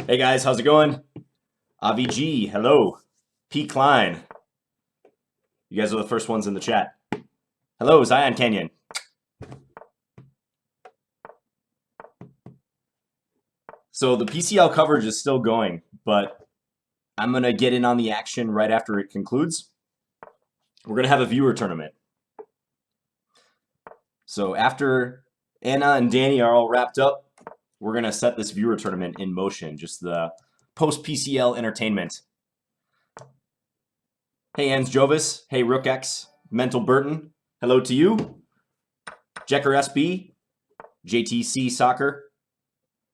Hey guys, how's it going? AVG, hello. P. Klein. You guys are the first ones in the chat. Hello, Zion Canyon. So the PCL coverage is still going, but I'm going to get in on the action right after it concludes. We're going to have a viewer tournament. So after Anna and Danny are all wrapped up, we're going to set this viewer tournament in motion, just the post-PCL entertainment. Hey, Ans Jovis. Hey, Rook X. Mental Burton. Hello to you. Jecker SB. JTC Soccer.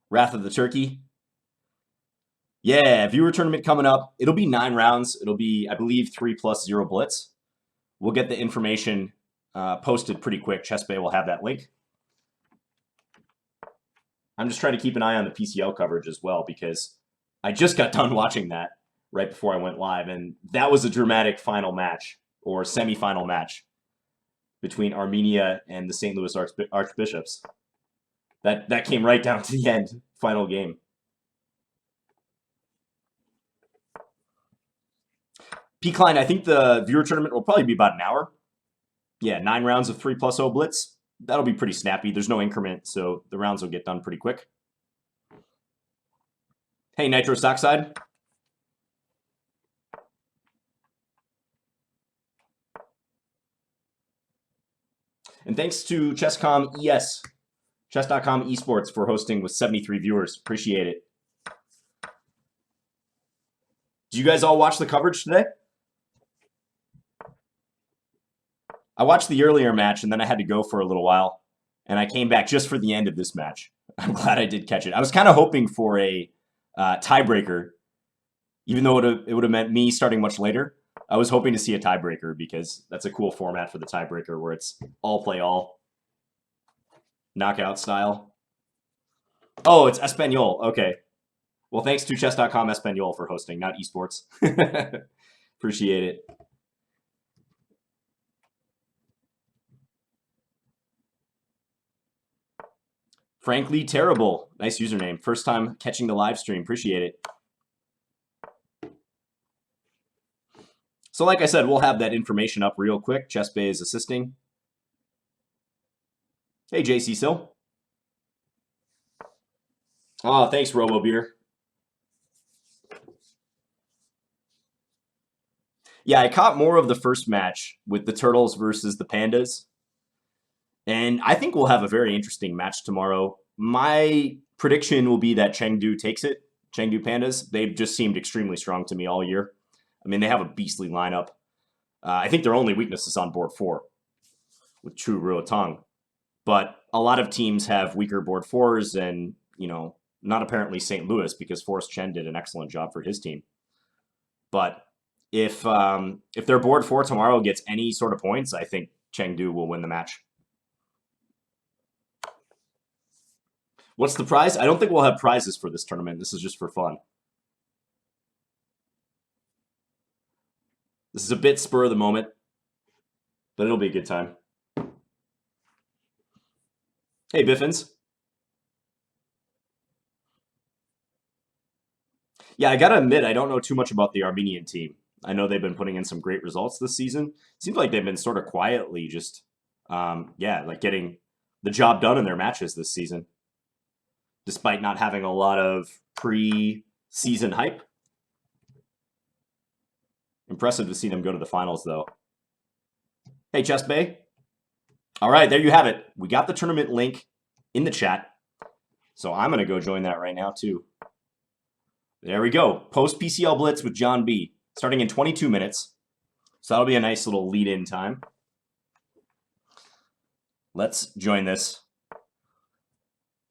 Wrath of the Turkey. Yeah, viewer tournament coming up. It'll be 9 rounds. It'll be, I believe, 3+0 Blitz. We'll get the information posted pretty quick. Chess Bay will have that link. I'm just trying to keep an eye on the PCL coverage as well because I just got done watching that right before I went live, and that was a dramatic final match or semifinal match between Armenia and the St. Louis Archbishops. That came right down to the end, final game. P. Klein, I think the viewer tournament will probably be about an hour. Yeah, 9 rounds of 3+0 Blitz. That'll be pretty snappy. There's no increment, so the rounds will get done pretty quick. Hey, Nitro Sockside. And thanks to Chess.com ES, Chess.com Esports for hosting with 73 viewers. Appreciate it. Did you guys all watch the coverage today? I watched the earlier match, and then I had to go for a little while, and I came back just for the end of this match. I'm glad I did catch it. I was kind of hoping for a tiebreaker, even though it would have meant me starting much later. I was hoping to see a tiebreaker because that's a cool format for the tiebreaker where it's all play all, knockout style. Oh, it's Espanol. Okay. Well, thanks to Chess.com Espanol for hosting, not Esports. Appreciate it. Frankly Terrible. Nice username. First time catching the live stream. Appreciate it. So like I said, we'll have that information up real quick. Chess Bay is assisting. Hey, JC Sill. Oh, thanks, RoboBeer. Yeah, I caught more of the first match with the Turtles versus the Pandas. And I think we'll have a very interesting match tomorrow. My prediction will be that Chengdu takes it. Chengdu Pandas. They've just seemed extremely strong to me all year. I mean, they have a beastly lineup. I think their only weakness is on board 4 with Chu Ruotong. But a lot of teams have weaker board 4s and, you know, not apparently St. Louis because Forrest Chen did an excellent job for his team. But if their board 4 tomorrow gets any sort of points, I think Chengdu will win the match. What's the prize? I don't think we'll have prizes for this tournament. This is just for fun. This is a bit spur of the moment, but it'll be a good time. Hey, Biffins. Yeah, I gotta admit, I don't know too much about the Armenian team. I know they've been putting in some great results this season. Seems like they've been sort of quietly just, like getting the job done in their matches this season, despite not having a lot of pre-season hype. Impressive to see them go to the finals, though. Hey, Chess Bay. All right, there you have it. We got the tournament link in the chat. So I'm going to go join that right now, too. There we go. Post-PCL Blitz with John B. Starting in 22 minutes. So that'll be a nice little lead-in time. Let's join this.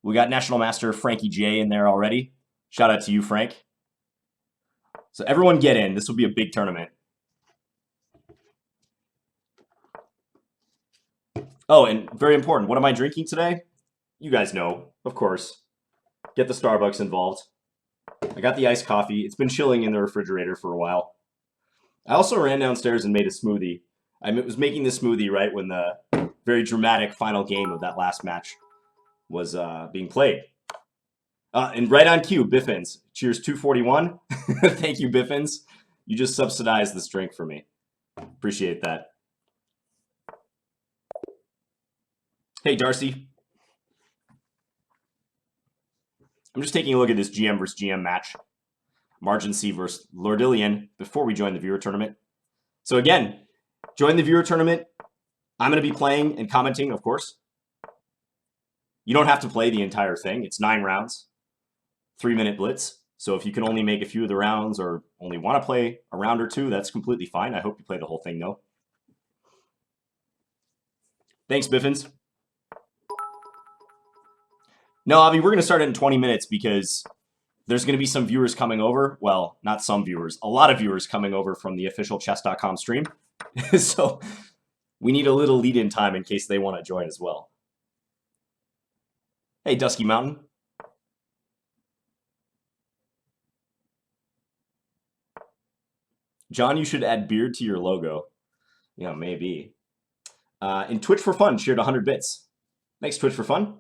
We got National Master Frankie J in there already. Shout out to you, Frank. So everyone get in. This will be a big tournament. Oh, and very important. What am I drinking today? You guys know, of course. Get the Starbucks involved. I got the iced coffee. It's been chilling in the refrigerator for a while. I also ran downstairs and made a smoothie. I was making the smoothie right when the very dramatic final game of that last match was being played. And right on cue, Biffins. Cheers 241. Thank you, Biffins. You just subsidized this drink for me. Appreciate that. Hey, Darcy. I'm just taking a look at this GM versus GM match. Margin C versus Lordillian before we join the viewer tournament. So again, join the viewer tournament. I'm going to be playing and commenting, of course. You don't have to play the entire thing. It's 9 rounds, 3-minute blitz. So if you can only make a few of the rounds or only want to play a round or two, that's completely fine. I hope you play the whole thing, though. Thanks, Biffins. No, Avi, we're going to start it in 20 minutes because there's going to be some viewers coming over. Well, not some viewers. A lot of viewers coming over from the official chess.com stream. So we need a little lead-in time in case they want to join as well. Hey, Dusky Mountain. John, you should add beard to your logo. Yeah, maybe. And Twitch for Fun shared 100 bits. Thanks, Twitch for Fun.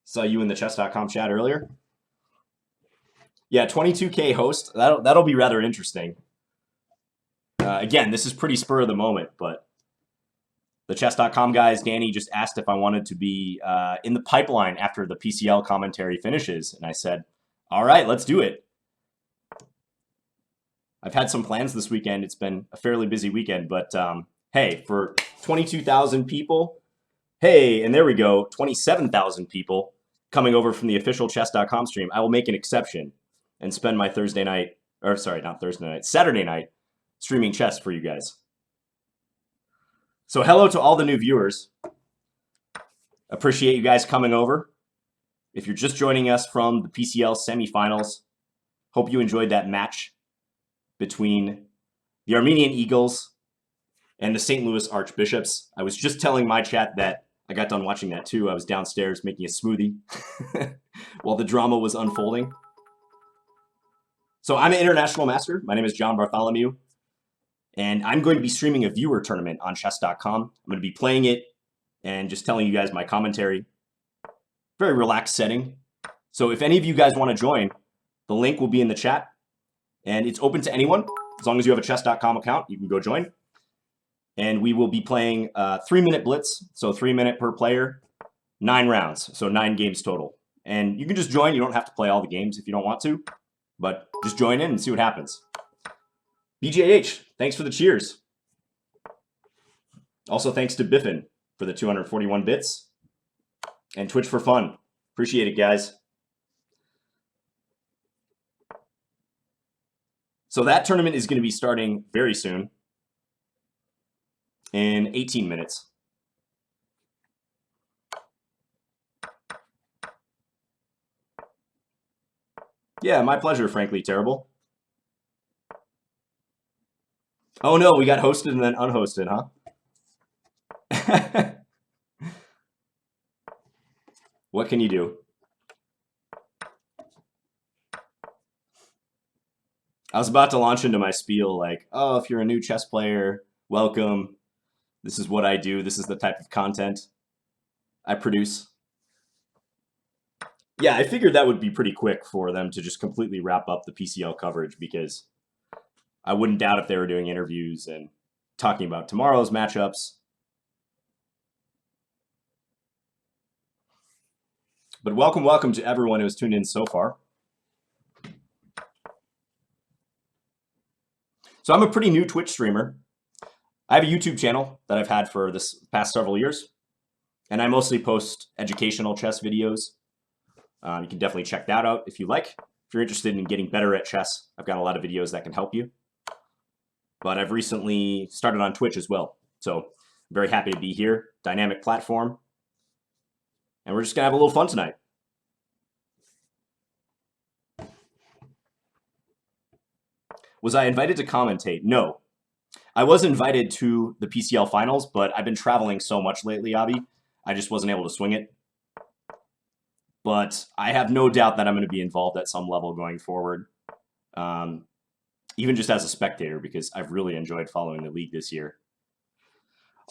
Saw you in the chess.com chat earlier. Yeah, 22K host. That'll be rather interesting. Again, this is pretty spur of the moment, but the chess.com guys, Danny just asked if I wanted to be in the pipeline after the PCL commentary finishes. And I said, all right, let's do it. I've had some plans this weekend. It's been a fairly busy weekend, but hey, for 22,000 people, hey, and there we go, 27,000 people coming over from the official chess.com stream, I will make an exception and spend my Thursday night, or sorry, not Thursday night, Saturday night streaming chess for you guys. So hello to all the new viewers. Appreciate you guys coming over. If you're just joining us from the PCL semifinals, hope you enjoyed that match between the Armenian Eagles and the St. Louis Archbishops. I was just telling my chat that I got done watching that too. I was downstairs making a smoothie while the drama was unfolding. So I'm an international master. My name is John Bartholomew, and I'm going to be streaming a viewer tournament on chess.com. I'm going to be playing it and just telling you guys my commentary. Very relaxed setting. So if any of you guys want to join, the link will be in the chat, and it's open to anyone. As long as you have a chess.com account, you can go join. And we will be playing 3-minute blitz, so 3-minute per player, 9 rounds, so 9 games total. And you can just join. You don't have to play all the games if you don't want to, but just join in and see what happens. BJH, thanks for the cheers. Also, thanks to Biffin for the 241 bits. And Twitch for Fun. Appreciate it, guys. So that tournament is going to be starting very soon. In 18 minutes. Yeah, my pleasure, frankly terrible. Oh no, we got hosted and then unhosted, huh? What can you do? I was about to launch into my spiel like, oh, if you're a new chess player, welcome. This is what I do. This is the type of content I produce. Yeah, I figured that would be pretty quick for them to just completely wrap up the PCL coverage because I wouldn't doubt if they were doing interviews and talking about tomorrow's matchups. But welcome to everyone who has tuned in so far. So I'm a pretty new Twitch streamer. I have a YouTube channel that I've had for this past several years, and I mostly post educational chess videos. You can definitely check that out if you like. If you're interested in getting better at chess, I've got a lot of videos that can help you. But I've recently started on Twitch as well, so I'm very happy to be here. Dynamic platform, and we're just gonna have a little fun tonight. Was I invited to commentate? No. I was invited to the PCL finals, but I've been traveling so much lately, Abby. I just wasn't able to swing it. But I have no doubt that I'm going to be involved at some level going forward, even just as a spectator, because I've really enjoyed following the league this year.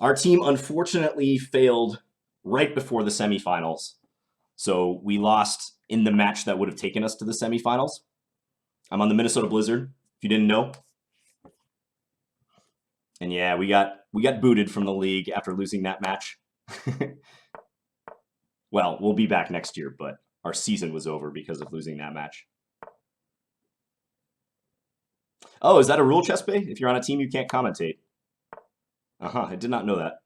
Our team unfortunately failed right before the semifinals. So we lost in the match that would have taken us to the semifinals. I'm on the Minnesota Blizzard, if you didn't know. And yeah, we got booted from the league after losing that match. Well, we'll be back next year, but our season was over because of losing that match. Oh, is that a rule, Chess Bay? If you're on a team, you can't commentate. I did not know that.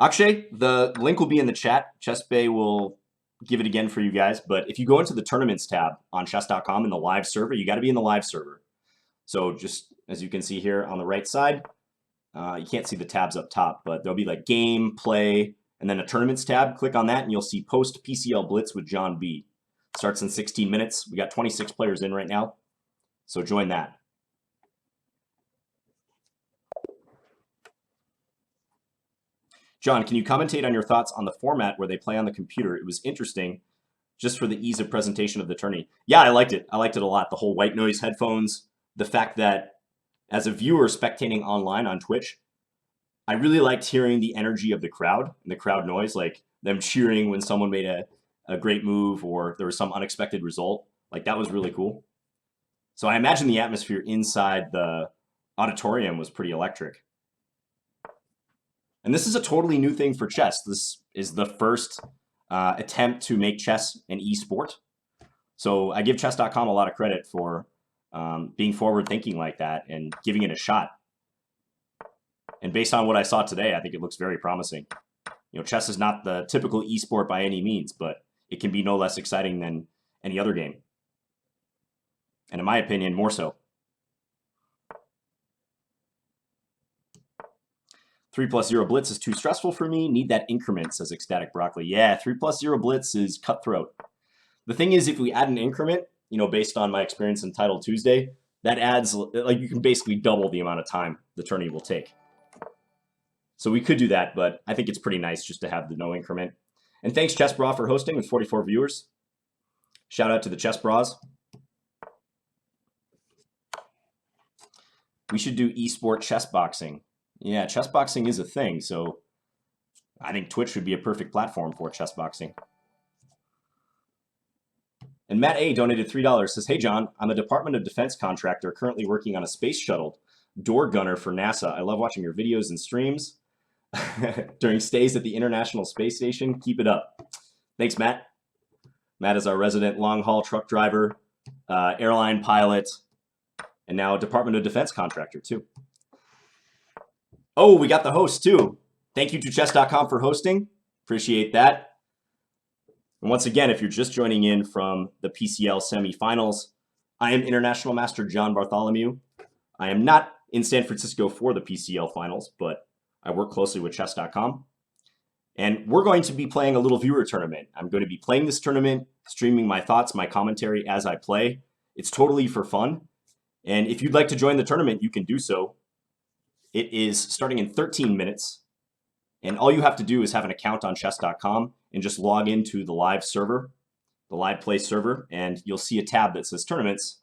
Akshay, the link will be in the chat. Chess Bay will give it again for you guys. But if you go into the tournaments tab on chess.com in the live server, you got to be in the live server. So just as you can see here on the right side, you can't see the tabs up top, but there'll be like game, play, and then a tournaments tab. Click on that and you'll see Post-PCL Blitz with John B. Starts in 16 minutes. We got 26 players in right now. So join that. John, can you commentate on your thoughts on the format where they play on the computer? It was interesting just for the ease of presentation of the tourney. Yeah, I liked it. I liked it a lot. The whole white noise headphones, the fact that as a viewer spectating online on Twitch, I really liked hearing the energy of the crowd and the crowd noise, like them cheering when someone made a great move or there was some unexpected result. Like that was really cool. So I imagine the atmosphere inside the auditorium was pretty electric. And this is a totally new thing for chess. This is the first attempt to make chess an esport. So I give chess.com a lot of credit for being forward thinking like that and giving it a shot. And based on what I saw today, I think it looks very promising. You know, chess is not the typical esport by any means, but it can be no less exciting than any other game. And in my opinion, more so. 3+0 Blitz is too stressful for me. Need that increment, says Ecstatic Broccoli. Yeah, 3+0 Blitz is cutthroat. The thing is, if we add an increment, you know, based on my experience in Title Tuesday, that adds, like, you can basically double the amount of time the tourney will take. So we could do that, but I think it's pretty nice just to have the no increment. And thanks, Chess Bra, for hosting with 44 viewers. Shout out to the Chess Bras. We should do esport chess boxing. Yeah, chess boxing is a thing, so I think Twitch would be a perfect platform for chess boxing. And Matt A donated $3, says, hey, John, I'm a Department of Defense contractor currently working on a space shuttle door gunner for NASA. I love watching your videos and streams during stays at the International Space Station. Keep it up. Thanks, Matt. Matt is our resident long-haul truck driver, airline pilot, and now Department of Defense contractor, too. Oh, we got the host, too. Thank you to chess.com for hosting. Appreciate that. And once again, if you're just joining in from the PCL semifinals, I am International Master John Bartholomew. I am not in San Francisco for the PCL finals, but I work closely with chess.com. And we're going to be playing a little viewer tournament. I'm going to be playing this tournament, streaming my thoughts, my commentary as I play. It's totally for fun. And if you'd like to join the tournament, you can do so. It is starting in 13 minutes. And all you have to do is have an account on chess.com and just log into the live server, the live play server, and you'll see a tab that says tournaments.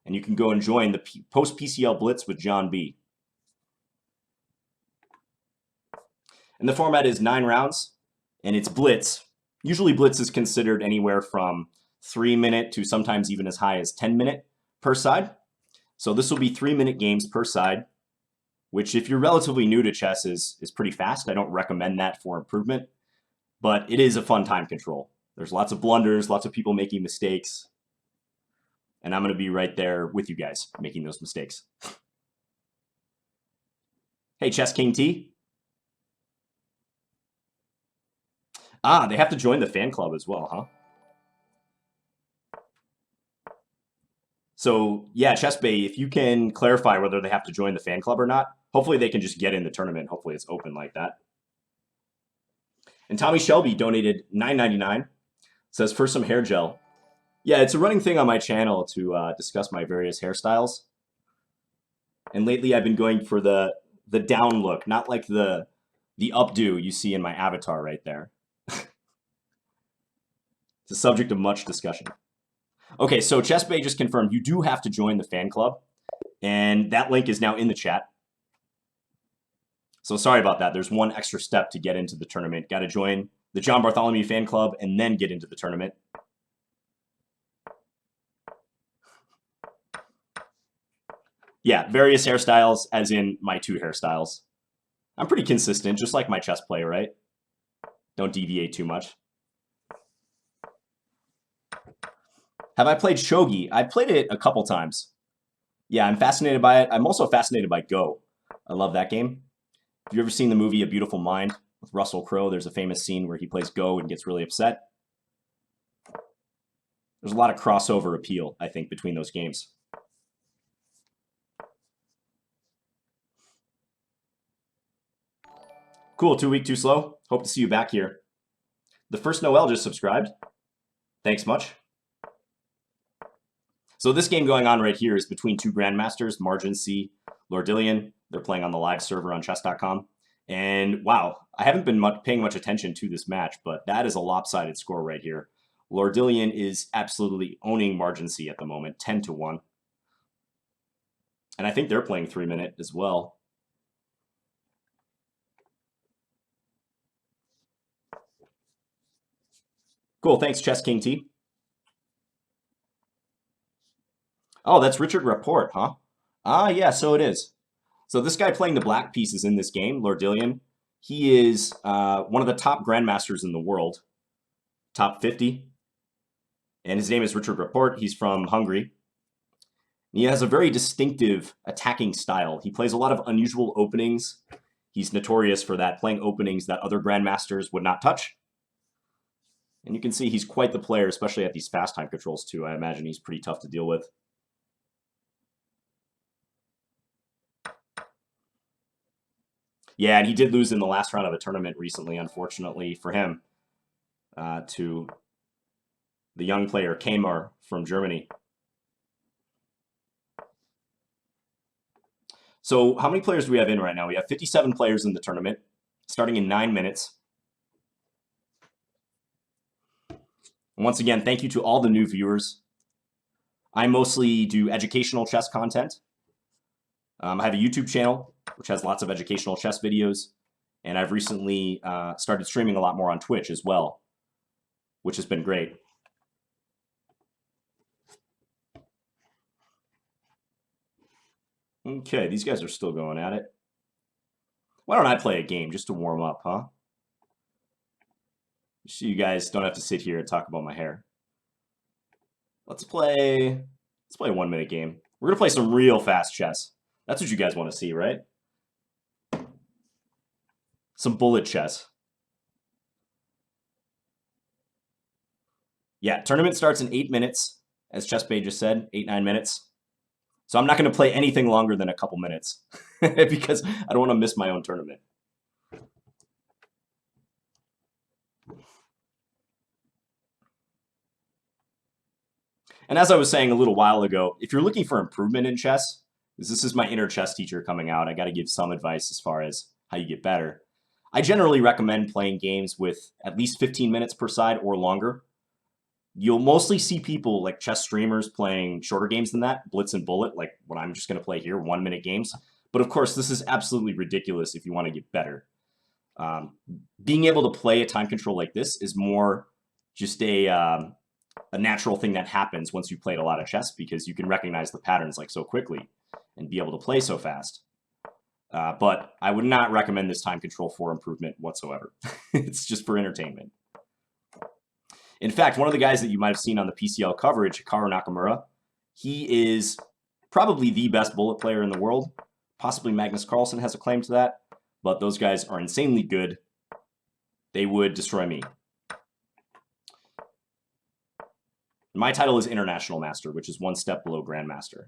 And you can go and join the Post-PCL Blitz with John B. And the format is 9 rounds, and it's Blitz. Usually Blitz is considered anywhere from 3-minute to sometimes even as high as 10-minute per side. So this will be 3-minute games per side, which if you're relatively new to chess is pretty fast. I don't recommend that for improvement, but it is a fun time control. There's lots of blunders, lots of people making mistakes, and I'm going to be right there with you guys making those mistakes. Hey, Chess King T. Ah, they have to join the fan club as well, huh? So yeah, Chess Bay, if you can clarify whether they have to join the fan club or not, hopefully they can just get in the tournament. Hopefully it's open like that. And Tommy Shelby donated $9.99. Says, for some hair gel. Yeah, it's a running thing on my channel to discuss my various hairstyles. And lately I've been going for the down look, not like the updo you see in my avatar right there. It's a subject of much discussion. Okay, so Chess Bay just confirmed you do have to join the fan club, and that link is now in the chat. So sorry about that. There's one extra step to get into the tournament. Got to join the John Bartholomew fan club and then get into the tournament. Yeah, various hairstyles, as in my 2 hairstyles. I'm pretty consistent, just like my chess play, right? Don't deviate too much. Have I played shogi? I've played it a couple times. Yeah, I'm fascinated by it. I'm also fascinated by Go. I love that game. Have you ever seen the movie A Beautiful Mind with Russell Crowe? There's a famous scene where he plays Go and gets really upset. There's a lot of crossover appeal, I think, between those games. Cool, 2 week, too slow. Hope to see you back here. The First Noel just subscribed. Thanks much. So this game going on right here is between 2 grandmasters, Margin C, Lordillian. They're playing on the live server on chess.com. And wow, I haven't been paying much attention to this match, but that is a lopsided score right here. Lordillian is absolutely owning Margin C at the moment, 10-1. And I think they're playing 3-minute as well. Cool, thanks, Chess King T. Oh, that's Richard Rapport, huh? Ah, yeah, so it is. So this guy playing the black pieces in this game, Lordillian, he is one of the top grandmasters in the world, top 50. And his name is Richard Rapport. He's from Hungary. He has a very distinctive attacking style. He plays a lot of unusual openings. He's notorious for that, playing openings that other grandmasters would not touch. And you can see he's quite the player, especially at these fast time controls too. I imagine he's pretty tough to deal with. Yeah, and he did lose in the last round of a tournament recently, unfortunately for him, to the young player Kamar from Germany. So how many players do we have in right now? We have 57 players in the tournament, starting in 9 minutes. And once again, thank you to all the new viewers. I mostly do educational chess content. I have a YouTube channel, which has lots of educational chess videos. And I've recently started streaming a lot more on Twitch as well, which has been great. Okay, these guys are still going at it. Why don't I play a game just to warm up, huh? So you guys don't have to sit here and talk about my hair. Let's play a 1-minute game. We're gonna play some real fast chess. That's what you guys want to see, right? Some bullet chess. Yeah, tournament starts in 8 minutes, as ChessBay just said, 8-9 minutes. So I'm not going to play anything longer than a couple minutes because I don't want to miss my own tournament. And as I was saying a little while ago, if you're looking for improvement in chess, because this is my inner chess teacher coming out, I got to give some advice as far as how you get better. I generally recommend playing games with at least 15 minutes per side or longer. You'll mostly see people like chess streamers playing shorter games than that, Blitz and Bullet, like what I'm just going to play here, 1-minute games. But of course, this is absolutely ridiculous if you want to get better. Being able to play a time control like this is more just a natural thing that happens once you played a lot of chess because you can recognize the patterns like so quickly and be able to play so fast. But I would not recommend this time control for improvement whatsoever. It's just for entertainment. In fact, one of the guys that you might have seen on the PCL coverage, Hikaru Nakamura, he is probably the best bullet player in the world. Possibly Magnus Carlsen has a claim to that, but those guys are insanely good. They would destroy me. My title is International Master, which is 1 step below Grandmaster.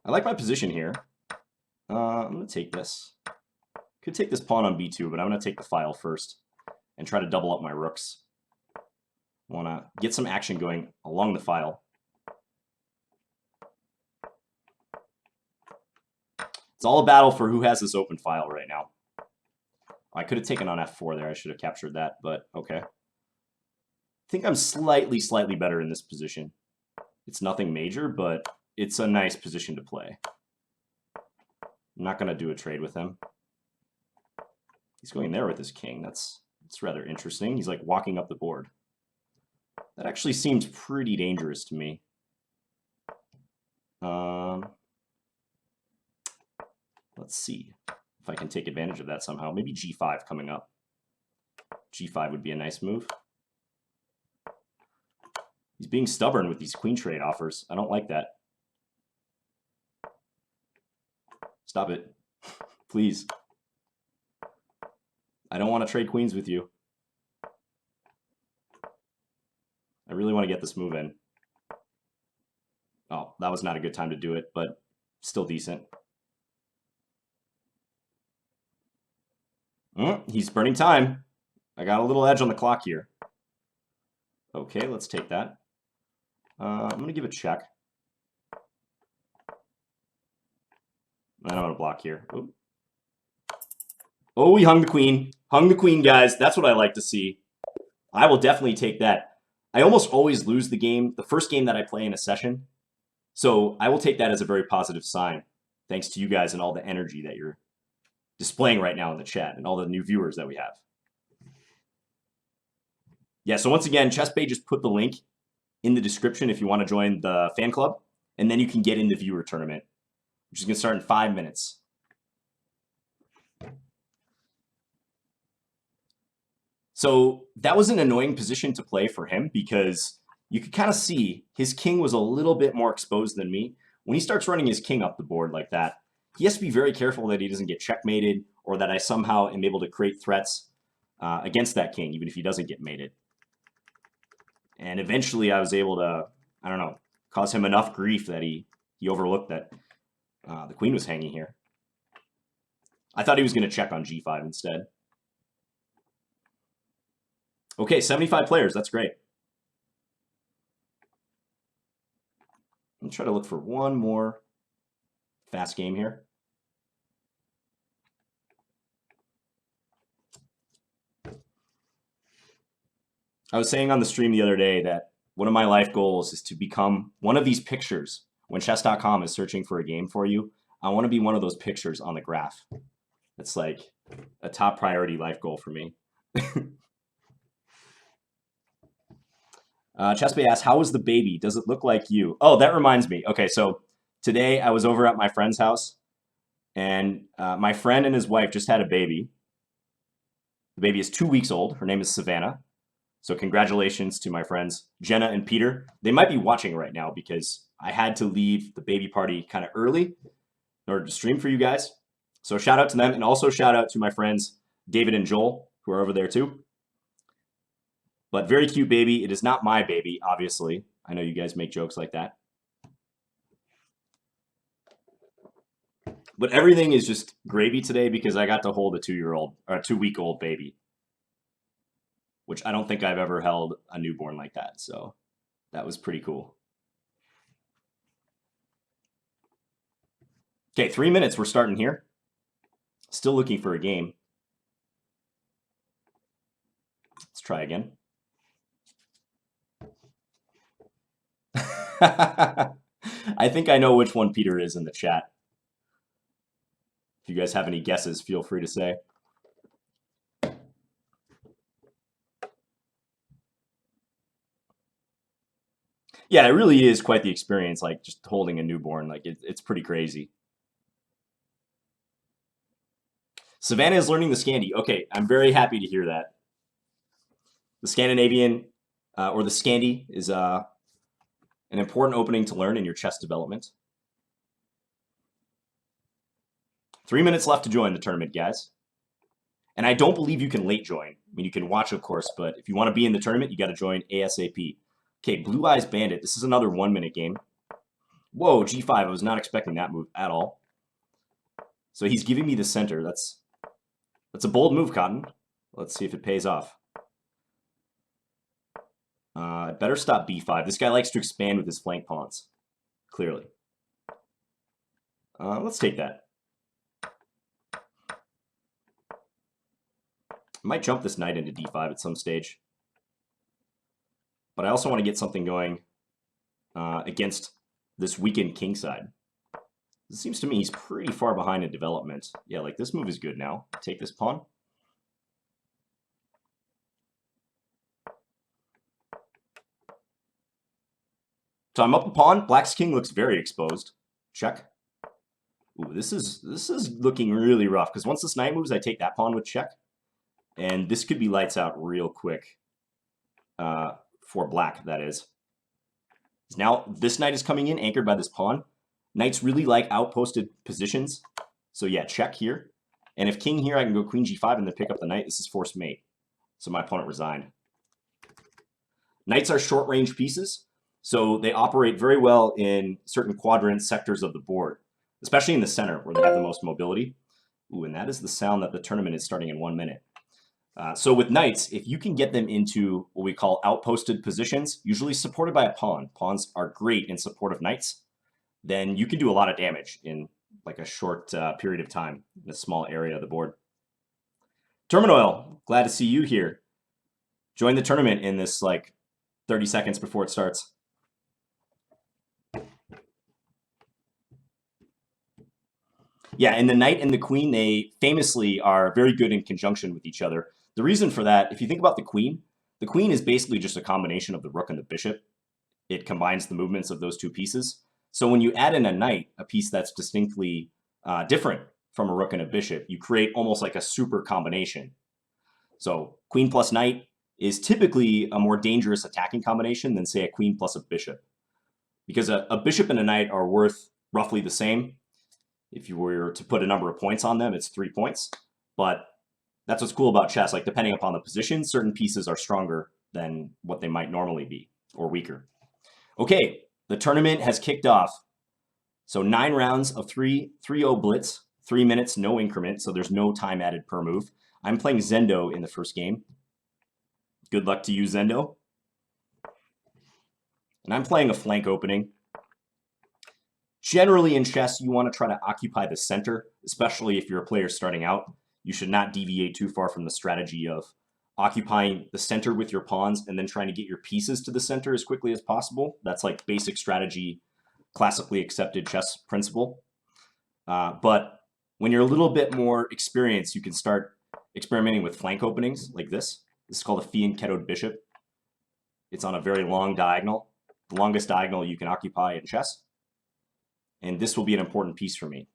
I like my position here. I'm going to take this. Could take this pawn on b2, but I'm going to take the file first and try to double up my rooks. I want to get some action going along the file. It's all a battle for who has this open file right now. I could have taken on f4 there. I should have captured that, but okay. I think I'm slightly better in this position. It's nothing major, but it's a nice position to play. I'm not going to do a trade with him. He's going there with his king. That's rather interesting. He's like walking up the board. That actually seems pretty dangerous to me. Let's see if I can take advantage of that somehow. Maybe g5 coming up. g5 would be a nice move. He's being stubborn with these queen trade offers. I don't like that. Stop it. Please. I don't want to trade queens with you. I really want to get this move in. Oh, that was not a good time to do it, but still decent. He's burning time. I got a little edge on the clock here. Okay, let's take that. I'm going to give a check. I don't want to block here. Ooh. Oh, he hung the queen. Hung the queen, guys. That's what I like to see. I will definitely take that. I almost always lose the game, the first game that I play in a session. So I will take that as a very positive sign. Thanks to you guys and all the energy that you're displaying right now in the chat and all the new viewers that we have. Yeah, so once again, ChessBay just put the link in the description if you want to join the fan club. And then you can get in the viewer tournament, which is going to start in 5 minutes. So that was an annoying position to play for him because you could kind of see his king was a little bit more exposed than me. When he starts running his king up the board like that, he has to be very careful that he doesn't get checkmated or that I somehow am able to create threats against that king, even if he doesn't get mated. And eventually I was able to, I don't know, cause him enough grief that he overlooked that the queen was hanging here. I thought he was going to check on g5 instead. Okay, 75 players. That's great. Let me try to look for one more fast game here. I was saying on the stream the other day that one of my life goals is to become one of these pictures. When chess.com is searching for a game for you, I want to be one of those pictures on the graph. It's like a top priority life goal for me. ChessBay asks, how is the baby? Does it look like you? Oh, that reminds me. Okay, so today I was over at my friend's house, and my friend and his wife just had a baby. The baby is 2 weeks old. Her name is Savannah. So congratulations to my friends Jenna and Peter. They might be watching right now because I had to leave the baby party kind of early in order to stream for you guys. So shout out to them, and also shout out to my friends David and Joel, who are over there too. But very cute baby. It is not my baby, obviously. I know you guys make jokes like that. But everything is just gravy today because I got to hold a 2-year-old or a 2-week-old baby, which I don't think I've ever held a newborn like that. So that was pretty cool. Okay, 3 minutes. We're starting here. Still looking for a game. Let's try again. I think I know which one Peter is in the chat. If you guys have any guesses, feel free to say. Yeah, it really is quite the experience, like just holding a newborn. Like it's pretty crazy. Savannah is learning the Scandi. Okay, I'm very happy to hear that. The Scandinavian or the Scandi is an important opening to learn in your chess development. 3 minutes left to join the tournament, guys. And I don't believe you can late join. I mean, you can watch, of course, but if you want to be in the tournament, you got to join ASAP. Okay, Blue Eyes Bandit. This is another 1-minute game. Whoa, G5. I was not expecting that move at all. So he's giving me the center. That's a bold move, Cotton. Let's see if it pays off. I better stop B5. This guy likes to expand with his flank pawns, clearly. Let's take that. I might jump this knight into D5 at some stage. But I also want to get something going against this weakened king side. It seems to me he's pretty far behind in development. Yeah, like this move is good now. Take this pawn. So I'm up a pawn. Black's king looks very exposed. Check. Ooh, this is looking really rough because once this knight moves, I take that pawn with check, and this could be lights out real quick. For black, that is. Now this knight is coming in, anchored by this pawn. Knights really like outposted positions, so yeah, check here. And if king here, I can go queen g5 and then pick up the knight. This is forced mate, so my opponent resigned. Knights are short-range pieces, so they operate very well in certain quadrant sectors of the board, especially in the center where they have the most mobility. Ooh, and that is the sound that the tournament is starting in 1 minute. So with knights, if you can get them into what we call outposted positions, usually supported by a pawn, pawns are great in support of knights, then you can do a lot of damage in like a short period of time in a small area of the board. Terminoil, glad to see you here. Join the tournament in this like 30 seconds before it starts. Yeah, and the knight and the queen, they famously are very good in conjunction with each other. The reason for that, if you think about the queen is basically just a combination of the rook and the bishop. It combines the movements of those two pieces. So when you add in a knight, a piece that's distinctly different from a rook and a bishop, you create almost like a super combination. So queen plus knight is typically a more dangerous attacking combination than, say, a queen plus a bishop. Because a bishop and a knight are worth roughly the same. If you were to put a number of points on them, it's 3 points. But that's what's cool about chess. Like, depending upon the position, certain pieces are stronger than what they might normally be, or weaker. Okay, the tournament has kicked off. So 9 rounds of 3-0 Blitz, 3 minutes, no increment, so there's no time added per move. I'm playing Zendo in the first game. Good luck to you, Zendo. And I'm playing a flank opening. Generally in chess, you want to try to occupy the center, especially if you're a player starting out. You should not deviate too far from the strategy of occupying the center with your pawns and then trying to get your pieces to the center as quickly as possible. That's like basic strategy, classically accepted chess principle. But when you're a little bit more experienced, you can start experimenting with flank openings like this. This is called a fianchettoed bishop. It's on a very long diagonal, the longest diagonal you can occupy in chess. And this will be an important piece for me.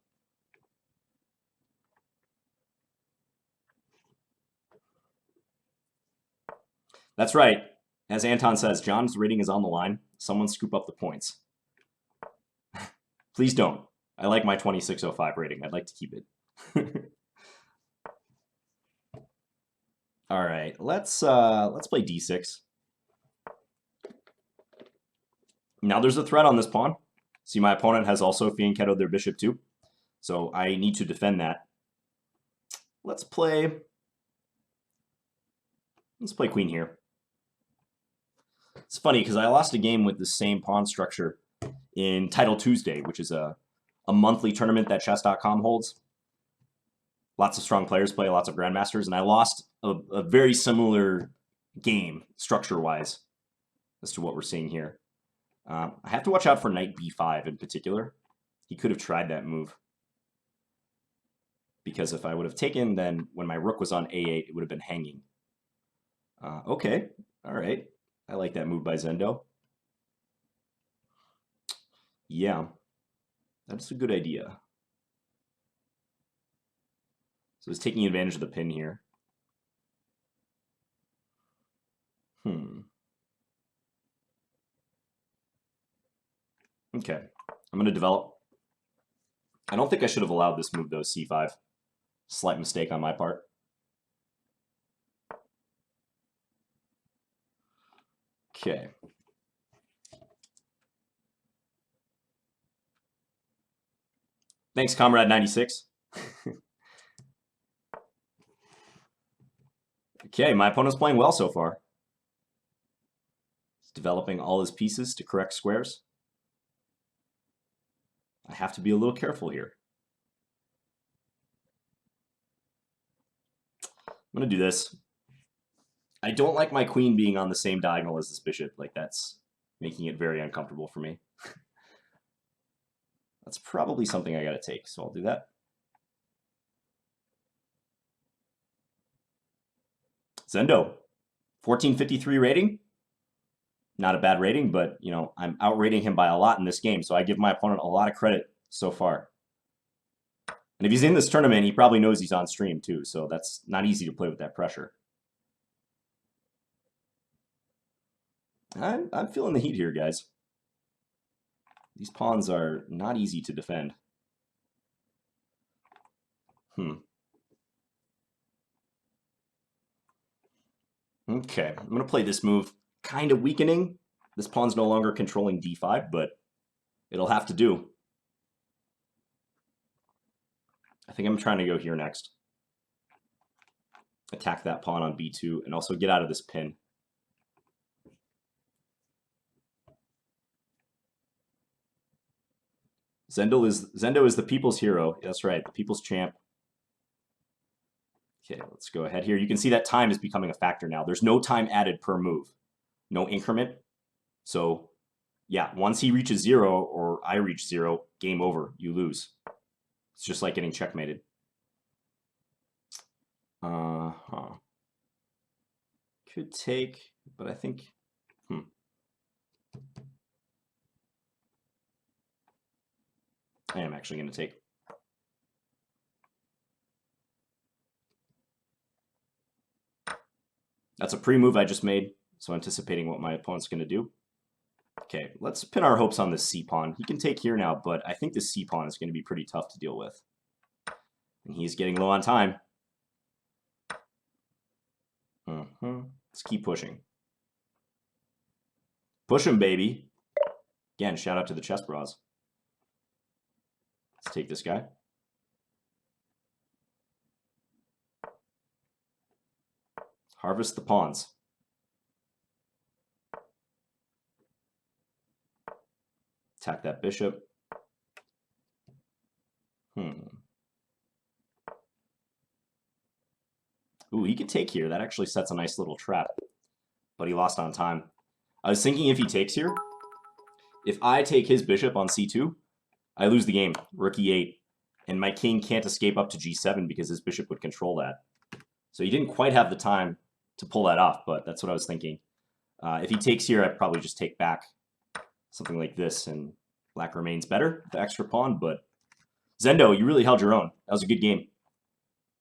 That's right. As Anton says, John's rating is on the line. Someone scoop up the points. Please don't. I like my 2605 rating. I'd like to keep it. All right, let's play d6. Now there's a threat on this pawn. See, my opponent has also fianchettoed their bishop too, so I need to defend that. Let's play queen here. It's funny because I lost a game with the same pawn structure in Title Tuesday, which is a monthly tournament that chess.com holds. Lots of strong players play, lots of grandmasters, and I lost a very similar game structure-wise as to what we're seeing here. I have to watch out for knight b5 in particular. He could have tried that move. Because if I would have taken, then when my rook was on a8, it would have been hanging. Okay, all right. I like that move by Zendo. Yeah, that's a good idea. So he's taking advantage of the pin here. Okay, I'm going to develop. I don't think I should have allowed this move, though, c5. Slight mistake on my part. Okay. Thanks, Comrade96. Okay, my opponent's playing well so far. He's developing all his pieces to correct squares. I have to be a little careful here. I'm going to do this. I don't like my queen being on the same diagonal as this bishop. Like, that's making it very uncomfortable for me. That's probably something I got to take, so I'll do that. Zendo, 1453 rating. Not a bad rating, but, you know, I'm outrating him by a lot in this game, so I give my opponent a lot of credit so far. And if he's in this tournament, he probably knows he's on stream too, so that's not easy to play with that pressure. I'm feeling the heat here, guys. These pawns are not easy to defend. Okay, I'm going to play this move, kind of weakening. This pawn's no longer controlling d5, but it'll have to do. I think I'm trying to go here next. Attack that pawn on b2 and also get out of this pin. Zendo is the people's hero. That's right, the people's champ. Okay, let's go ahead here. You can see that time is becoming a factor now. There's no time added per move, no increment. So yeah, once he reaches 0 or I reach 0, game over, you lose. It's just like getting checkmated. Could take, but I think, I am actually going to take. That's a pre-move I just made, so anticipating what my opponent's going to do. Okay, let's pin our hopes on this c-pawn. He can take here now, but I think this c-pawn is going to be pretty tough to deal with. And he's getting low on time. Let's keep pushing. Push him, baby. Again, shout out to the chess bras. Let's take this guy. Harvest the pawns. Attack that bishop. Ooh, he could take here. That actually sets a nice little trap. But he lost on time. I was thinking if he takes here, if I take his bishop on c2, I lose the game. Rook e8. And my king can't escape up to g7 because his bishop would control that. So he didn't quite have the time to pull that off, but that's what I was thinking. If he takes here, I'd probably just take back something like this, and black remains better, the extra pawn, but Zendo, you really held your own. That was a good game.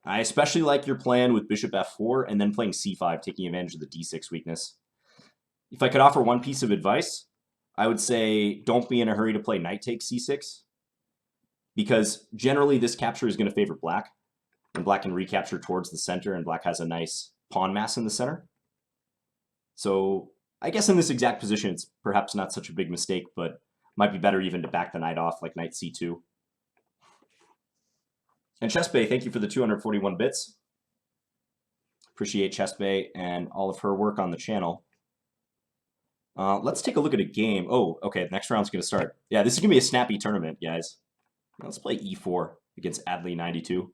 I especially like your plan with bishop f4 and then playing c5, taking advantage of the d6 weakness. If I could offer one piece of advice, I would say don't be in a hurry to play knight takes c6, because generally this capture is going to favor black, and black can recapture towards the center, and black has a nice pawn mass in the center. So I guess in this exact position, it's perhaps not such a big mistake, but might be better even to back the knight off like knight c2. And ChessBay, thank you for the 241 bits. Appreciate ChessBay and all of her work on the channel. Let's take a look at a game. Oh, okay, the next round's going to start. Yeah, this is going to be a snappy tournament, guys. Let's play e4 against Adley92.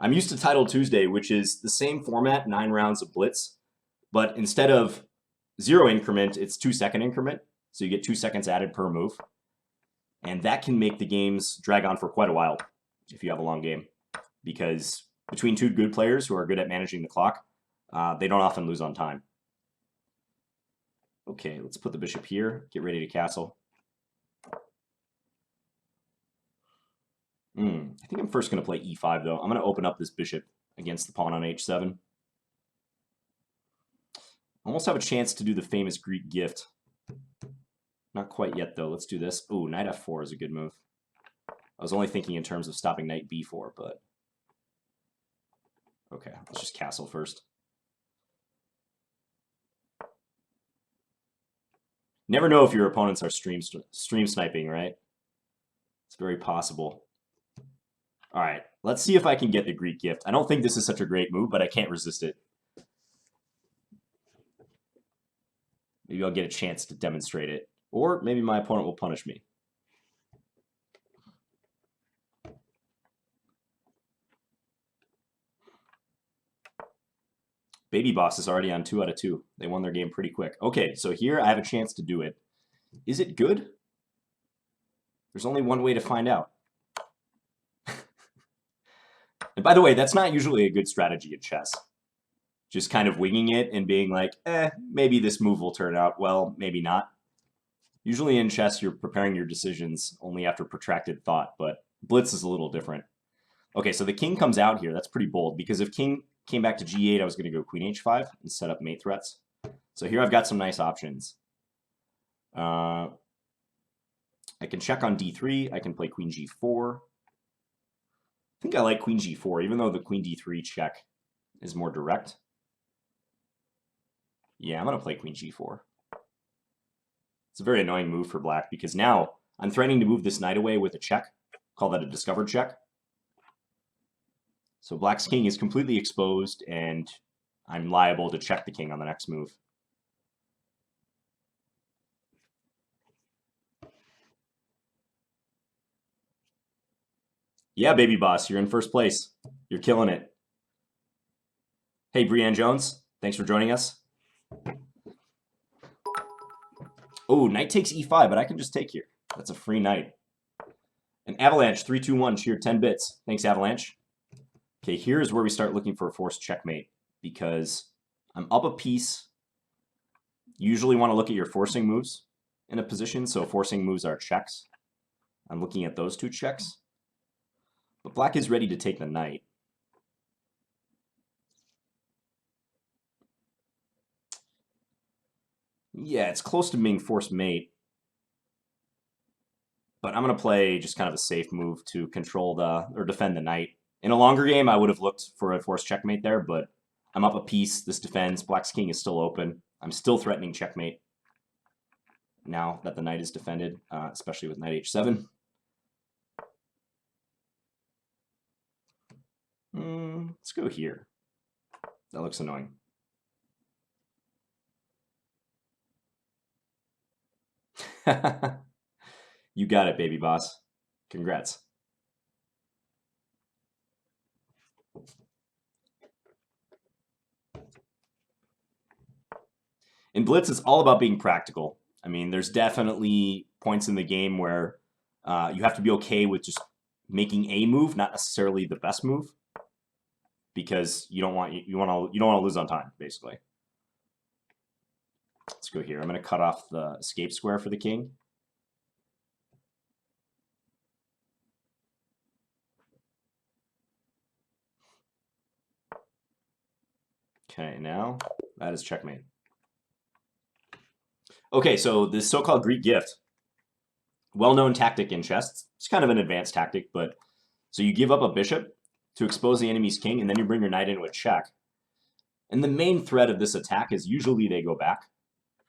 I'm used to Title Tuesday, which is the same format, 9 rounds of Blitz, but instead of 0 increment, it's 2-second increment. So you get 2 seconds added per move. And that can make the games drag on for quite a while if you have a long game. Because between two good players who are good at managing the clock, they don't often lose on time. Okay, let's put the bishop here. Get ready to castle. I think I'm first going to play e5, though. I'm going to open up this bishop against the pawn on h7. Almost have a chance to do the famous Greek gift. Not quite yet, though. Let's do this. Ooh, knight f4 is a good move. I was only thinking in terms of stopping knight b4, but... Okay, let's just castle first. Never know if your opponents are stream sniping, right? It's very possible. All right, let's see if I can get the Greek gift. I don't think this is such a great move, but I can't resist it. Maybe I'll get a chance to demonstrate it. Or maybe my opponent will punish me. Baby Boss is already on 2 out of 2. They won their game pretty quick. Okay, so here I have a chance to do it. Is it good? There's only one way to find out. And by the way, that's not usually a good strategy in chess. just kind of winging it and being like, maybe this move will turn out well, maybe not. Usually in chess, you're preparing your decisions only after protracted thought, but Blitz is a little different. Okay, so the king comes out here. That's pretty bold, because if king came back to g8, I was going to go queen h5 and set up mate threats. So here I've got some nice options. I can check on d3. I can play queen g4. I think I like queen g4, even though the queen d3 check is more direct. Yeah, I'm going to play queen g4. It's a very annoying move for black, because now I'm threatening to move this knight away with a check. Call that a discovered check. So black's king is completely exposed, and I'm liable to check the king on the next move. Yeah, baby boss, you're in first place. You're killing it. Hey, Brianne Jones, thanks for joining us. Oh, knight takes e5, but I can just take here. That's a free knight. And Avalanche 321 cheered 10 bits. Thanks, Avalanche. Okay, here's where we start looking for a forced checkmate, because I'm up a piece. You usually want to look at your forcing moves in a position, so forcing moves are checks. I'm looking at those two checks. But black is ready to take the knight. Yeah, it's close to being forced mate. But I'm going to play just kind of a safe move to control or defend the knight. In a longer game, I would have looked for a forced checkmate there, but I'm up a piece. This defends. Black's king is still open. I'm still threatening checkmate now that the knight is defended, especially with knight h7. Let's go here. That looks annoying. You got it, baby boss. Congrats. In Blitz, it's all about being practical. I mean, there's definitely points in the game where you have to be okay with just making a move, not necessarily the best move, because you don't want to lose on time, basically. Let's go here. I'm going to cut off the escape square for the king. Okay, now that is checkmate. Okay, so this so-called Greek gift, well-known tactic in chess. It's kind of an advanced tactic, but so you give up a bishop to expose the enemy's king, and then you bring your knight in with check. And the main threat of this attack is usually they go back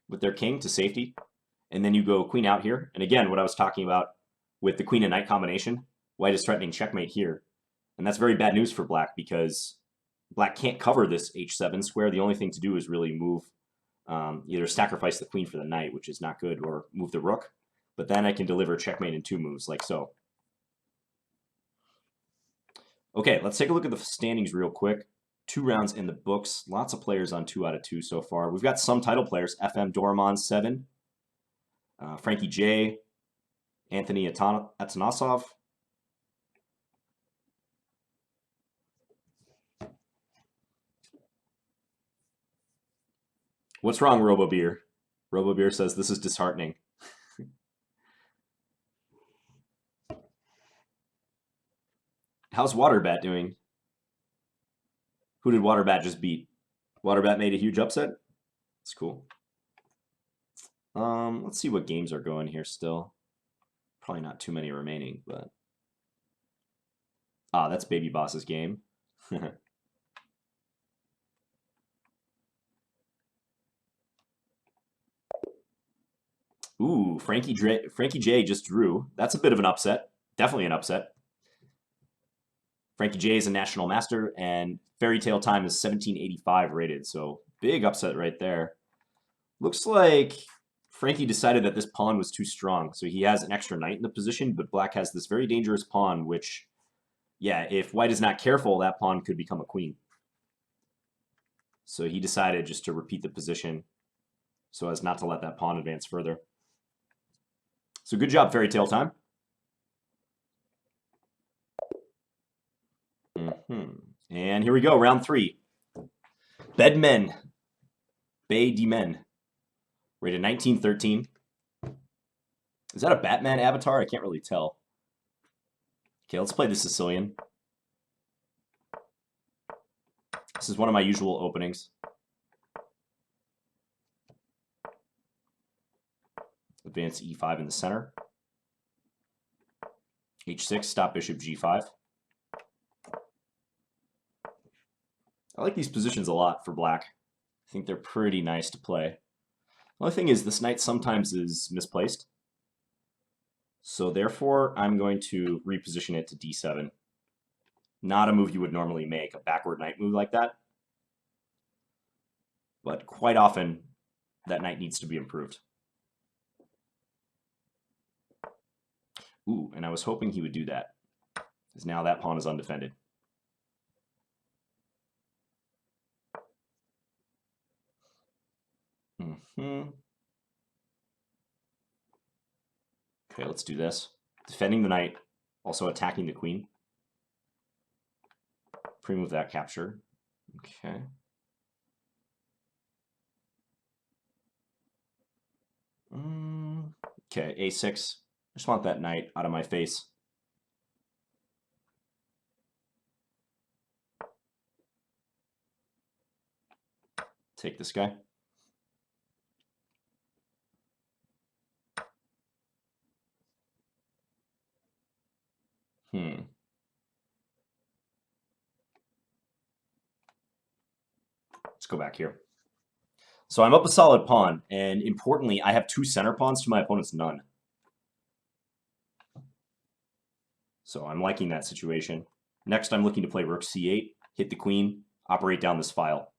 with their king to safety, and then you go queen out here. And again, what I was talking about with the queen and knight combination, white is threatening checkmate here. And that's very bad news for black, because black can't cover this h7 square. The only thing to do is really move, either sacrifice the queen for the knight, which is not good, or move the rook. But then I can deliver checkmate in two moves, like so. Okay, let's take a look at the standings real quick. 2 rounds in the books. Lots of players on 2 out of 2 so far. We've got some title players. FM Doraemon 7, Frankie J, Anthony Atanasov. What's wrong, RoboBeer? RoboBeer says this is disheartening. How's Waterbat doing? Who did Waterbat just beat? Waterbat made a huge upset? That's cool. Let's see what games are going here still. Probably not too many remaining, but... that's Baby Boss's game. Ooh, Frankie J just drew. That's a bit of an upset. Definitely an upset. Frankie J is a national master, and Fairy Tale Time is 1785 rated, so big upset right there. Looks like Frankie decided that this pawn was too strong, so he has an extra knight in the position, but black has this very dangerous pawn, which, yeah, if white is not careful, that pawn could become a queen. So he decided just to repeat the position so as not to let that pawn advance further. So good job, Fairy Tale Time. And here we go, round 3. Bedmen. Bay de Men. Rated 1913. Is that a Batman avatar? I can't really tell. Okay, let's play the Sicilian. This is one of my usual openings. Advance e5 in the center. h6, stop bishop g5. I like these positions a lot for black. I think they're pretty nice to play. The only thing is this knight sometimes is misplaced. So therefore, I'm going to reposition it to d7. Not a move you would normally make, a backward knight move like that. But quite often, that knight needs to be improved. Ooh, and I was hoping he would do that, because now that pawn is undefended. Okay, let's do this. Defending the knight, also attacking the queen. Pre-move that capture. Okay. Okay, a6. I just want that knight out of my face. Take this guy. Let's go back here. So I'm up a solid pawn, and importantly, I have 2 center pawns to my opponent's none. So I'm liking that situation. Next, I'm looking to play rook c8, hit the queen, operate down this file.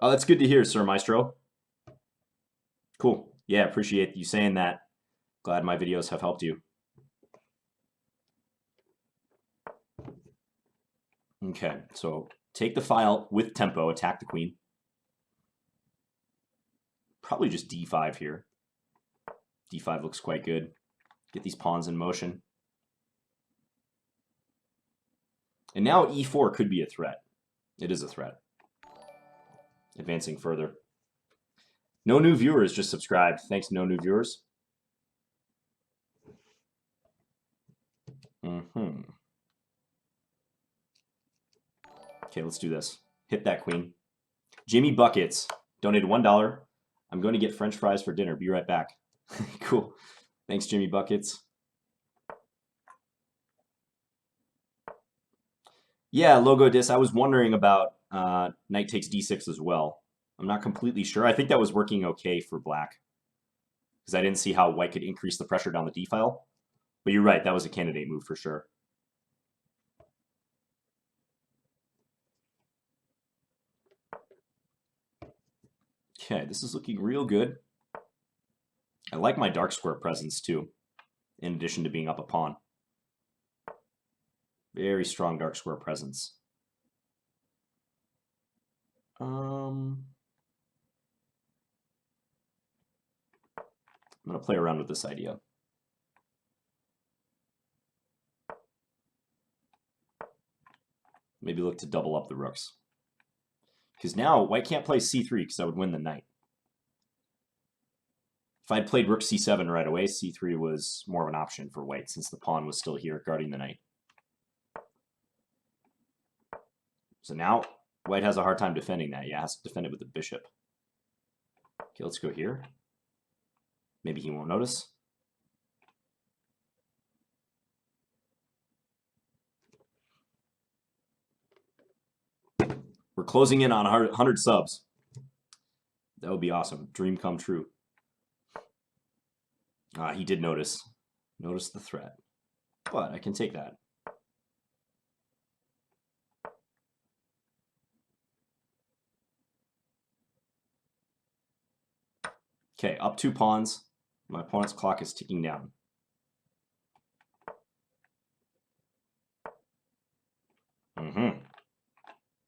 Oh, that's good to hear, Sir Maestro. Cool. Yeah, appreciate you saying that. Glad my videos have helped you. Okay, so take the file with tempo, attack the queen. Probably just d5 here. d5 looks quite good. Get these pawns in motion. And now e4 could be a threat. It is a threat. Advancing further. No new viewers just subscribed. Thanks, no new viewers. Okay, let's do this. Hit that queen. Jimmy Buckets donated $1. I'm going to get French fries for dinner. Be right back. Cool. Thanks, Jimmy Buckets. Yeah, Logo Dis. I was wondering about knight takes d6 as well. I'm not completely sure. I think that was working okay for black, because I didn't see how white could increase the pressure down the d file. But you're right, that was a candidate move for sure. Okay, this is looking real good. I like my dark square presence too, in addition to being up a pawn. Very strong dark square presence. I'm going to play around with this idea. Maybe look to double up the rooks. Because now white can't play c3 because I would win the knight. If I'd played rook c7 right away, c3 was more of an option for white since the pawn was still here guarding the knight. So now white has a hard time defending that. Yeah, has to defend it with the bishop. Okay, let's go here. Maybe he won't notice. We're closing in on 100 subs. That would be awesome. Dream come true. He did notice. Notice the threat. But I can take that. Okay, up 2 pawns. My opponent's clock is ticking down.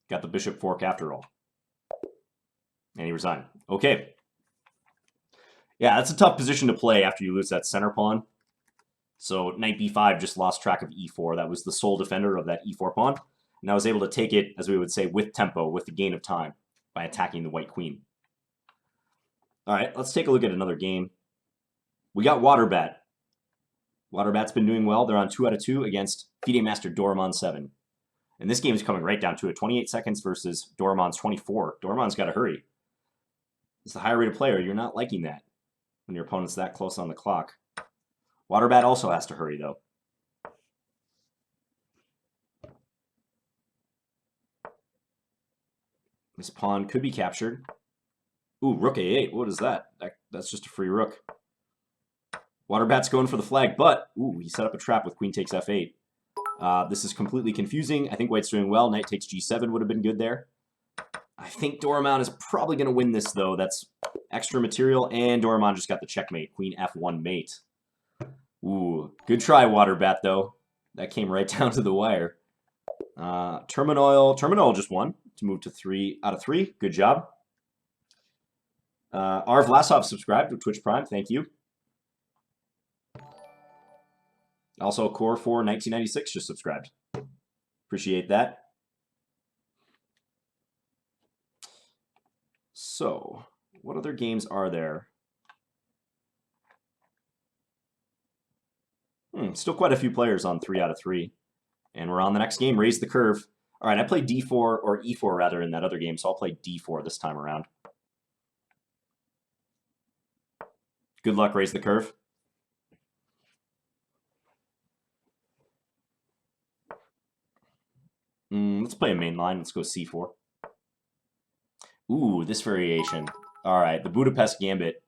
Got the bishop fork after all. And he resigned. Okay. Yeah, that's a tough position to play after you lose that center pawn. So knight b5 just lost track of e4. That was the sole defender of that e4 pawn. And I was able to take it, as we would say, with tempo, with the gain of time, by attacking the white queen. All right, let's take a look at another game. We got Waterbat. Waterbat's been doing well. They're on 2 out of 2 against FIDE Master Doraemon 7. And this game is coming right down to it. 28 seconds versus Doraemon's 24. Doraemon's got to hurry. As the higher rated player, you're not liking that when your opponent's that close on the clock. Waterbat also has to hurry, though. This pawn could be captured. Ooh, rook a8. What is that? That's just a free rook. Waterbat's going for the flag, but ooh, he set up a trap with queen takes f8. This is completely confusing. I think white's doing well. Knight takes g7 would have been good there. I think Doraemon is probably going to win this, though. That's extra material, and Doraemon just got the checkmate. Queen f1 mate. Ooh, good try, Waterbat, though. That came right down to the wire. Terminal just won to move to 3 out of 3. Good job. R. Vlasov subscribed to Twitch Prime. Thank you. Also, Core 4 1996 just subscribed. Appreciate that. So, what other games are there? Still quite a few players on 3 out of 3. And we're on the next game, Raise the Curve. All right, I played d4, or e4 rather, in that other game, so I'll play d4 this time around. Good luck, Raise the Curve. Let's play a main line. Let's go c4. Ooh, this variation. All right, the Budapest Gambit.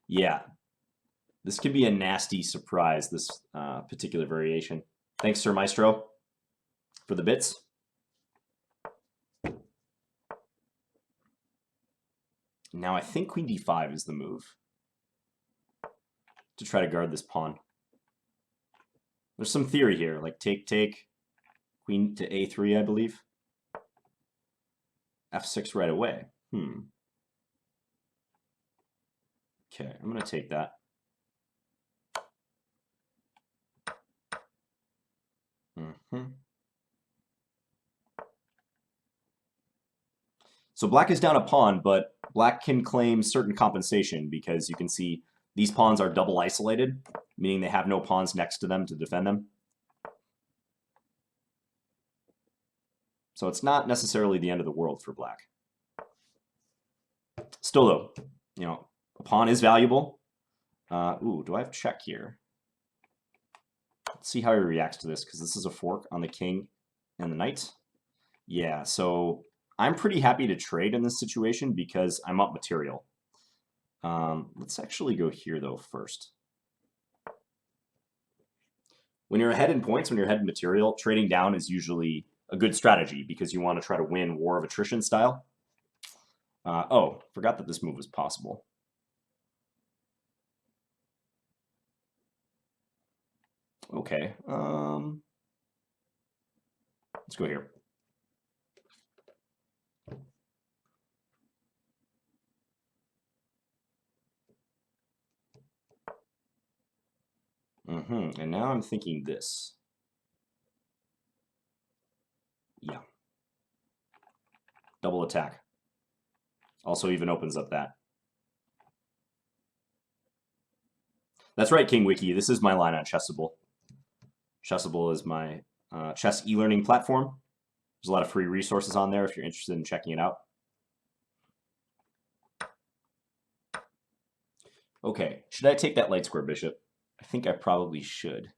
Yeah. This could be a nasty surprise, this particular variation. Thanks, Sir Maestro, for the bits. Now, I think queen d5 is the move to try to guard this pawn. There's some theory here, like take, queen to a3, I believe. f6 right away. Okay, I'm going to take that. So black is down a pawn, but black can claim certain compensation because you can see these pawns are double isolated, meaning they have no pawns next to them to defend them. So it's not necessarily the end of the world for black. Still, though, you know, a pawn is valuable. Ooh, do I have check here? Let's see how he reacts to this, because this is a fork on the king and the knight. Yeah, so I'm pretty happy to trade in this situation because I'm up material. Let's actually go here, though, first. When you're ahead in points, when you're ahead in material, trading down is usually a good strategy because you want to try to win War of Attrition style. Oh, forgot that this move was possible. Okay, let's go here. And now I'm thinking this. Yeah. Double attack. Also even opens up that. That's right, King Wiki. This is my line on Chessable. Chessable is my chess e-learning platform. There's a lot of free resources on there if you're interested in checking it out. Okay, should I take that light square bishop? I think I probably should.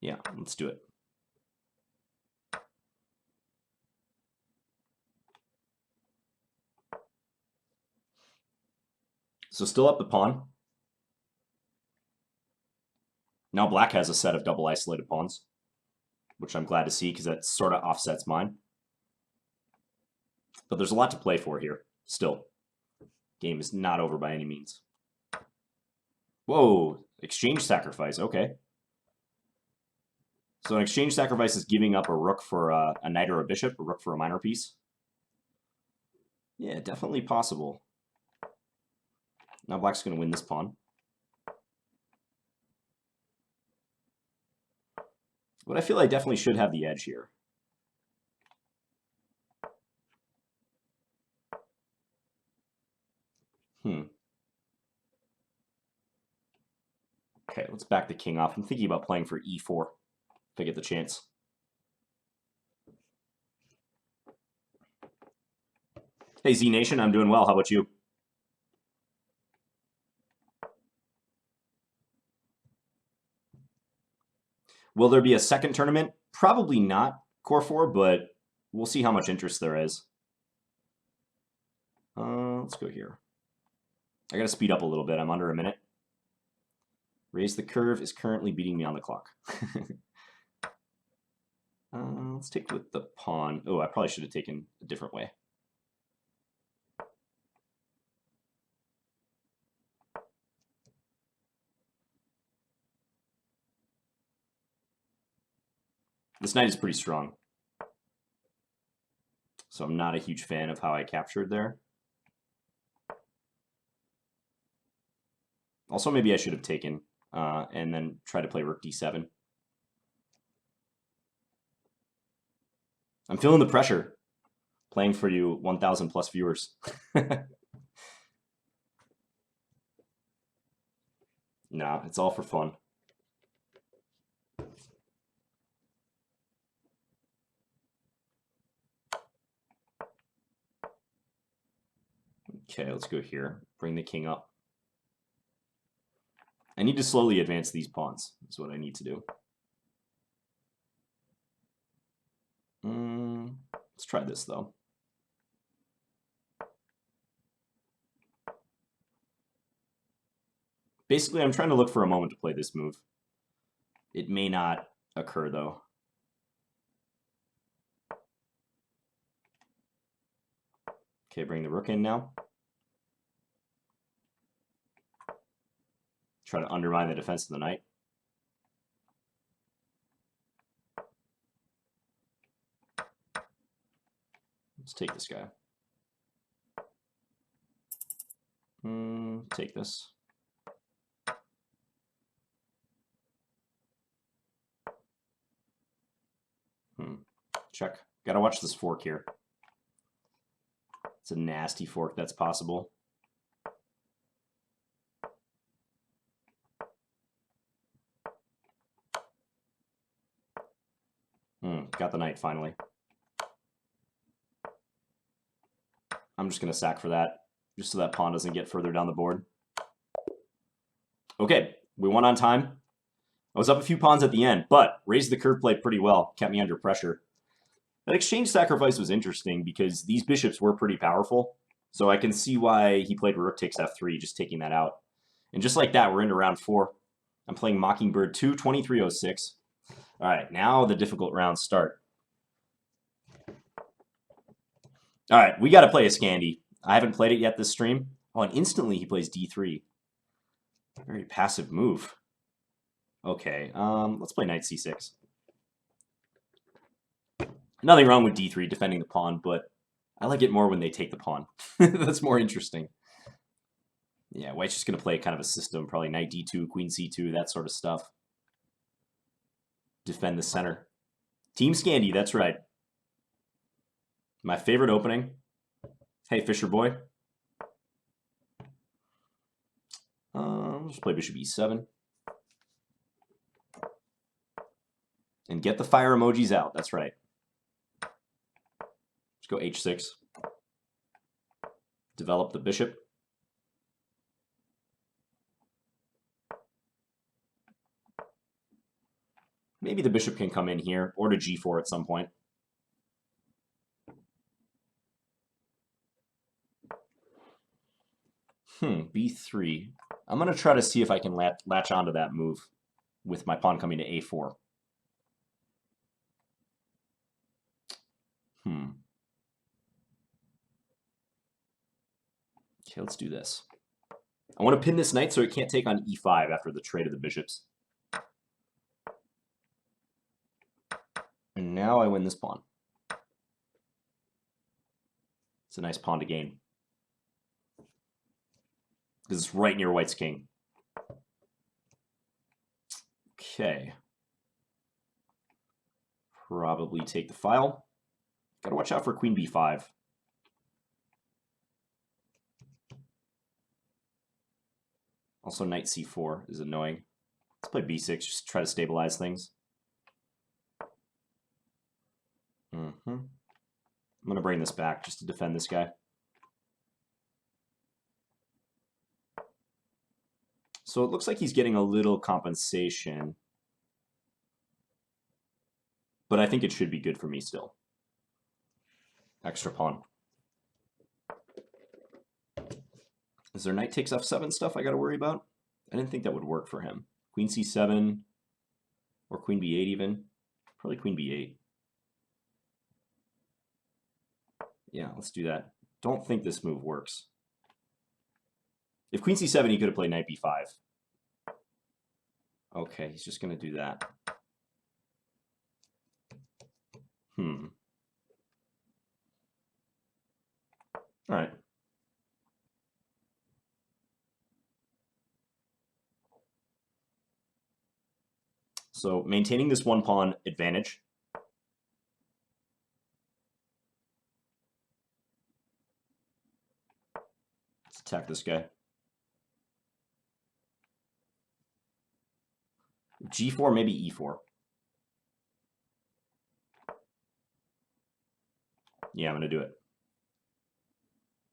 Yeah, let's do it. So still up the pawn. Now black has a set of double isolated pawns, which I'm glad to see because that sort of offsets mine. But there's a lot to play for here, still. Game is not over by any means. Whoa, exchange sacrifice, okay. So an exchange sacrifice is giving up a rook for a knight or a bishop, a rook for a minor piece. Yeah, definitely possible. Now black's going to win this pawn. But I feel I definitely should have the edge here. Okay, let's back the king off. I'm thinking about playing for e4 if I get the chance. Hey, Z Nation, I'm doing well. How about you? Will there be a second tournament? Probably not, Core 4, but we'll see how much interest there is. Let's go here. I got to speed up a little bit. I'm under a minute. Raise the curve is currently beating me on the clock. Let's take with the pawn. Oh, I probably should have taken a different way. This knight is pretty strong. So I'm not a huge fan of how I captured there. Also, maybe I should have taken and then try to play rook d7. I'm feeling the pressure playing for you 1,000 plus viewers. No, it's all for fun. Okay, let's go here. Bring the king up. I need to slowly advance these pawns. That's what I need to do. Let's try this, though. Basically, I'm trying to look for a moment to play this move. It may not occur, though. Okay, bring the rook in now. Try to undermine the defense of the knight. Let's take this guy. Take this. Check. Gotta watch this fork here. It's a nasty fork that's possible. Got the knight finally. I'm just going to sack for that, just so that pawn doesn't get further down the board. Okay, we won on time. I was up a few pawns at the end, but raised the curve play pretty well, kept me under pressure. That exchange sacrifice was interesting because these bishops were pretty powerful, so I can see why he played rook takes f3, just taking that out. And just like that, we're into round 4. I'm playing Mockingbird 2, 2306. All right, now the difficult rounds start. All right, we got to play a Scandi. I haven't played it yet this stream. Oh, and instantly he plays d3. Very passive move. Okay, let's play knight c6. Nothing wrong with d3 defending the pawn, but I like it more when they take the pawn. That's more interesting. Yeah, white's just going to play kind of a system, probably knight d2, queen c2, that sort of stuff. Defend the center. Team Scandi, that's right. My favorite opening. Hey, Fisher boy. Let's play bishop e7. And get the fire emojis out, that's right. Let's go h6. Develop the bishop. Maybe the bishop can come in here, or to g4 at some point. b3. I'm going to try to see if I can latch onto that move with my pawn coming to a4. Okay, let's do this. I want to pin this knight so it can't take on e5 after the trade of the bishops. And now I win this pawn. It's a nice pawn to gain. because it's right near white's king. Okay. Probably take the file. Gotta watch out for queen b5. Also, knight c4 is annoying. Let's play b6, just try to stabilize things. I'm going to bring this back just to defend this guy. So it looks like he's getting a little compensation. But I think it should be good for me still. Extra pawn. Is there knight takes f7 stuff I got to worry about? I didn't think that would work for him. Queen c7 or queen b8 even. Probably queen b8. Yeah, let's do that. Don't think this move works. If queen c7, he could have played knight b5. Okay, he's just going to do that. All right. So maintaining this one pawn advantage. Let's attack this guy. g4, maybe e4. Yeah, I'm going to do it.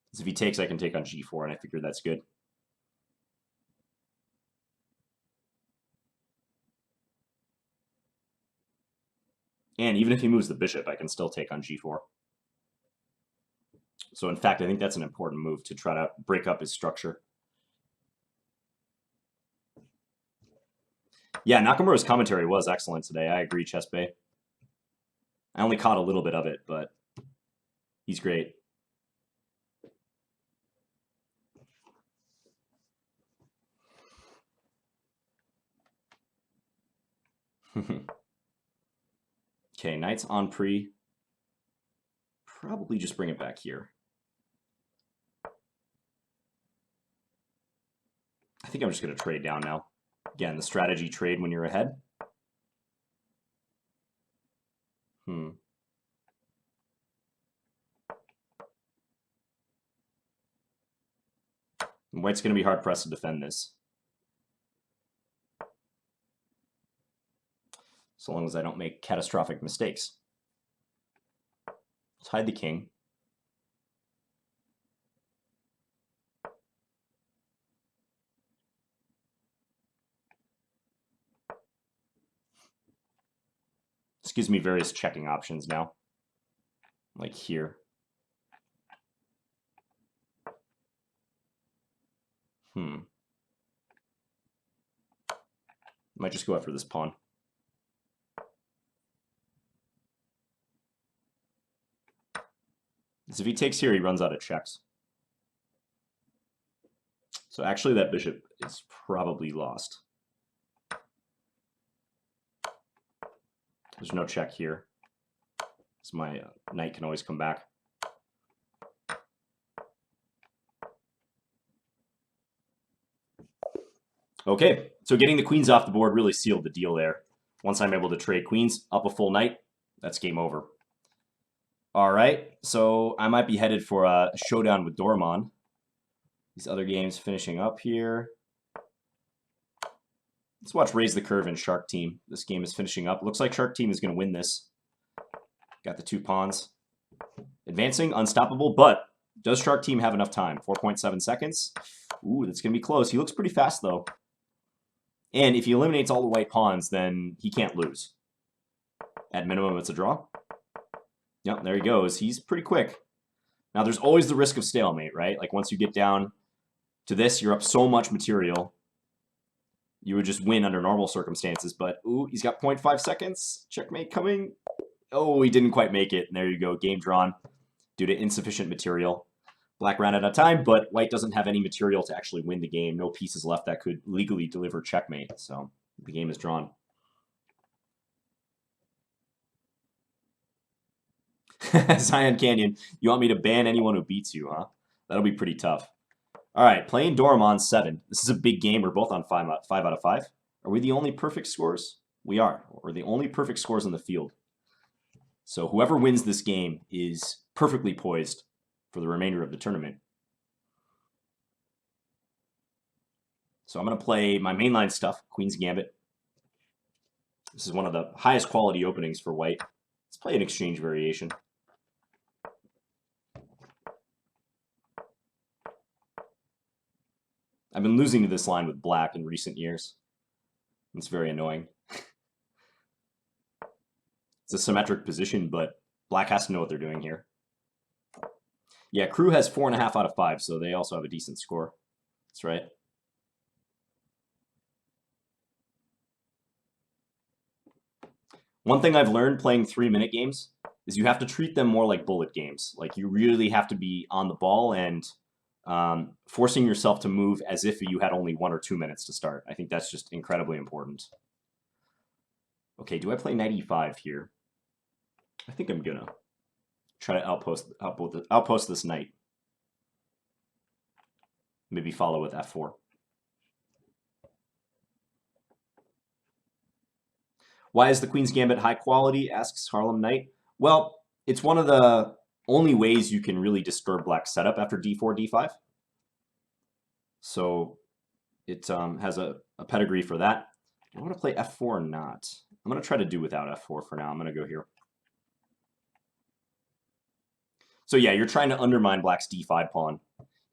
Because if he takes, I can take on g4, and I figured that's good. And even if he moves the bishop, I can still take on g4. So in fact, I think that's an important move to try to break up his structure. Yeah, Nakamura's commentary was excellent today. I agree, Chess Bay. I only caught a little bit of it, but he's great. Okay, knight's on pre. Probably just bring it back here. I think I'm just going to trade down now. Again, the strategy trade when you're ahead. White's going to be hard-pressed to defend this. So long as I don't make catastrophic mistakes. Let's hide the king. This gives me various checking options now. Like here. Might just go after this pawn. Because if he takes here, he runs out of checks. So actually that bishop is probably lost. There's no check here. So my knight can always come back. Okay, so getting the queens off the board really sealed the deal there. Once I'm able to trade queens, up a full knight, that's game over. All right, so I might be headed for a showdown with Dorman. These other games finishing up here. Let's watch Raise the Curve and Shark Team. This game is finishing up. Looks like Shark Team is going to win this. Got the two pawns. Advancing, unstoppable, but does Shark Team have enough time? 4.7 seconds. Ooh, that's going to be close. He looks pretty fast, though. And if he eliminates all the white pawns, then he can't lose. At minimum, it's a draw. Yep, there he goes. He's pretty quick. Now, there's always the risk of stalemate, right? Like, once you get down to this, you're up so much material. You would just win under normal circumstances, but, ooh, he's got 0.5 seconds. Checkmate coming. Oh, he didn't quite make it. And there you go. Game drawn due to insufficient material. Black ran out of time, but white doesn't have any material to actually win the game. No pieces left that could legally deliver checkmate. So the game is drawn. Zion Canyon, you want me to ban anyone who beats you, huh? That'll be pretty tough. All right, playing Durham on 7. This is a big game. We're both on 5 out of 5. Are we the only perfect scores? We are. We're the only perfect scores on the field. So whoever wins this game is perfectly poised for the remainder of the tournament. So I'm going to play my mainline stuff, Queen's Gambit. This is one of the highest quality openings for white. Let's play an exchange variation. I've been losing to this line with black in recent years. It's very annoying. It's a symmetric position, but black has to know what they're doing here. Yeah, crew has 4.5 out of 5, so they also have a decent score. That's right. One thing I've learned playing 3-minute games is you have to treat them more like bullet games. Like, you really have to be on the ball and forcing yourself to move as if you had only 1 or 2 minutes to start. I think that's just incredibly important. Okay, do I play knight e5 here? I think I'm gonna try to outpost this knight. Maybe follow with f4. Why is the Queen's Gambit high quality, asks Harlem Knight. Well, it's one of the only ways you can really disturb black's setup after d4, d5. So it has a pedigree for that. Do I want to play f4 or not? I'm going to try to do without f4 for now. I'm going to go here. So yeah, you're trying to undermine black's d5 pawn.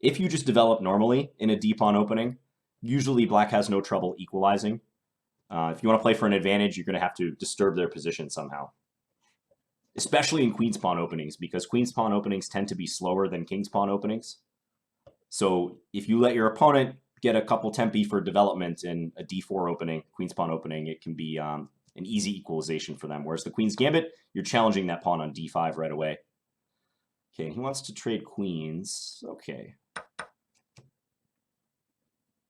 If you just develop normally in a d-pawn opening, usually black has no trouble equalizing. If you want to play for an advantage, you're going to have to disturb their position somehow. Especially in queen's pawn openings, because queen's pawn openings tend to be slower than king's pawn openings. So if you let your opponent get a couple tempi for development in a d4 opening, queen's pawn opening, it can be an easy equalization for them. Whereas the Queen's Gambit, you're challenging that pawn on d5 right away. Okay, he wants to trade queens. Okay.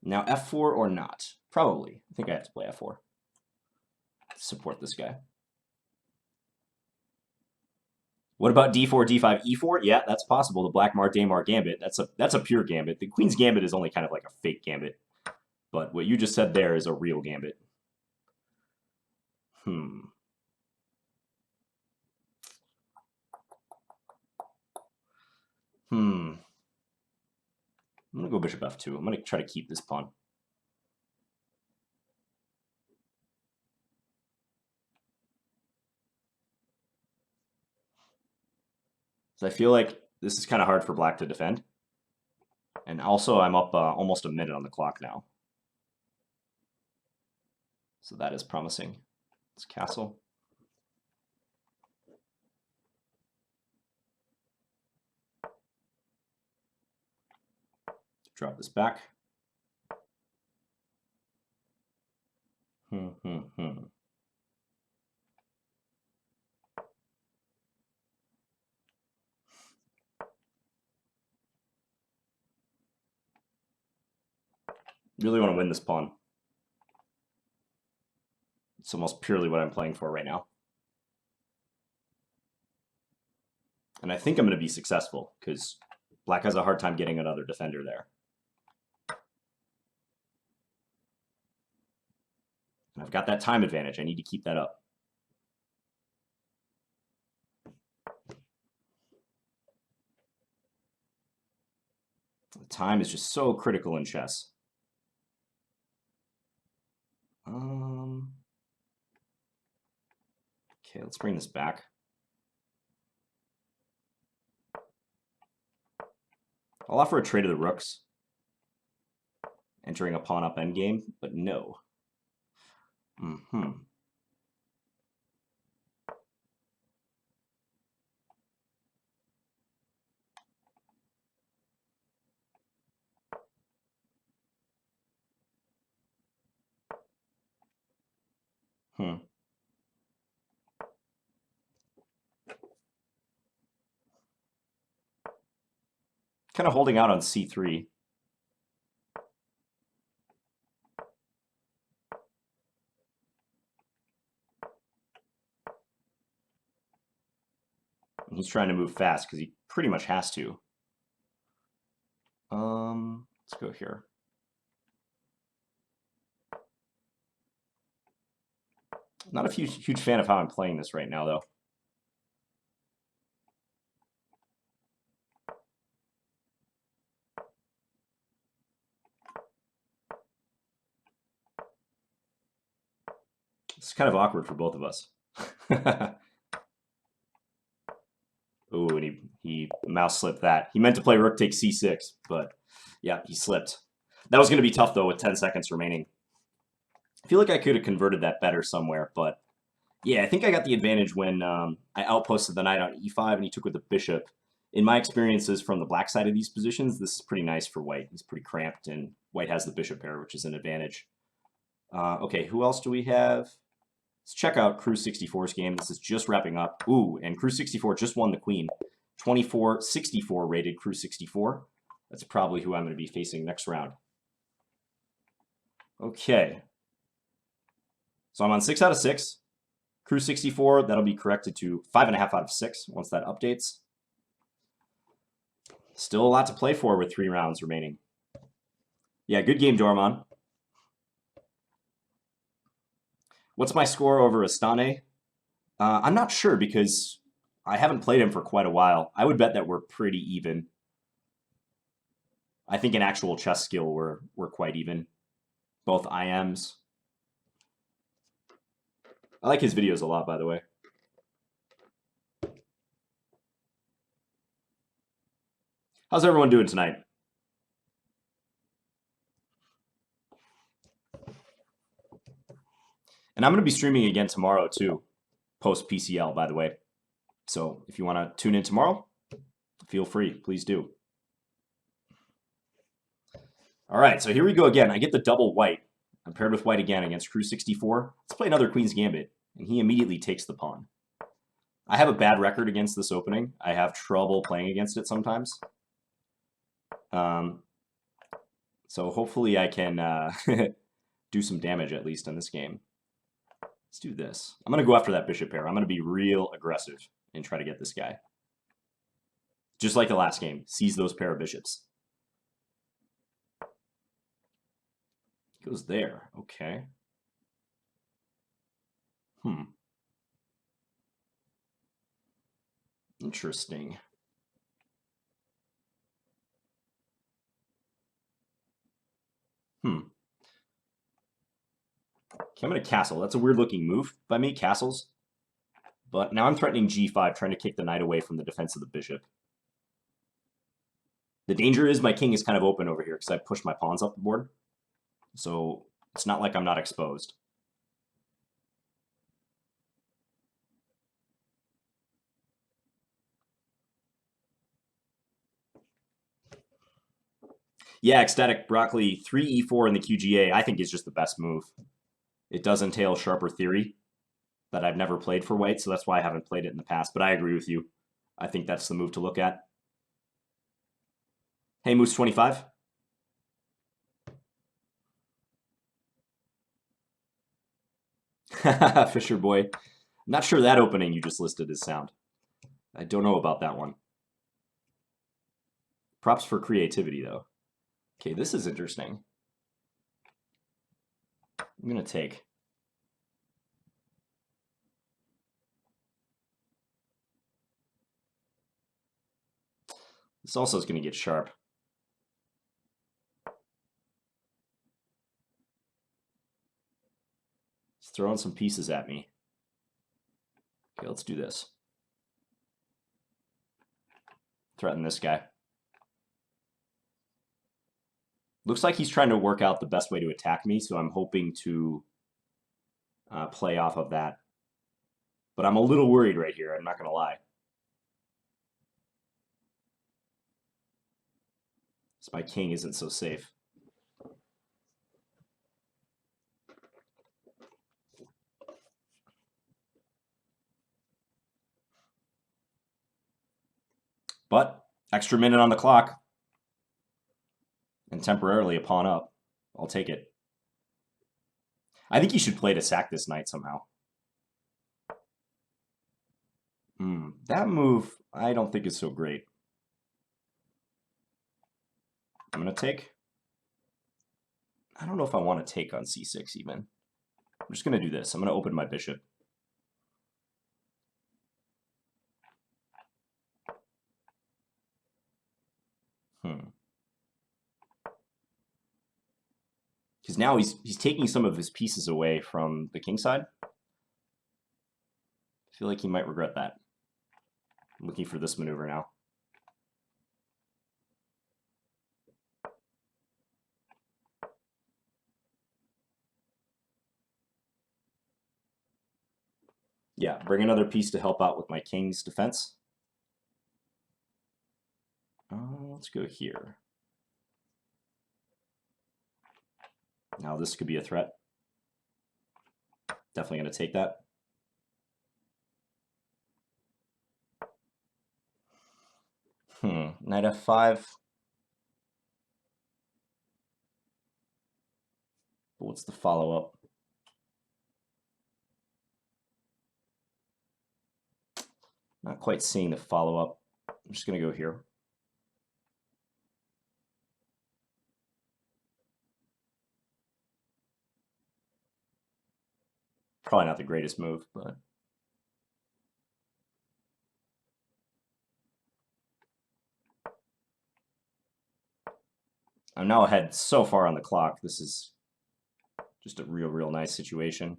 Now f4 or not? Probably. I think I have to play f4 to support this guy. What about d4, d5, e4? Yeah, that's possible. The Black Mar-Daymar Gambit. That's a pure gambit. The Queen's Gambit is only kind of like a fake gambit. But what you just said there is a real gambit. I'm going to go bishop f2. I'm going to try to keep this pawn. So I feel like this is kind of hard for black to defend. And also, I'm up almost a minute on the clock now. So that is promising. It's castle. Drop this back. Really want to win this pawn. It's almost purely what I'm playing for right now. And I think I'm going to be successful because black has a hard time getting another defender there. And I've got that time advantage. I need to keep that up. The time is just so critical in chess. Okay, let's bring this back. I'll offer a trade of the rooks, entering a pawn up endgame, but no. Kind of holding out on c3. He's trying to move fast because he pretty much has to. Let's go here. Not a huge fan of how I'm playing this right now, though. It's kind of awkward for both of us. Ooh, and he mouse slipped that. He meant to play rook takes c6, but yeah, he slipped. That was going to be tough, though, with 10 seconds remaining. I feel like I could have converted that better somewhere, but yeah, I think I got the advantage when I outposted the knight on e5 and he took with the bishop. In my experiences from the black side of these positions, this is pretty nice for white. He's pretty cramped, and white has the bishop pair, which is an advantage. Okay, who else do we have? Let's check out Cruz 64's game. This is just wrapping up. Ooh, and Cruz 64 just won the queen. 24-64 rated Cruz 64. That's probably who I'm going to be facing next round. Okay. So I'm on 6 out of 6. Cruz 64, that'll be corrected to 5.5 out of 6 once that updates. Still a lot to play for with 3 rounds remaining. Yeah, good game, Dorman. What's my score over Astane? I'm not sure because I haven't played him for quite a while. I would bet that we're pretty even. I think in actual chess skill, we're quite even. Both IMs. I like his videos a lot, by the way. How's everyone doing tonight? And I'm going to be streaming again tomorrow, too. Post-PCL, by the way. So if you want to tune in tomorrow, feel free. Please do. All right, so here we go again. I get the double white. I'm paired with white again against Cruz 64. Let's play another Queen's Gambit. And he immediately takes the pawn. I have a bad record against this opening. I have trouble playing against it sometimes. So hopefully I can do some damage at least in this game. Let's do this. I'm going to go after that bishop pair. I'm going to be real aggressive and try to get this guy. Just like the last game. Seize those pair of bishops. Goes there. Okay. Interesting. Okay, I'm going to castle. That's a weird looking move by me, castles. But now I'm threatening g5, trying to kick the knight away from the defense of the bishop. The danger is my king is kind of open over here because I pushed my pawns up the board. So it's not like I'm not exposed. Yeah, Ecstatic Broccoli, 3e4 in the QGA, I think is just the best move. It does entail sharper theory that I've never played for white, so that's why I haven't played it in the past. But I agree with you. I think that's the move to look at. Hey, Moose25. Fisher boy. I'm not sure that opening you just listed is sound. I don't know about that one. Props for creativity, though. Okay, this is interesting. I'm going to take. This also is going to get sharp. He's throwing some pieces at me. Okay, let's do this. Threaten this guy. Looks like he's trying to work out the best way to attack me, so I'm hoping to play off of that. But I'm a little worried right here, I'm not going to lie. So my king isn't so safe. But extra minute on the clock. And temporarily a pawn up. I'll take it. I think you should play to sack this knight somehow. That move I don't think is so great. I'm going to take. I don't know if I want to take on c6 even. I'm just going to do this. I'm going to open my bishop. Because now he's taking some of his pieces away from the king side. I feel like he might regret that. I'm looking for this maneuver now. Yeah, bring another piece to help out with my king's defense. Let's go here. Now this could be a threat. Definitely going to take that. Knight f5. What's the follow-up? Not quite seeing the follow-up. I'm just going to go here. Probably not the greatest move, but... I'm now ahead so far on the clock. This is just a real nice situation.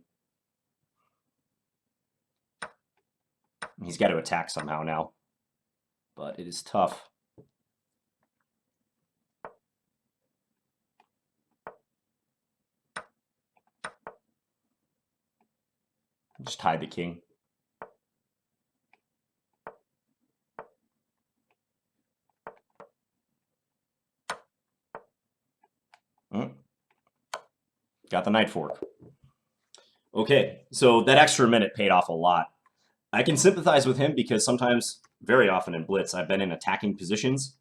He's got to attack somehow now, but it is tough. Just hide the king. Got the knight fork. Okay, so that extra minute paid off a lot. I can sympathize with him because sometimes, very often in Blitz, I've been in attacking positions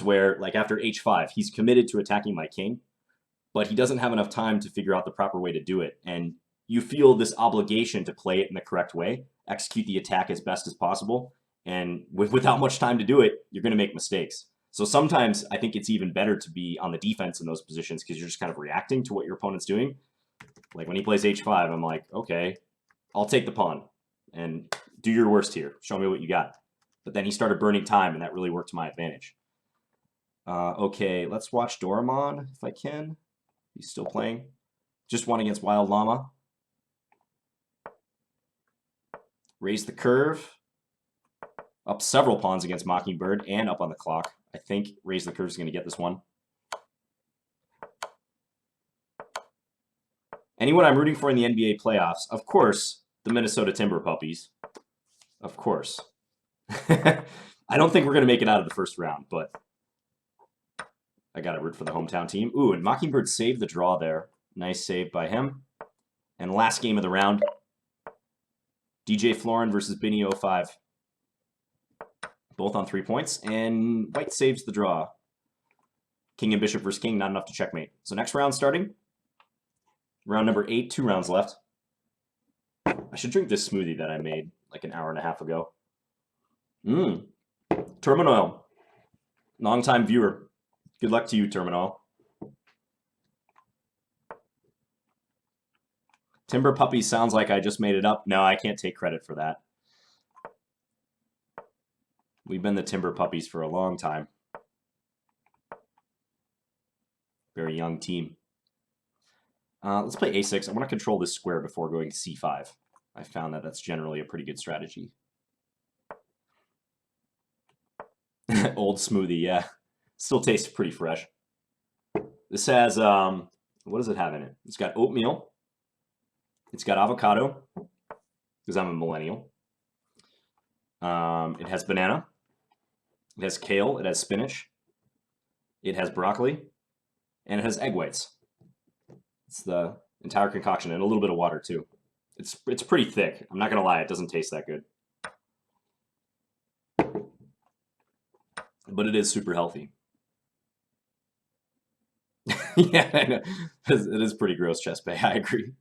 where, like after h5, he's committed to attacking my king, but he doesn't have enough time to figure out the proper way to do it. And you feel this obligation to play it in the correct way, execute the attack as best as possible, and without much time to do it, you're going to make mistakes. So sometimes I think it's even better to be on the defense in those positions because you're just kind of reacting to what your opponent's doing. Like when he plays h5, I'm like, okay, I'll take the pawn and do your worst here. Show me what you got. But then he started burning time, and that really worked to my advantage. Okay, let's watch Doraemon if I can. He's still playing. Just one against Wild Llama. Raise the curve. Up several pawns against Mockingbird and up on the clock. I think raise the curve is going to get this one. Anyone I'm rooting for in the NBA playoffs, of course, the Minnesota Timber Puppies. Of course. I don't think we're going to make it out of the first round, but I got to root for the hometown team. Ooh, and Mockingbird saved the draw there. Nice save by him. And last game of the round, DJ Florin versus Binny05. Both on 3 points, and White saves the draw. King and Bishop versus King, not enough to checkmate. So next round starting. Round number 8, 2 rounds left. I should drink this smoothie that I made like an hour and a half ago. Terminal. Long-time viewer. Good luck to you, Terminal. Timber Puppy sounds like I just made it up. No, I can't take credit for that. We've been the Timber Puppies for a long time. Very young team. Let's play a6. I want to control this square before going to c5. I found that that's generally a pretty good strategy. Old smoothie, yeah. Still tastes pretty fresh. This has, what does it have in it? It's got oatmeal. It's got avocado, because I'm a millennial. It has banana. It has kale. It has spinach. It has broccoli. And it has egg whites. It's the entire concoction, and a little bit of water, too. It's pretty thick. I'm not going to lie. It doesn't taste that good. But it is super healthy. Yeah, I know. It is pretty gross, Chespe. I agree.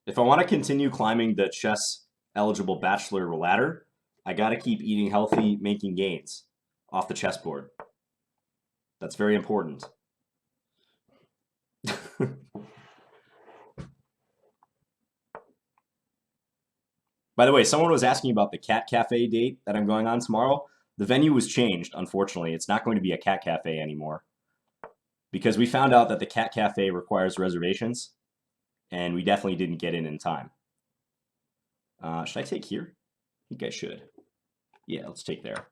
If I want to continue climbing the chess eligible bachelor ladder, I got to keep eating healthy, making gains off the chessboard. That's very important. By the way, someone was asking about the cat cafe date that I'm going on tomorrow. The venue was changed, unfortunately. It's not going to be a cat cafe anymore because we found out that the cat cafe requires reservations, and we definitely didn't get in time. Should I take here? I think I should. Yeah, let's take there.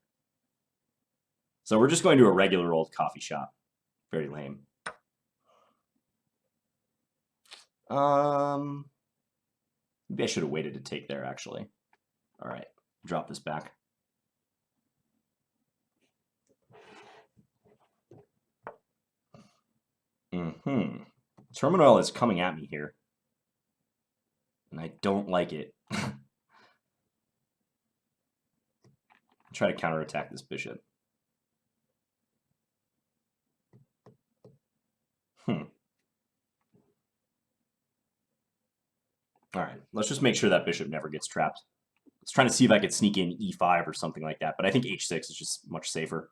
So we're just going to a regular old coffee shop. Very lame. Maybe I should have waited to take there, actually. All right, drop this back. Terminal is coming at me here. And I don't like it. Try to counterattack this bishop. All right, let's just make sure that bishop never gets trapped. I was trying to see if I could sneak in e5 or something like that, but I think h6 is just much safer,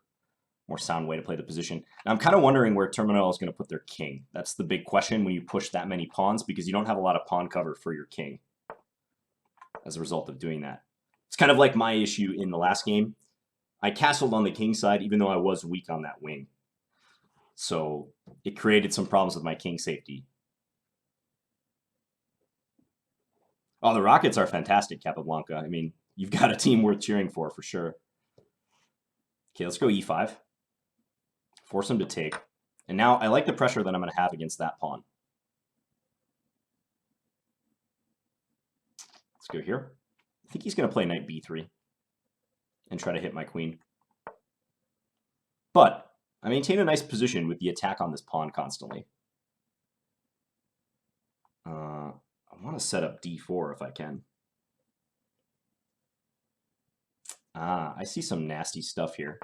more sound way to play the position. Now, I'm kind of wondering where Terminal is going to put their king. That's the big question when you push that many pawns, because you don't have a lot of pawn cover for your king as a result of doing that. It's kind of like my issue in the last game. I castled on the king side, even though I was weak on that wing. So it created some problems with my king safety. Oh, the Rockets are fantastic, Capablanca. I mean, you've got a team worth cheering for sure. Okay, let's go e5. Force him to take. And now I like the pressure that I'm going to have against that pawn. Let's go here. I think he's going to play knight b3 and try to hit my queen. But I maintain a nice position with the attack on this pawn constantly. I want to set up d4 if I can. I see some nasty stuff here.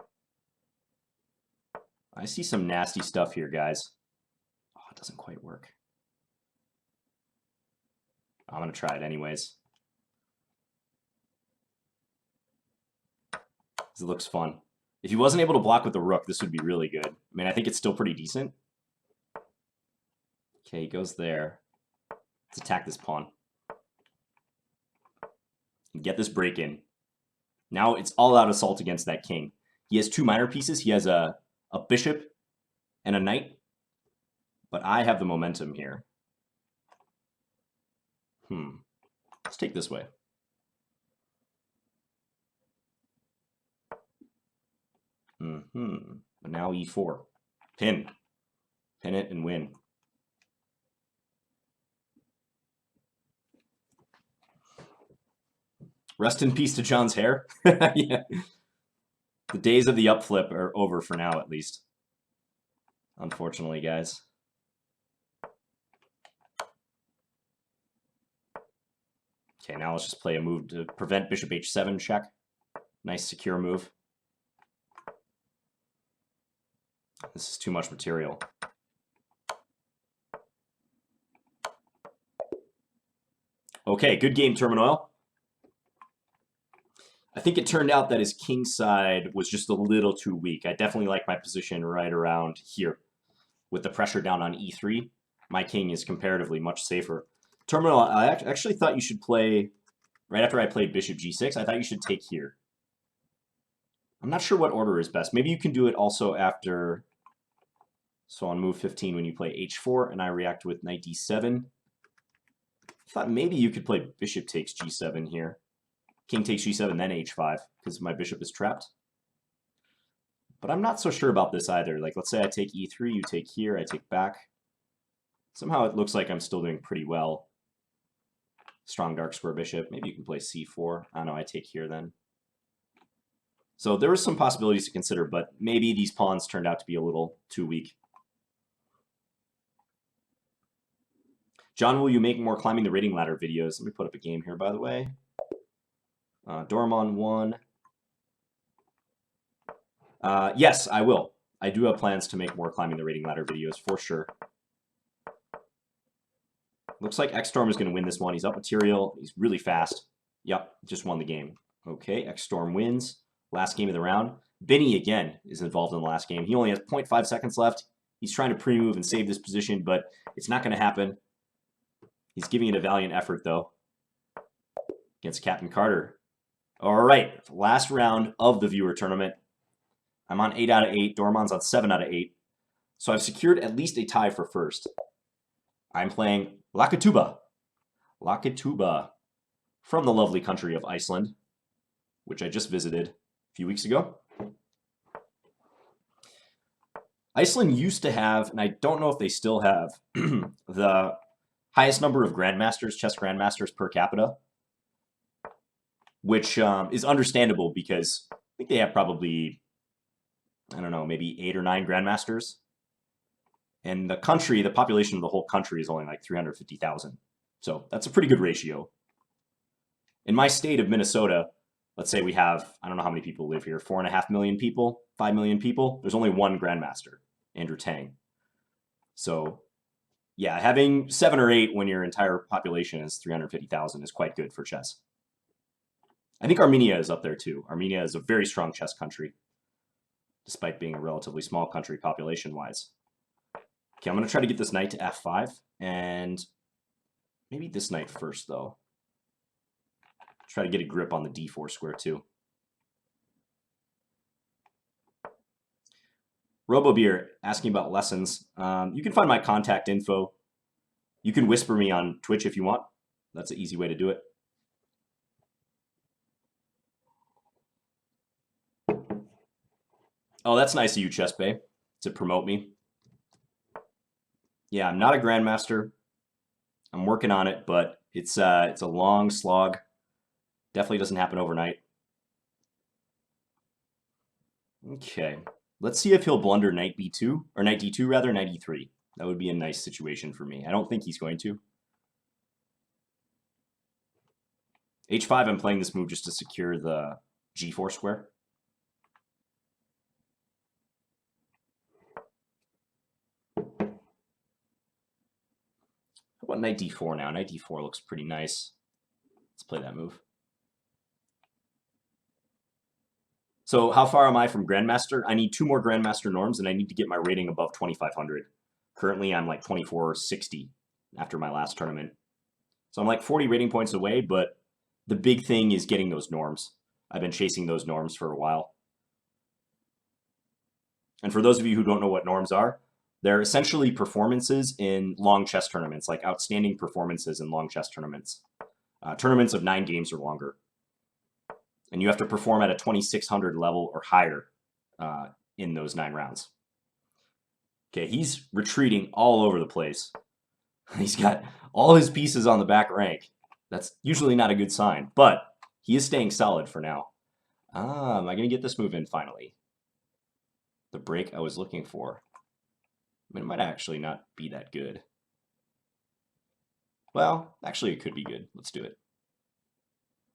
I see some nasty stuff here, guys. Oh, it doesn't quite work. I'm going to try it anyways. It looks fun. If he wasn't able to block with the rook, this would be really good. I mean, I think it's still pretty decent. Okay, he goes there. Let's attack this pawn. And get this break in. Now it's all-out assault against that king. He has two minor pieces. He has a bishop and a knight. But I have the momentum here. Let's take this way. But now e4. Pin. Pin it and win. Rest in peace to John's hair. Yeah. The days of the up flip are over for now, at least. Unfortunately, guys. Okay, now let's just play a move to prevent bishop h7 check. Nice secure move. This is too much material. Okay, good game, Terminal. I think it turned out that his king side was just a little too weak. I definitely like my position right around here. With the pressure down on e3, my king is comparatively much safer. Terminal, I actually thought you should play, right after I played bishop g6, I thought you should take here. I'm not sure what order is best. Maybe you can do it also after, so on move 15 when you play h4 and I react with knight d7. I thought maybe you could play bishop takes g7 here. King takes g7, then h5, because my bishop is trapped. But I'm not so sure about this either. Like, let's say I take e3, you take here, I take back. Somehow it looks like I'm still doing pretty well. Strong dark square bishop. Maybe you can play c4. I don't know, I take here then. So there were some possibilities to consider, but maybe these pawns turned out to be a little too weak. John, will you make more climbing the rating ladder videos? Let me put up a game here, by the way. Dormon 1. Yes, I will. I do have plans to make more climbing the rating ladder videos for sure. Looks like X-Storm is going to win this one. He's up material. He's really fast. Yep, just won the game. Okay, X-Storm wins. Last game of the round. Benny, again, is involved in the last game. He only has 0.5 seconds left. He's trying to pre-move and save this position, but it's not going to happen. He's giving it a valiant effort, though, against Captain Carter. All right, last round of the viewer tournament. I'm on 8 out of 8. Dormon's on 7 out of 8. So I've secured at least a tie for first. I'm playing Lakituba. Lakituba from the lovely country of Iceland, which I just visited a few weeks ago. Iceland used to have, and I don't know if they still have, the highest number of grandmasters, chess grandmasters per capita, which is understandable because I think they have probably, I don't know, maybe 8 or 9 grandmasters. And the country, the population of the whole country is only like 350,000. So that's a pretty good ratio. In my state of Minnesota, let's say we have, I don't know how many people live here, 4.5 million people, 5 million people. There's only one grandmaster, Andrew Tang. So yeah, having 7 or 8 when your entire population is 350,000 is quite good for chess. I think Armenia is up there too. Armenia is a very strong chess country, despite being a relatively small country population-wise. Okay, I'm going to try to get this knight to f5, and maybe this knight first, though. Try to get a grip on the d4 square, too. RoboBeer asking about lessons. You can find my contact info. You can whisper me on Twitch if you want. That's an easy way to do it. Oh, that's nice of you, Chess Bay, to promote me. Yeah, I'm not a grandmaster. I'm working on it, but it's a long slog. Definitely doesn't happen overnight. Okay, let's see if he'll blunder knight b2, or knight d2 rather, knight e3. That would be a nice situation for me. I don't think he's going to. h5, I'm playing this move just to secure the g4 square. How about knight d4 now? Knight d4 looks pretty nice. Let's play that move. So how far am I from Grandmaster? I need 2 more Grandmaster norms, and I need to get my rating above 2,500. Currently, I'm like 2460 after my last tournament. So I'm like 40 rating points away, but the big thing is getting those norms. I've been chasing those norms for a while. And for those of you who don't know what norms are, they're essentially performances in long chess tournaments, like outstanding performances in long chess tournaments. Tournaments of 9 games or longer. And you have to perform at a 2,600 level or higher in those 9 rounds. Okay, he's retreating all over the place. He's got all his pieces on the back rank. That's usually not a good sign, but he is staying solid for now. Am I going to get this move in finally? The break I was looking for. I mean, it might actually not be that good. Well, actually, it could be good. Let's do it.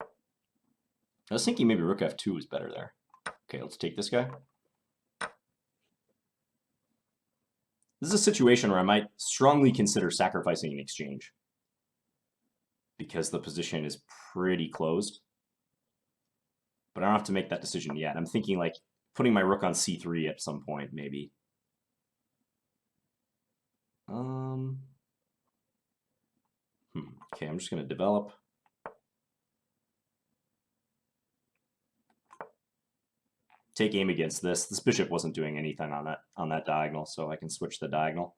I was thinking maybe rook f2 was better there. Okay, let's take this guy. This is a situation where I might strongly consider sacrificing an exchange because the position is pretty closed. But I don't have to make that decision yet. I'm thinking like putting my rook on c3 at some point, maybe. Okay, I'm just going to develop. Take aim against this. This bishop wasn't doing anything on that diagonal, so I can switch the diagonal.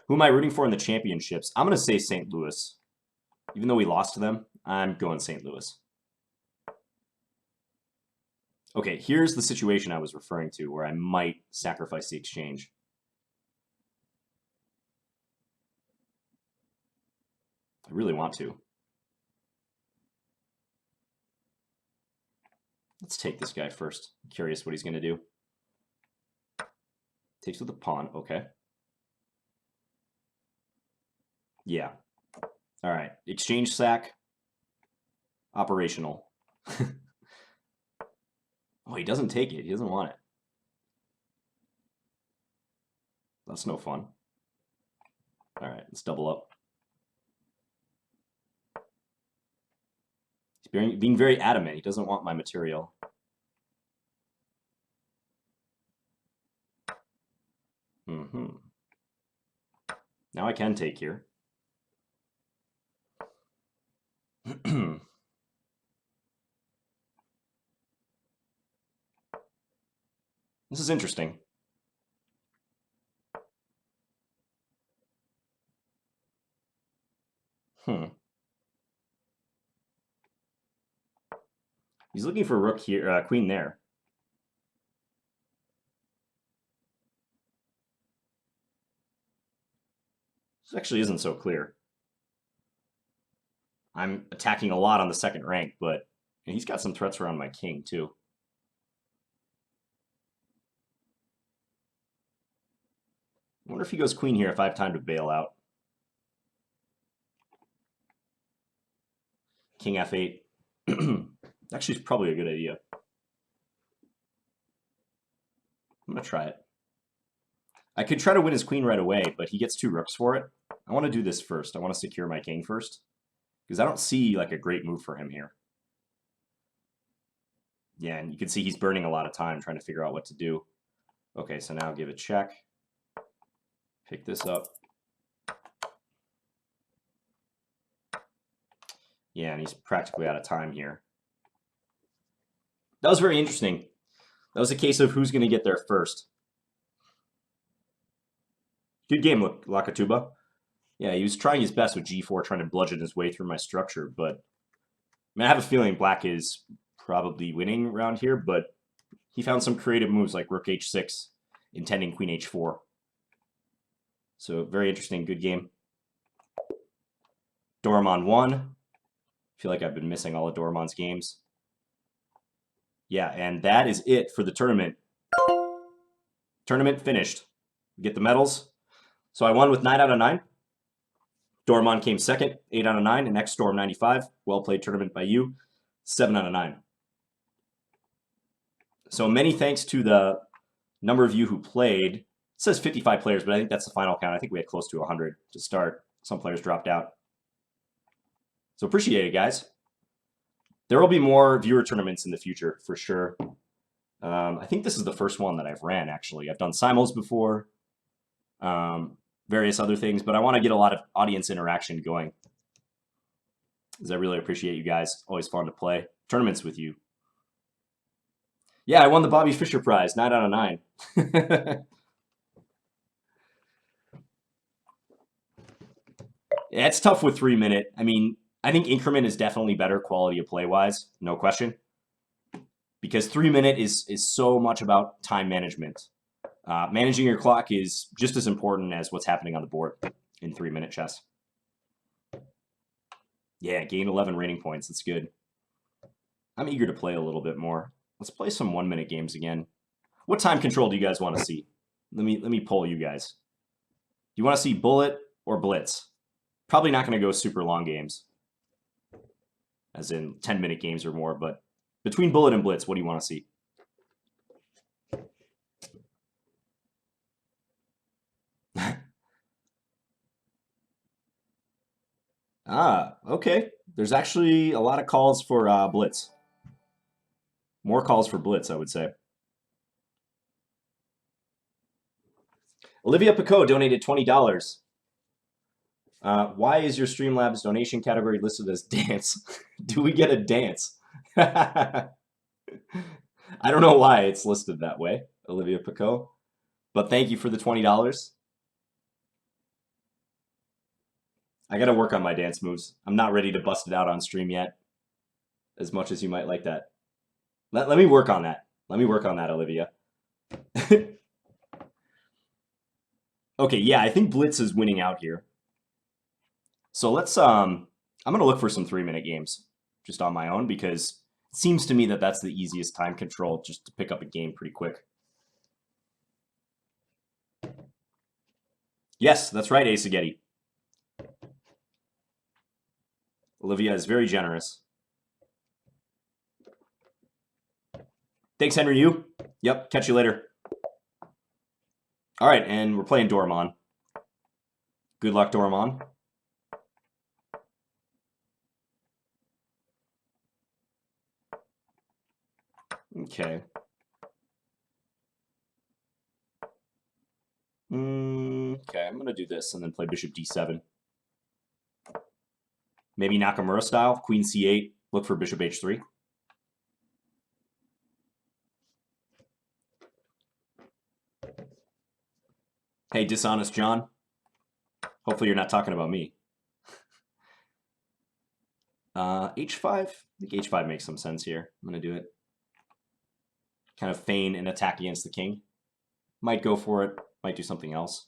Who am I rooting for in the championships? I'm going to say St. Louis. Even though we lost to them, I'm going St. Louis. Okay, here's the situation I was referring to where I might sacrifice the exchange. I really want to. Let's take this guy first. I'm curious what he's going to do. Takes with the pawn. Okay. Yeah. All right. Exchange sack. Operational. Oh, he doesn't take it. He doesn't want it. That's no fun. All right. Let's double up. being very adamant. He doesn't want my material. Mm-hmm. Now I can take here. This is interesting. He's looking for rook here, queen there. This actually isn't so clear. I'm attacking a lot on the second rank, but he's got some threats around my king, too. I wonder if he goes queen here if I have time to bail out. King f8. Actually, it's probably a good idea. I'm going to try it. I could try to win his queen right away, but he gets 2 rooks for it. I want to do this first. I want to secure my king first, because I don't see like a great move for him here. Yeah, and you can see he's burning a lot of time trying to figure out what to do. Okay, so now give a check. Pick this up. Yeah, and he's practically out of time here. That was very interesting. That was a case of who's going to get there first. Good game, Lakatuba. Yeah, he was trying his best with g4, trying to bludgeon his way through my structure, but I mean, I have a feeling black is probably winning around here, but he found some creative moves like rook h6, intending queen h4. So very interesting, good game. Doramon won. I feel like I've been missing all of Doramon's games. Yeah, and that is it for the tournament. Tournament finished. We get the medals. So I won with 9 out of 9. Doramon came second, 8 out of 9, and next Storm 95. Well played tournament by you, 7 out of 9. So many thanks to the number of you who played. It says 55 players, but I think that's the final count. I think we had close to 100 to start. Some players dropped out. So appreciate it, guys. There will be more viewer tournaments in the future, for sure. I think this is the first one that I've ran, actually. I've done simuls before, various other things, but I want to get a lot of audience interaction going, because I really appreciate you guys. Always fun to play tournaments with you. Yeah, I won the Bobby Fischer prize, 9 out of 9. Yeah, it's tough with 3-minute. I mean, I think increment is definitely better quality of play-wise, no question. Because 3-minute is so much about time management. Managing your clock is just as important as what's happening on the board in 3-minute chess. Yeah, gain 11 rating points. That's good. I'm eager to play a little bit more. Let's play some 1-minute games again. What time control do you guys want to see? Let me poll you guys. Do you want to see bullet or blitz? Probably not going to go super long games, as in 10-minute games or more, but between bullet and blitz, what do you want to see? Okay. There's actually a lot of calls for blitz. More calls for blitz, I would say. Olivia Picot donated $20. Why is your Streamlabs donation category listed as dance? Do we get a dance? I don't know why it's listed that way, Olivia Picot, but thank you for the $20. I got to work on my dance moves. I'm not ready to bust it out on stream yet, as much as you might like that. Let me work on that. Let me work on that, Olivia. Okay, yeah, I think Blitz is winning out here. So let's, I'm going to look for some 3-minute games just on my own, because it seems to me that that's the easiest time control, just to pick up a game pretty quick. Yes, that's right, Asagetti. Olivia is very generous. Thanks, Henry Yu. Yep, catch you later. All right, and we're playing Doramon. Good luck, Doramon. Okay. Okay, I'm going to do this and then play bishop d7. Maybe Nakamura style, queen c8, look for bishop h3. Hey, dishonest John. Hopefully you're not talking about me. H5? I think H5 makes some sense here. I'm going to do it. Kind of feign an attack against the king. Might go for it. Might do something else.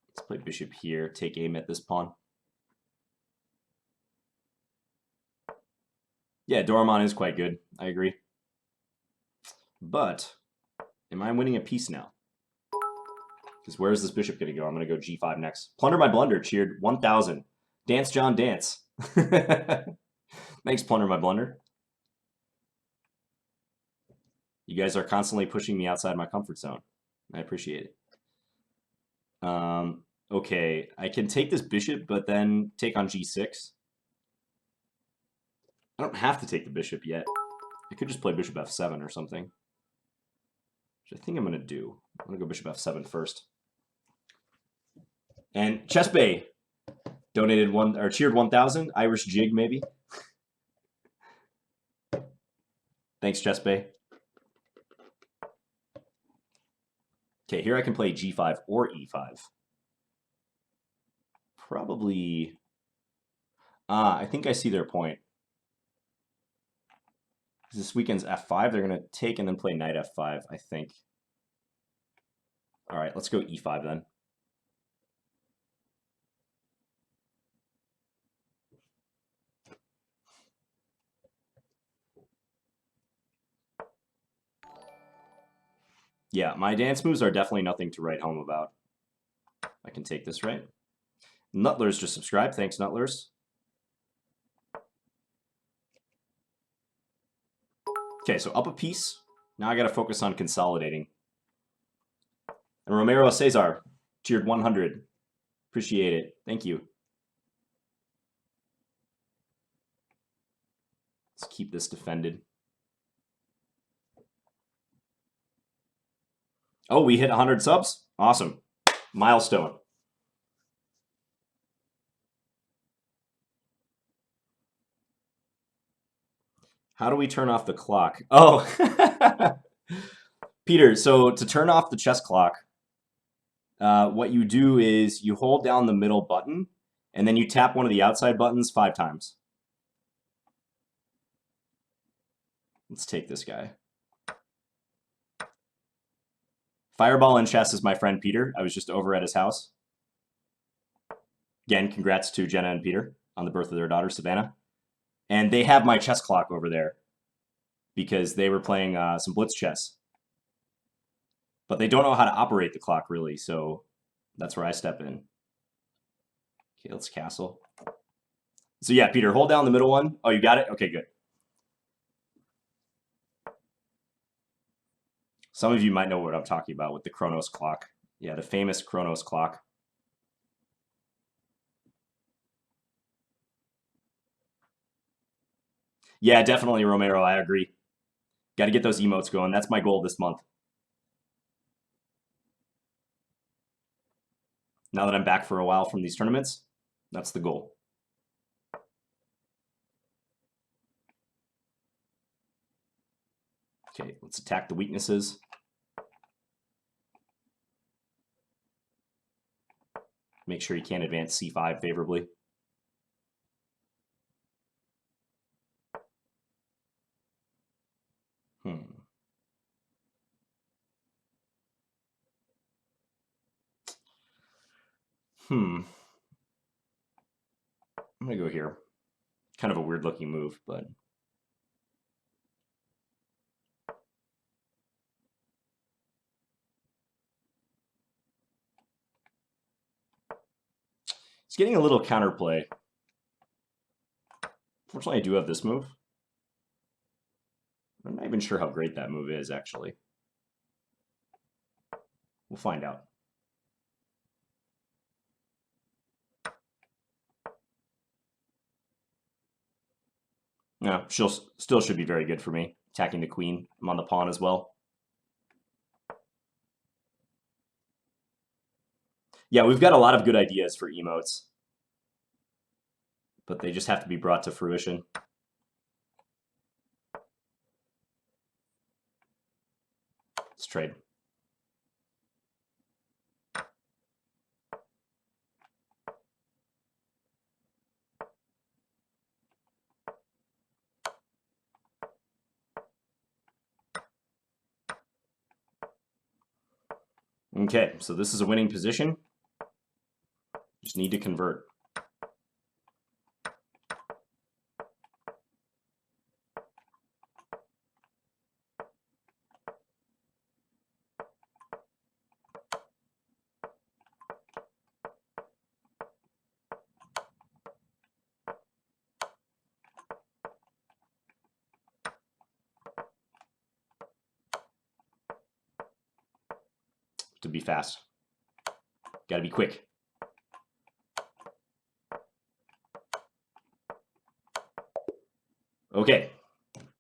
Let's play bishop here. Take aim at this pawn. Yeah, Doraemon is quite good. I agree. But am I winning a piece now? Because where is this bishop going to go? I'm going to go g5 next. Plunder my blunder. Cheered 1,000. Dance, John, dance. Thanks, Plunder my blunder. You guys are constantly pushing me outside my comfort zone. I appreciate it. Okay, I can take this bishop, but then take on g6. I don't have to take the bishop yet. I could just play bishop f7 or something. Which I think I'm going to do. I'm going to go bishop f7 first. And Chess Bay donated cheered 1,000. Irish jig, maybe. Thanks, Chess Bay. Okay, here I can play g5 or e5. Probably... I think I see their point. This weekend's f5. They're going to take and then play knight f5, I think. All right, let's go e5 then. Yeah, my dance moves are definitely nothing to write home about. I can take this, right? Nutlers just subscribed. Thanks, Nutlers. Okay, so up a piece. Now I got to focus on consolidating. And Romero Cesar, cheered 100. Appreciate it. Thank you. Let's keep this defended. Oh, we hit 100 subs? Awesome. Milestone. How do we turn off the clock? Oh, Peter, so to turn off the chess clock, what you do is you hold down the middle button, and then you tap one of the outside buttons 5 times. Let's take this guy. Fireball in chess is my friend Peter. I was just over at his house. Again, congrats to Jenna and Peter on the birth of their daughter, Savannah. And they have my chess clock over there because they were playing some Blitz chess. But they don't know how to operate the clock, really, so that's where I step in. Okay, let's castle. So yeah, Peter, hold down the middle one. Oh, you got it? Okay, good. Some of you might know what I'm talking about with the Chronos clock. Yeah, the famous Chronos clock. Yeah, definitely, Romero. I agree. Got to get those emotes going. That's my goal this month. Now that I'm back for a while from these tournaments, that's the goal. Okay, let's attack the weaknesses. Make sure you can't advance c5 favorably. I'm going to go here. Kind of a weird looking move, but... It's getting a little counterplay. Fortunately, I do have this move. I'm not even sure how great that move is, actually. We'll find out. No, she'll still should be very good for me. Attacking the queen. I'm on the pawn as well. Yeah, we've got a lot of good ideas for emotes. But they just have to be brought to fruition. Let's trade. Okay, so this is a winning position. Just need to convert. To be fast. Gotta be quick. Okay.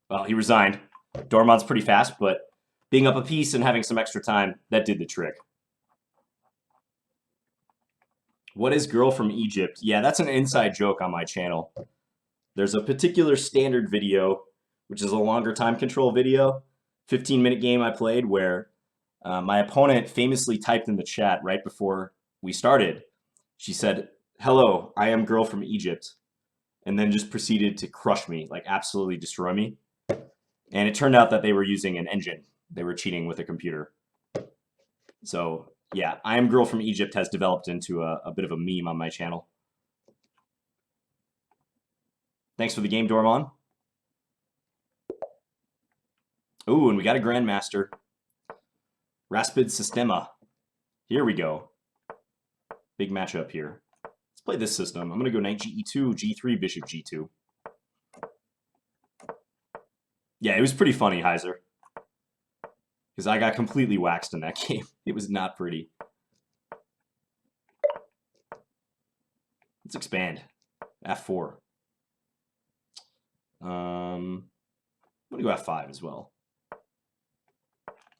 Well, he resigned. Dormont's pretty fast, but being up a piece and having some extra time, that did the trick. What is Girl from Egypt? Yeah, that's an inside joke on my channel. There's a particular standard video, which is a longer time control video, 15-minute game I played where my opponent famously typed in the chat right before we started. She said, "Hello, I am Girl from Egypt," and then just proceeded to crush me, like absolutely destroy me. And it turned out that they were using an engine. They were cheating with a computer. So yeah, I am Girl from Egypt has developed into a bit of a meme on my channel. Thanks for the game, Dormon. Ooh, and we got a Grandmaster. Raspid Sistema. Here we go. Big matchup here. Let's play this system. I'm going to go knight ge2, g3, bishop g2. Yeah, it was pretty funny, Heiser. Because I got completely waxed in that game. It was not pretty. Let's expand. f4. I'm going to go f5 as well.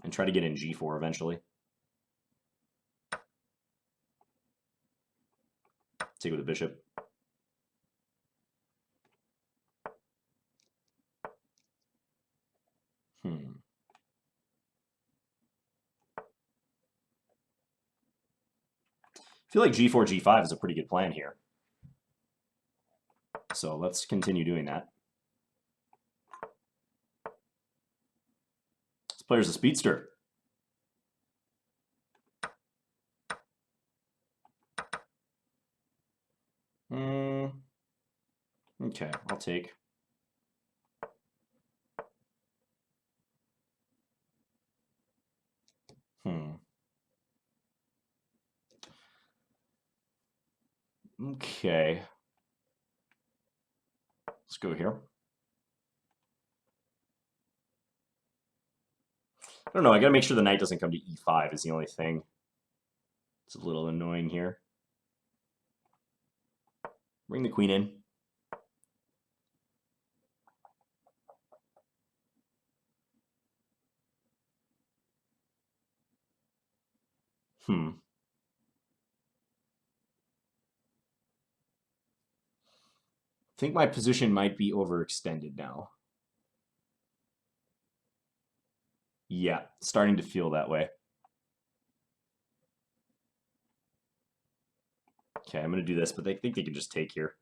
And try to get in g4 eventually. Take with the bishop. I feel like g4, g5 is a pretty good plan here. So let's continue doing that. This player's a speedster. Okay, I'll take. Okay. Let's go here. I don't know, I gotta make sure the knight doesn't come to e5 is the only thing. It's a little annoying here. Bring the queen in. I think my position might be overextended now. Yeah, starting to feel that way. Okay, I'm going to do this, but they think they can just take here.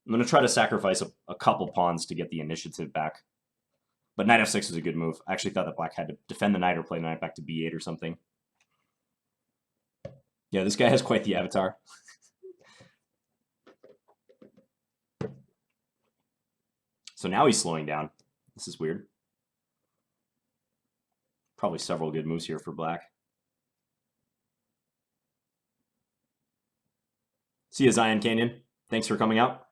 I'm going to try to sacrifice a couple pawns to get the initiative back. But knight f6 is a good move. I actually thought that black had to defend the knight or play the knight back to b8 or something. Yeah, this guy has quite the avatar. So now he's slowing down. This is weird. Probably several good moves here for black. See you, Zion Canyon. Thanks for coming out.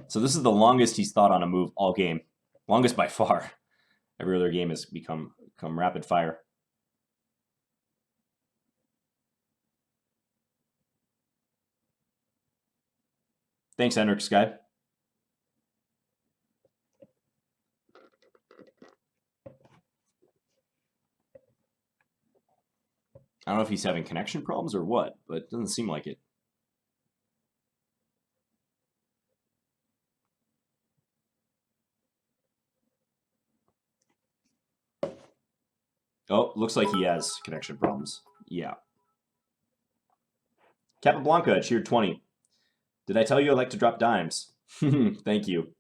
So this is the longest he's thought on a move all game. Longest by far. Every other game has become rapid fire. Thanks, Henrik Sky. I don't know if he's having connection problems or what, but it doesn't seem like it. Oh, looks like he has connection problems. Yeah. Capablanca cheered 20. Did I tell you I like to drop dimes? Thank you.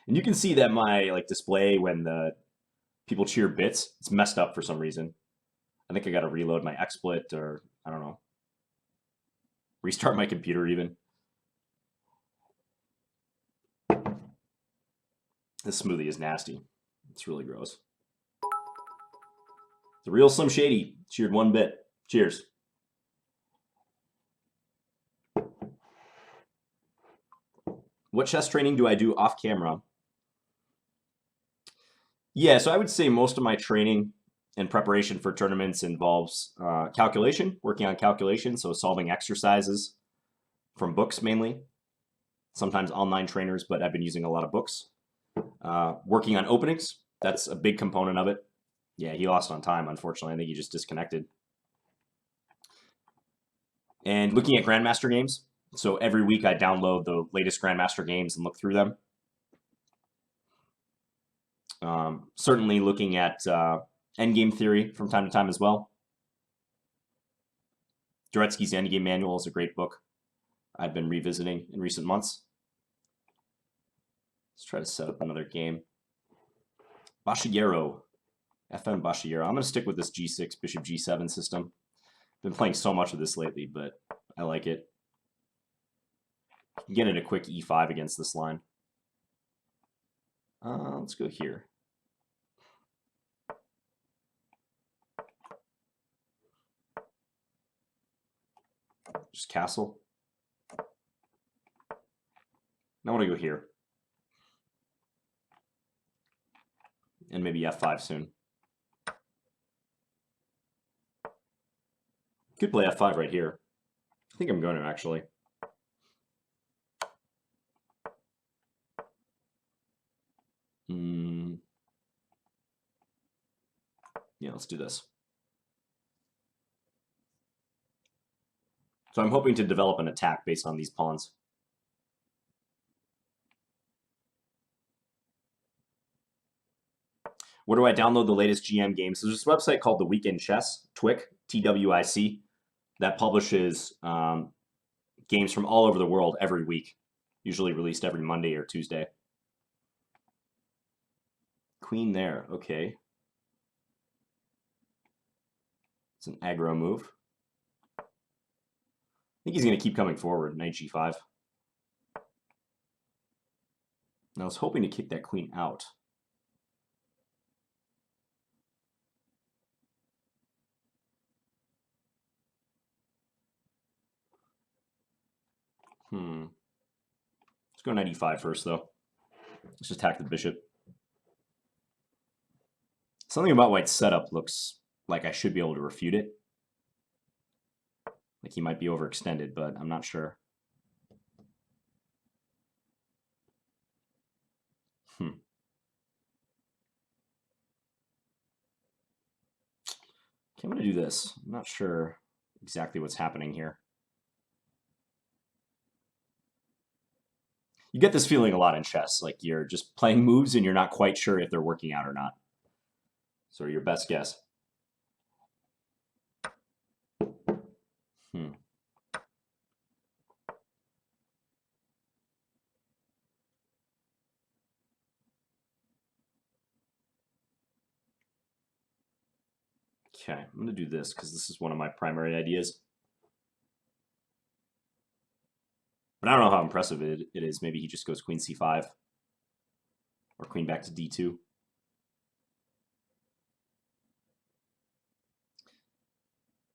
And you can see that my display when the people cheer bits, it's messed up for some reason. I think I got to reload my XSplit or I don't know. Restart my computer even. This smoothie is nasty. It's really gross. The real Slim Shady cheered 1 bit. Cheers. What chess training do I do off camera? Yeah, so I would say most of my training and preparation for tournaments involves calculation, working on calculation, so solving exercises from books mainly, sometimes online trainers, but I've been using a lot of books. Working on openings, that's a big component of it. Yeah, he lost on time, unfortunately. I think he just disconnected. And looking at Grandmaster games. So every week I download the latest Grandmaster games and look through them. Certainly looking at endgame theory from time to time as well. Duretsky's Endgame Manual is a great book I've been revisiting in recent months. Let's try to set up another game. Bashigero. FN Bashigero. I'm going to stick with this G6, Bishop G7 system. Been playing so much of this lately, but I like it. You can get in a quick E5 against this line. Let's go here. Just castle. I want to go here. And maybe F5 soon. Could play F5 right here. I think I'm going to actually. Yeah, let's do this. So I'm hoping to develop an attack based on these pawns. Where do I download the latest GM games? There's this website called The Weekend Chess, TWIC, TWIC, that publishes games from all over the world every week, usually released every Monday or Tuesday. Queen there, okay. It's an aggro move. I think he's going to keep coming forward, knight g5. And I was hoping to kick that queen out. Let's go knight e5 first, though. Let's attack the bishop. Something about White's setup looks like I should be able to refute it. Like he might be overextended, but I'm not sure. Okay, I'm going to do this. I'm not sure exactly what's happening here. You get this feeling a lot in chess, like you're just playing moves and you're not quite sure if they're working out or not. So your best guess. Okay, I'm going to do this because this is one of my primary ideas. But I don't know how impressive it is. Maybe he just goes queen c5 or queen back to d2.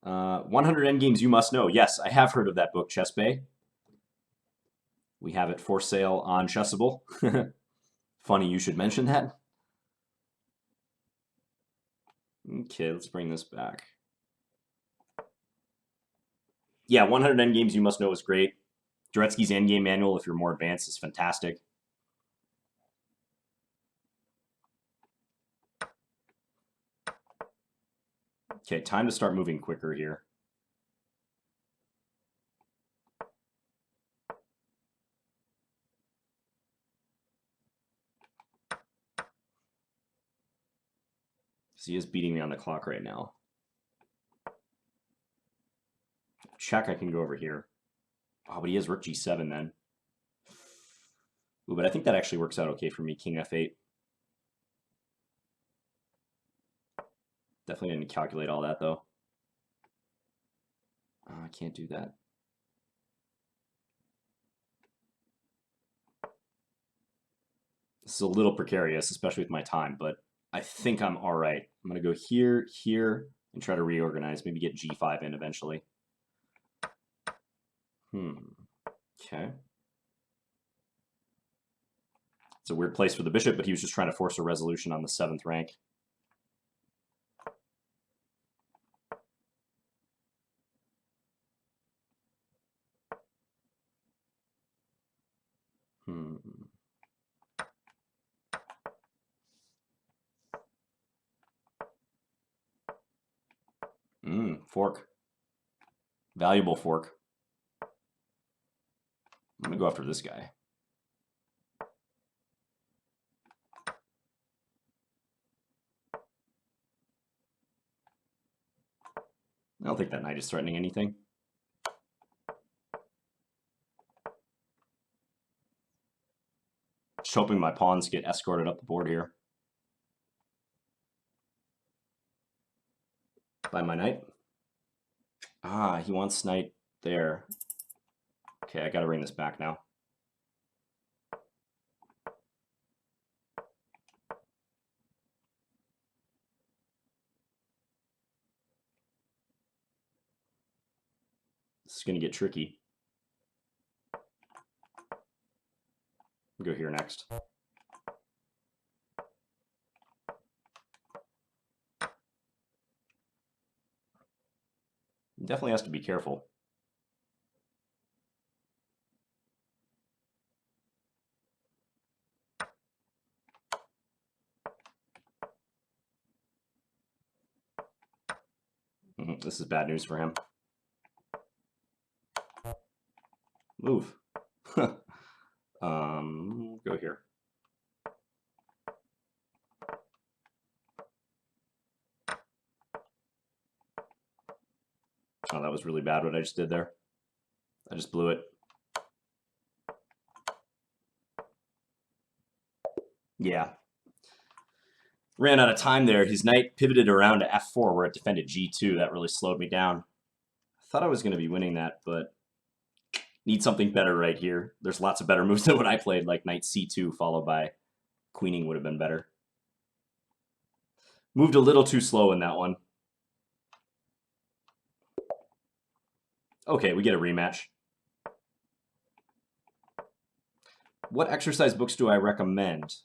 Uh, 100 Endgames You Must Know. Yes, I have heard of that book, Chess Bay. We have it for sale on Chessable. Funny you should mention that. Okay, let's bring this back. Yeah, 100 Endgames You Must Know is great. Duretsky's endgame manual, if you're more advanced, is fantastic. Okay, time to start moving quicker here. He is beating me on the clock right now. Check, I can go over here. Oh, but he has rook g7 then. Ooh, but I think that actually works out okay for me. King f8. Definitely didn't calculate all that, though. I can't do that. This is a little precarious, especially with my time, but I think I'm all right. I'm going to go here, here, and try to reorganize. Maybe get g5 in eventually. Okay. It's a weird place for the bishop, but he was just trying to force a resolution on the 7th rank. Fork. Valuable fork. I'm going to go after this guy. I don't think that knight is threatening anything. Just hoping my pawns get escorted up the board here. By my knight. Ah, he wants knight there. Okay, I gotta bring this back now. This is gonna get tricky. Go here next. Definitely has to be careful. This is bad news for him. Move. Go here. Oh, that was really bad what I just did there. I just blew it. Yeah. Ran out of time there. His knight pivoted around to f4 where it defended g2. That really slowed me down. I thought I was going to be winning that, but need something better right here. There's lots of better moves than what I played, like knight c2 followed by queening would have been better. Moved a little too slow in that one. Okay, we get a rematch. What exercise books do I recommend?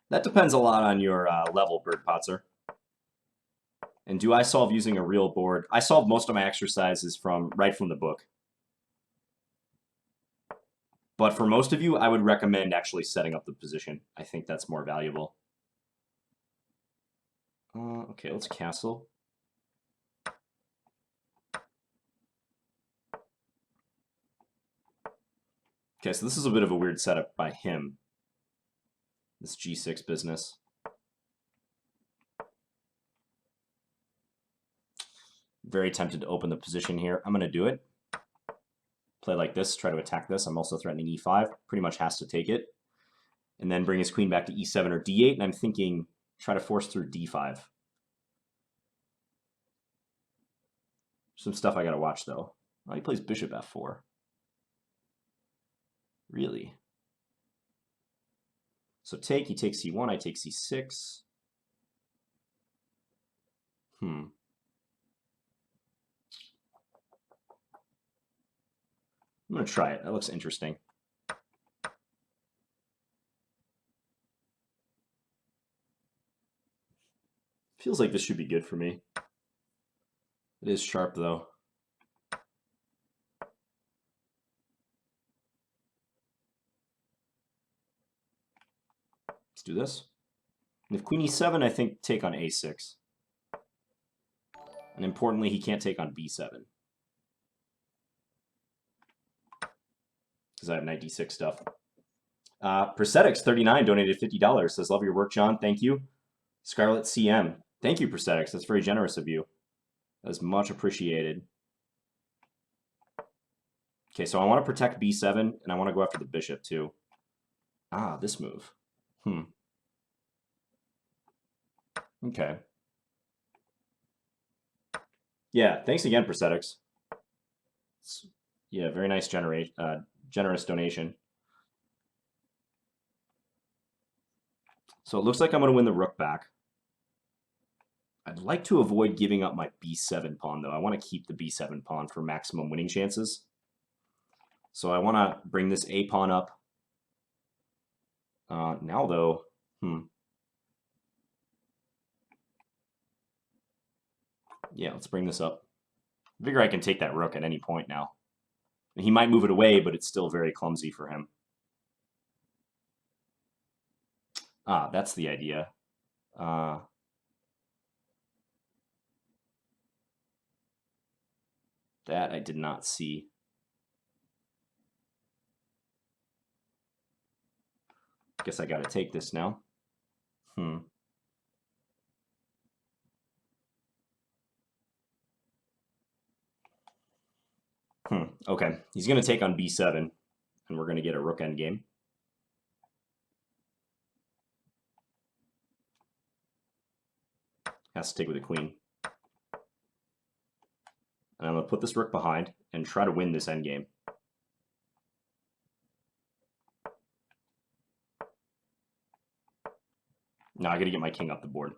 That depends a lot on your level, Bird Potzer. And do I solve using a real board? I solve most of my exercises right from the book. But for most of you, I would recommend actually setting up the position. I think that's more valuable. Okay, let's castle. Okay, so this is a bit of a weird setup by him. This g6 business. Very tempted to open the position here. I'm going to do it. Play like this, try to attack this. I'm also threatening e5. Pretty much has to take it. And then bring his queen back to e7 or d8. And I'm thinking, try to force through d5. Some stuff I got to watch, though. Oh, he plays bishop f4. Really? So take, he takes c1, I take c6. I'm going to try it. That looks interesting. Feels like this should be good for me. It is sharp, though. Let's do this. And if queen e7, I think take on a6. And importantly, he can't take on b7. Because I have knight d6 stuff. Prosthetics39 donated $50. Says, love your work, John. Thank you. Scarlet CM. Thank you, Prosthetics. That's very generous of you. That is much appreciated. Okay, so I want to protect b7, and I want to go after the bishop, too. Ah, this move. Okay. Yeah, thanks again, Prosthetics. Yeah, very nice generous donation. So it looks like I'm going to win the rook back. I'd like to avoid giving up my b7 pawn, though. I want to keep the b7 pawn for maximum winning chances. So I want to bring this a pawn up. Now, though, yeah, let's bring this up. I figure I can take that rook at any point now. He might move it away, but it's still very clumsy for him. Ah, that's the idea. That I did not see. Guess I got to take this now. Okay, he's going to take on b7, and we're going to get a rook endgame. Has to take with a queen. And I'm going to put this rook behind and try to win this endgame. Now I got to get my king up the board.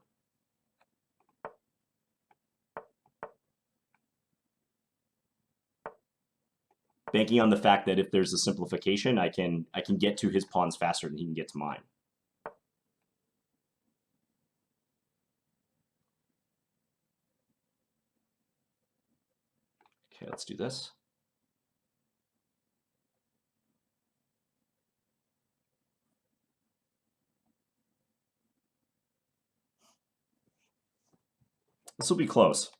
Banking on the fact that if there's a simplification, I can get to his pawns faster than he can get to mine. Okay, let's do this. This will be close.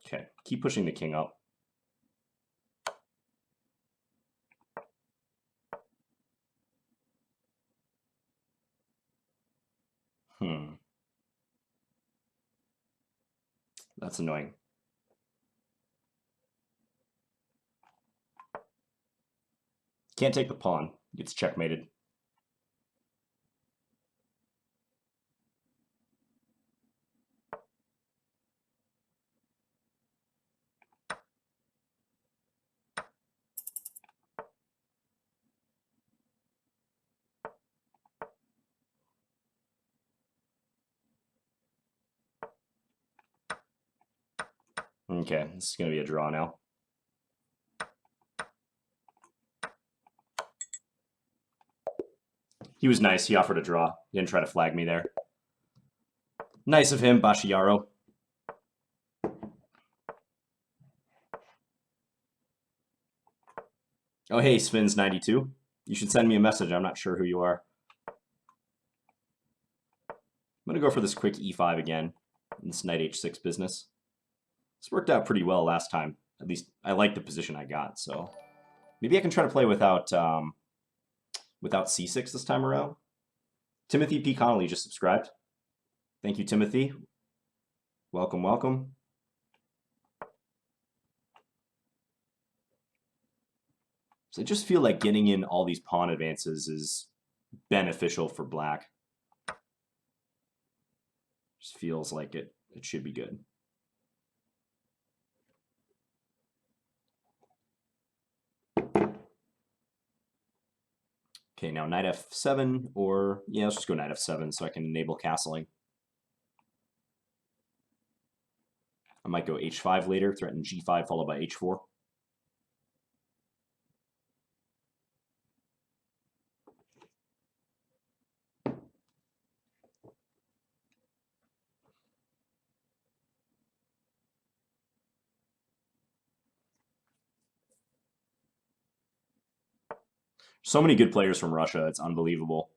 Okay, keep pushing the king up. That's annoying. Can't take the pawn. Gets checkmated. Okay, this is going to be a draw now. He was nice. He offered a draw. He didn't try to flag me there. Nice of him, Bashiyaro. Oh, hey, Spins92. You should send me a message. I'm not sure who you are. I'm going to go for this quick e5 again. This knight h6 business. This worked out pretty well last time. At least I like the position I got, so maybe I can try to play without without c6 this time around. Timothy P. Connolly just subscribed. Thank you, Timothy. Welcome, welcome. So I just feel like getting in all these pawn advances is beneficial for black. Just feels like it should be good. Okay, now knight f7, or yeah, let's just go knight f7 so I can enable castling. I might go h5 later, threaten g5 followed by h4. So many good players from Russia. It's unbelievable.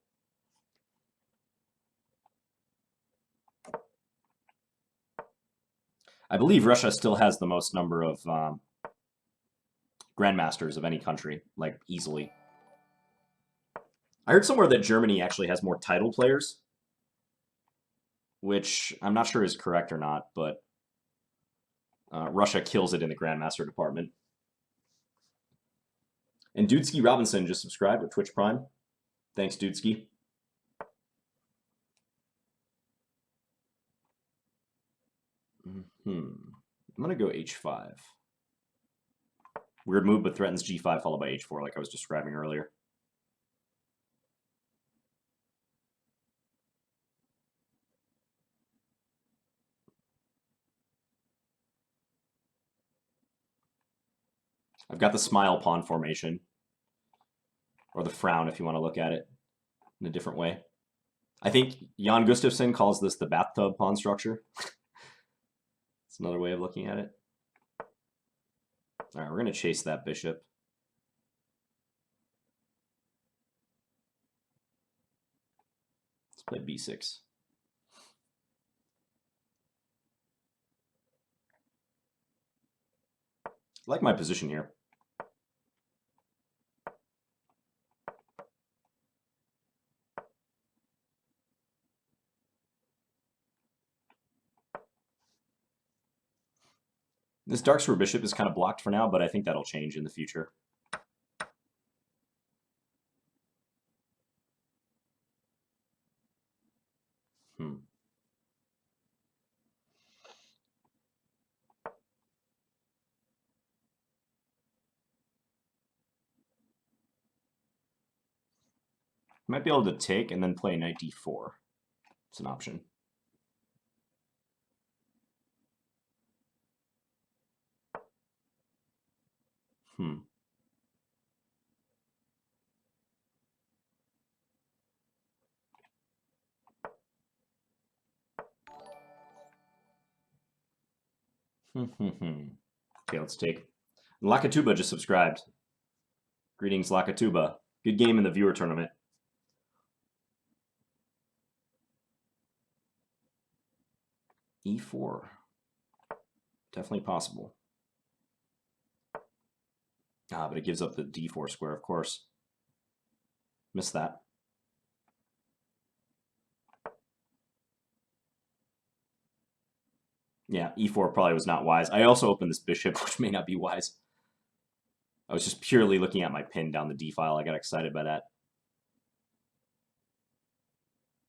I believe Russia still has the most number of grandmasters of any country, like easily. I heard somewhere that Germany actually has more title players, which I'm not sure is correct or not, but Russia kills it in the grandmaster department. And Dudesky Robinson just subscribed with Twitch Prime. Thanks, Dudesky. I'm going to go h5. Weird move, but threatens g5 followed by h4, like I was describing earlier. I've got the smile pawn formation, or the frown if you want to look at it in a different way. I think Jan Gustafsson calls this the bathtub pawn structure. It's another way of looking at it. All right, we're going to chase that bishop. Let's play b6. I like my position here. This dark square bishop is kind of blocked for now, but I think that'll change in the future. Might be able to take and then play knight d4. It's an option. Okay, let's take. Lakatuba just subscribed. Greetings, Lakatuba. Good game in the viewer tournament. E4. Definitely possible. Ah, but it gives up the d4 square, of course. Missed that. Yeah, e4 probably was not wise. I also opened this bishop, which may not be wise. I was just purely looking at my pin down the d file. I got excited by that.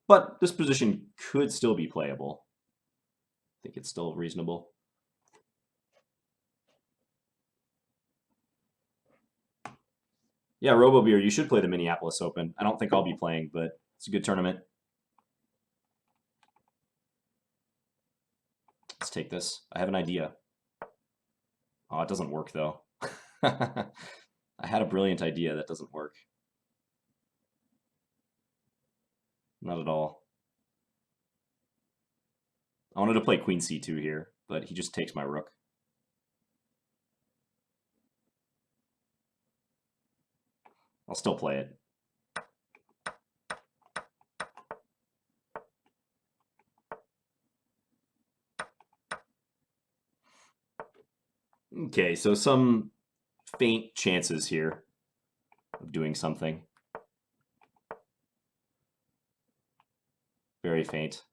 But this position could still be playable. I think it's still reasonable. Yeah, RoboBeer, you should play the Minneapolis Open. I don't think I'll be playing, but it's a good tournament. Let's take this. I have an idea. Oh, it doesn't work, though. I had a brilliant idea that doesn't work. Not at all. I wanted to play Queen C2 here, but he just takes my rook. I'll still play it. Okay, so some faint chances here of doing something. Very faint.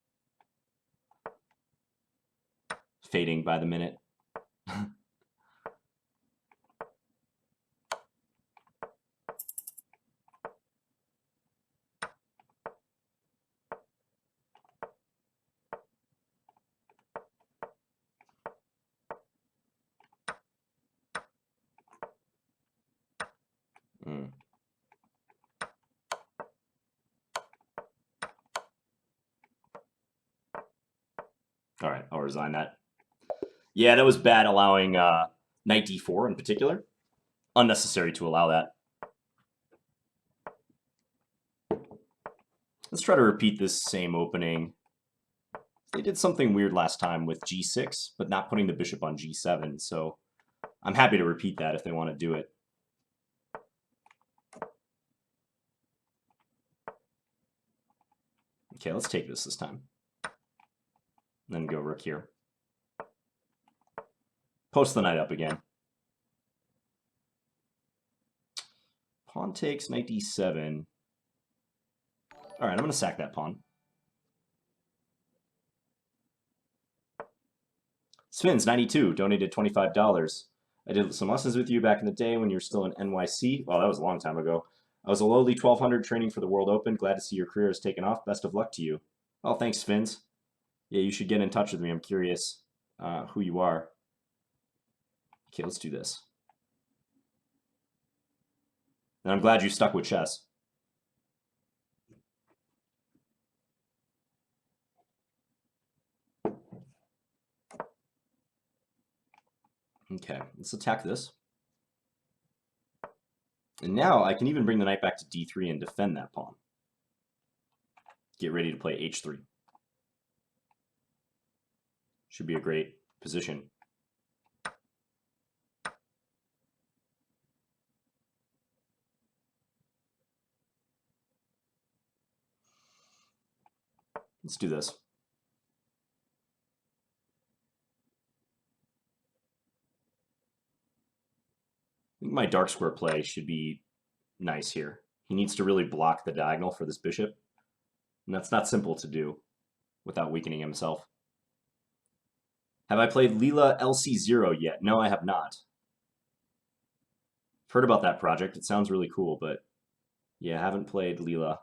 Fading by the minute. All right, I'll resign that. Yeah, that was bad allowing knight d4 in particular. Unnecessary to allow that. Let's try to repeat this same opening. They did something weird last time with g6, but not putting the bishop on g7, so I'm happy to repeat that if they want to do it. Okay, let's take this time. Then go rook here. Post the knight up again. Pawn takes, knight d7. All right, I'm going to sack that pawn. Spins 92 donated $25. I did some lessons with you back in the day when you were still in NYC. Well, that was a long time ago. I was a lowly 1200 training for the World Open. Glad to see your career has taken off. Best of luck to you. Oh, thanks, Spins. Yeah, you should get in touch with me. I'm curious who you are. Okay, let's do this. And I'm glad you stuck with chess. Okay, let's attack this. And now I can even bring the knight back to d3 and defend that pawn. Get ready to play h3. Should be a great position. Let's do this. I think my dark square play should be nice here. He needs to really block the diagonal for this bishop. And that's not simple to do without weakening himself. Have I played Leela LC0 yet? No, I have not. I've heard about that project. It sounds really cool, but yeah, I haven't played Leela.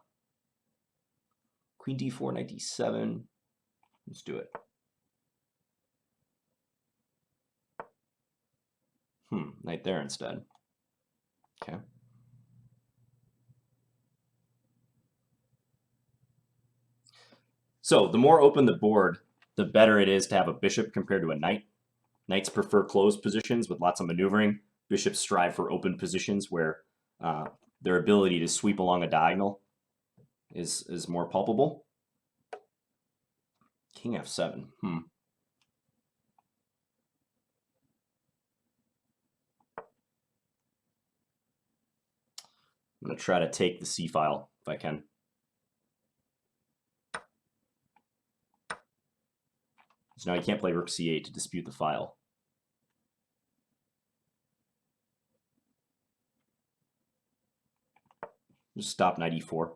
Queen d4, knight d7. Let's do it. Knight there instead. Okay. So the more open the board, the better it is to have a bishop compared to a knight. Knights prefer closed positions with lots of maneuvering. Bishops strive for open positions where their ability to sweep along a diagonal is more palpable. King f7. I'm going to try to take the c file if I can. So now you can't play rook c8 to dispute the file. Just stop knight e4.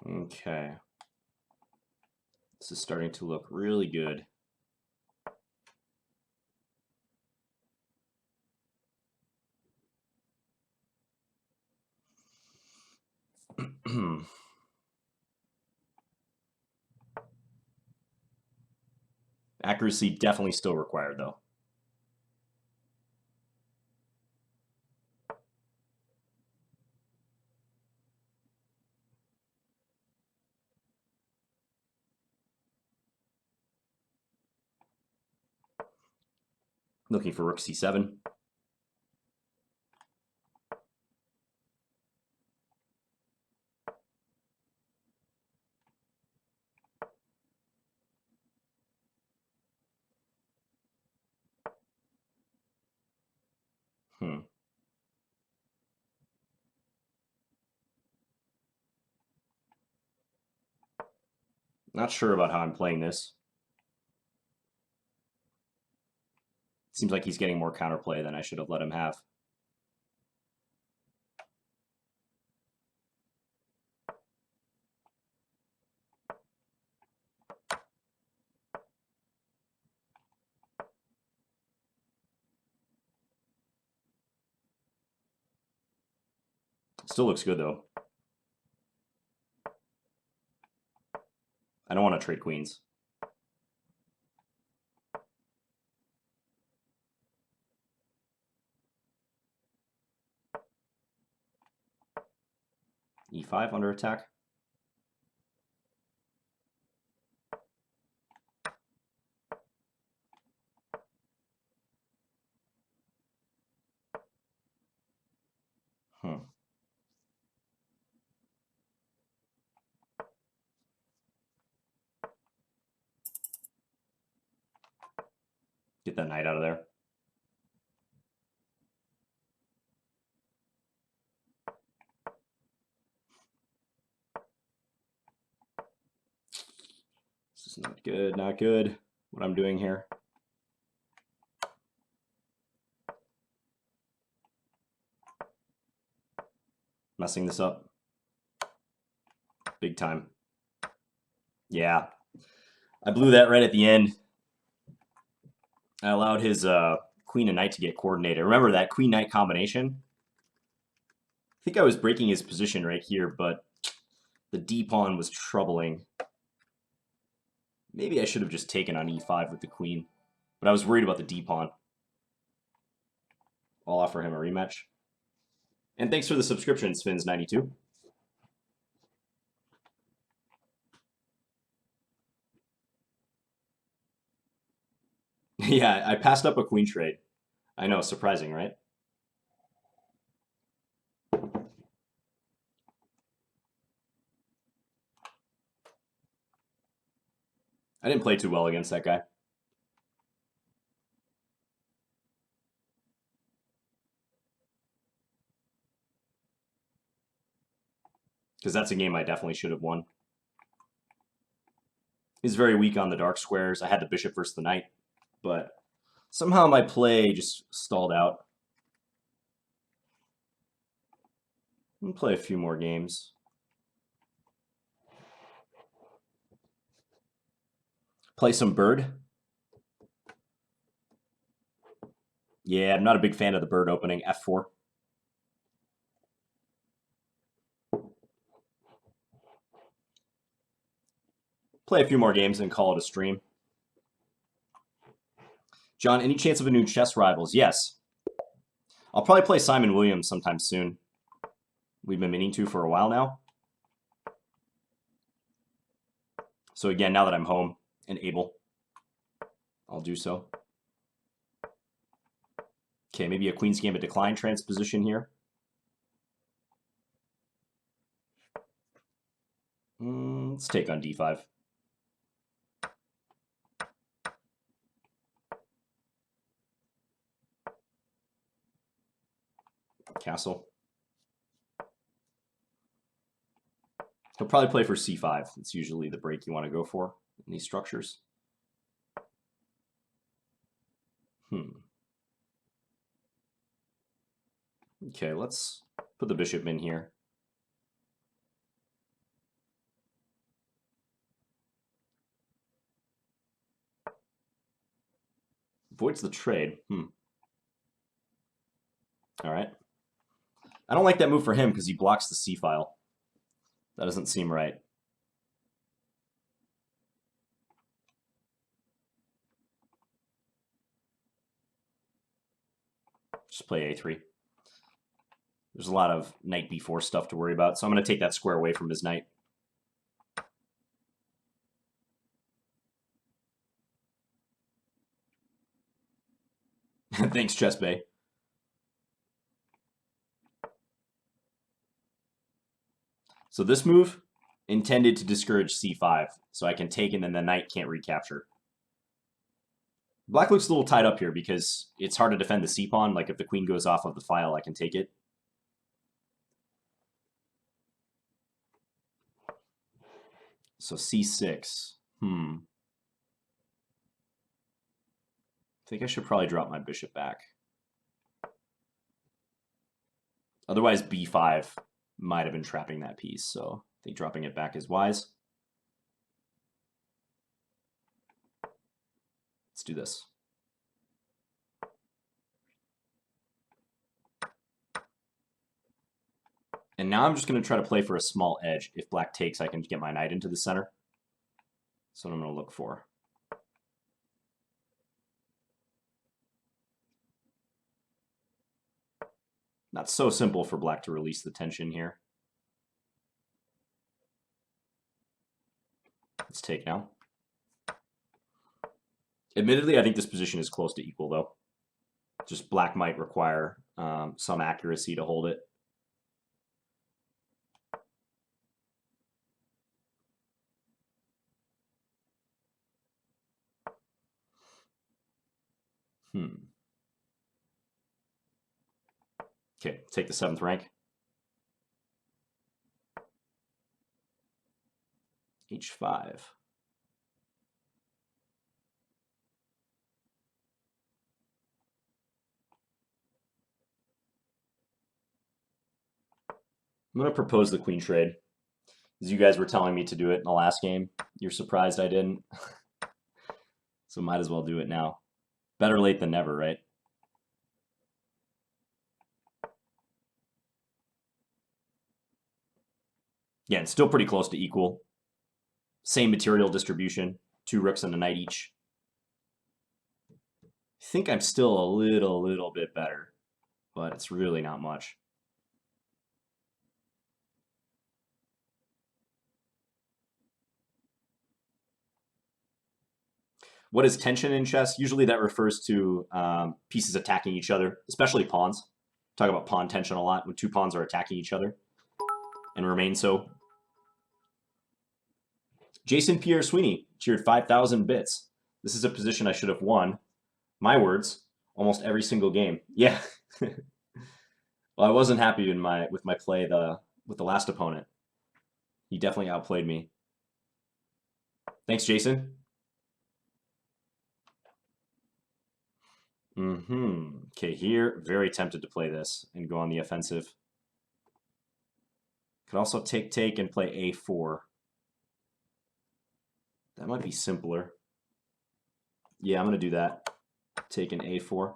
Okay. This is starting to look really good. Accuracy definitely still required, though. Looking for rook c7. Not sure about how I'm playing this. Seems like he's getting more counterplay than I should have let him have. Still looks good, though. I don't want to trade queens. e5 under attack. Get that knight out of there. This is not good, not good. What I'm doing here. Messing this up. Big time. Yeah. I blew that right at the end. I allowed his queen and knight to get coordinated. Remember that queen-knight combination? I think I was breaking his position right here, but the d-pawn was troubling. Maybe I should have just taken on e5 with the queen, but I was worried about the d-pawn. I'll offer him a rematch. And thanks for the subscription, Spins92. Yeah, I passed up a queen trade. I know, surprising, right? I didn't play too well against that guy. Because that's a game I definitely should have won. He's very weak on the dark squares. I had the bishop versus the knight, but somehow my play just stalled out. I'm gonna play a few more games. Play some bird. Yeah, I'm not a big fan of the bird opening. F4. Play a few more games and call it a stream. John, any chance of a new chess rivals? Yes. I'll probably play Simon Williams sometime soon. We've been meaning to for a while now. So again, now that I'm home and able, I'll do so. Okay, maybe a Queen's Gambit decline transposition here. Let's take on d5. Castle. He'll probably play for c5. It's usually the break you want to go for in these structures. Okay, let's put the bishop in here. Voids the trade. All right. I don't like that move for him because he blocks the c file. That doesn't seem right. Just play a3. There's a lot of knight b4 stuff to worry about, so I'm going to take that square away from his knight. Thanks, Chess Bay. So this move intended to discourage c5, so I can take and then the knight can't recapture. Black looks a little tied up here because it's hard to defend the c-pawn. Like if the queen goes off of the file, I can take it. So c6. I think I should probably drop my bishop back. Otherwise, b5 might have been trapping that piece, so I think dropping it back is wise. Let's do this. And now I'm just going to try to play for a small edge. If black takes, I can get my knight into the center. That's what I'm going to look for. Not so simple for black to release the tension here. Let's take now. Admittedly, I think this position is close to equal, though. Just black might require some accuracy to hold it. Okay, take the 7th rank. H5. I'm going to propose the queen trade. As you guys were telling me to do it in the last game, you're surprised I didn't. So might as well do it now. Better late than never, right? Yeah, and still pretty close to equal. Same material distribution, 2 rooks and a knight each. I think I'm still a little bit better, but it's really not much. What is tension in chess? Usually that refers to pieces attacking each other, especially pawns. Talk about pawn tension a lot when 2 pawns are attacking each other and remain so. Jason Pierre Sweeney cheered 5,000 bits. This is a position I should have won. My words, almost every single game. Yeah. Well, I wasn't happy with my play with the last opponent. He definitely outplayed me. Thanks, Jason. Okay, here, very tempted to play this and go on the offensive. Could also take and play a4. That might be simpler. Yeah, I'm going to do that. Take an a4.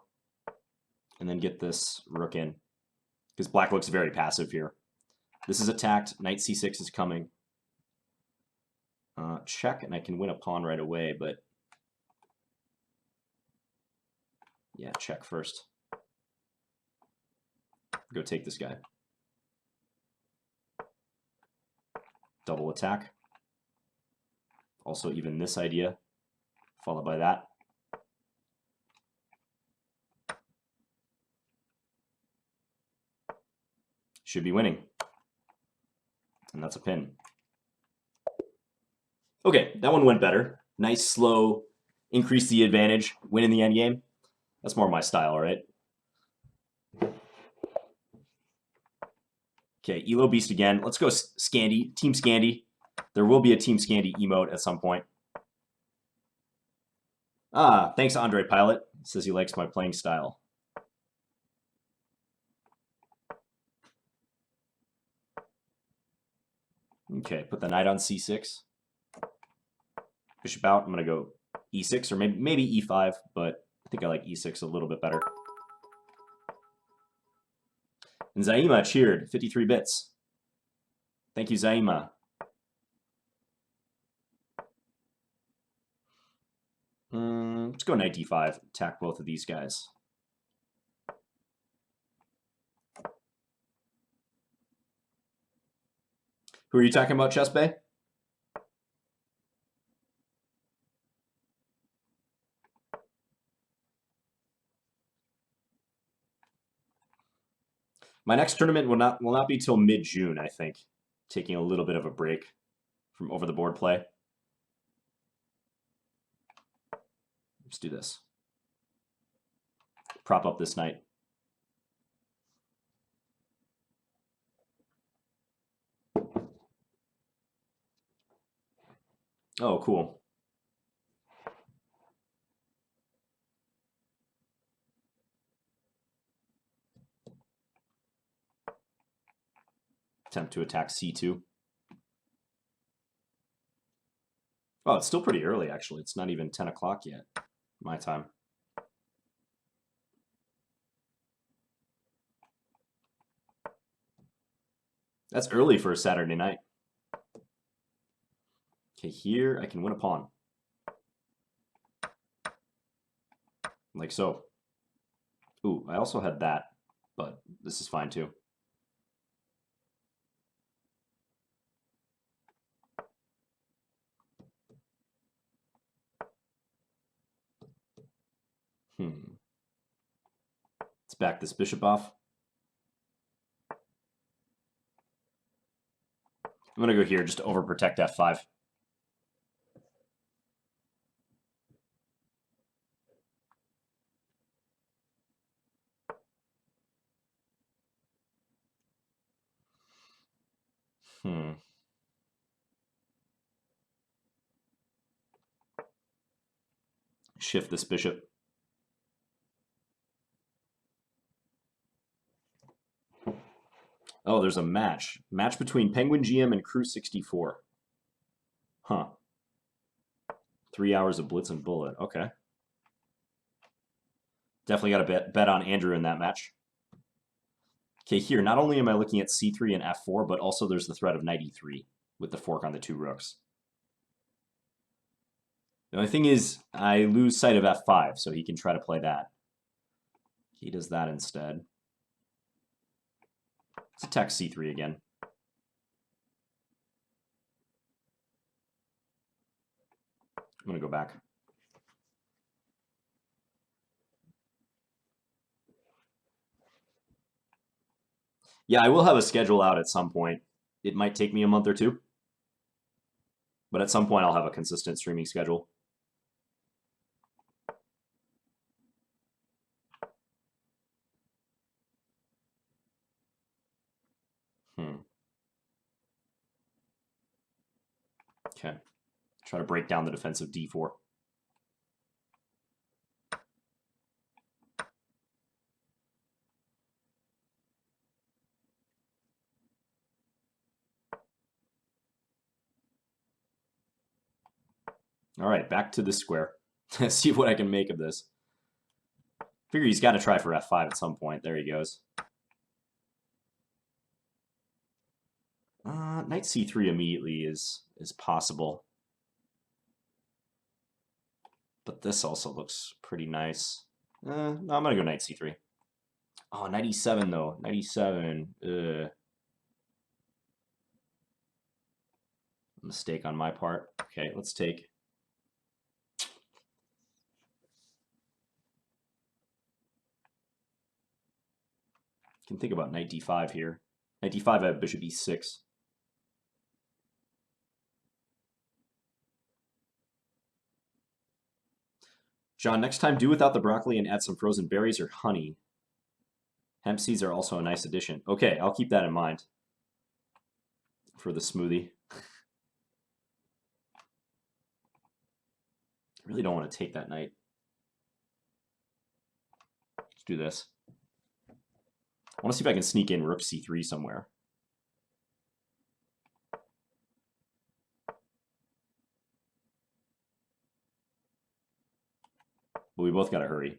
And then get this rook in. Because black looks very passive here. This is attacked. Knight c6 is coming. Check, and I can win a pawn right away, but... yeah, check first. Go take this guy. Double attack. Also even this idea, followed by that. Should be winning. And that's a pin. Okay, that one went better. Nice, slow, increase the advantage, win in the endgame. That's more my style, right? Okay, Elo Beast again. Let's go Scandy, Team Scandy. There will be a Team Scandy emote at some point. Thanks, Andre Pilot. Says he likes my playing style. Okay, put the knight on c6. Bishop out. I'm going to go e6 or maybe e5, but I think I like e6 a little bit better. And Zaima cheered 53 bits. Thank you, Zaima. Let's go knight d5. Attack both of these guys. Who are you talking about, Chess Bay? My next tournament will not be till mid-June, I think. Taking a little bit of a break from over-the-board play. Let's do this. Prop up this knight. Oh, cool. Attempt to attack c2. Oh, it's still pretty early, actually. It's not even 10 o'clock yet, my time. That's early for a Saturday night. Okay, here I can win a pawn. Like so. Ooh, I also had that, but this is fine too. Let's back this bishop off. I'm going to go here just to overprotect f5. Hmm. Shift this bishop. Oh, there's a match. Match between Penguin GM and Crew 64. Huh. 3 hours of Blitz and Bullet. Okay. Definitely got to bet on Andrew in that match. Okay, here, not only am I looking at c3 and f4, but also there's the threat of knight e3 with the fork on the 2 rooks. The only thing is, I lose sight of f5, so he can try to play that. He does that instead. Let's attack c3 again. I'm going to go back. Yeah, I will have a schedule out at some point. It might take me a month or two. But at some point, I'll have a consistent streaming schedule. Okay. Try to break down the defensive d4. All right, back to the square. See what I can make of this. Figure he's got to try for f5 at some point. There he goes. Knight c3 immediately is possible. But this also looks pretty nice. No, I'm going to go knight c3. Oh, knight e7, though. Knight e7. Mistake on my part. Okay, let's take... Can think about knight d5 here. Knight d5, I have bishop e6. John, next time do without the broccoli and add some frozen berries or honey. Hemp seeds are also a nice addition. Okay, I'll keep that in mind for the smoothie. I really don't want to take that knight. Let's do this. I want to see if I can sneak in rook c3 somewhere. But we both got to hurry.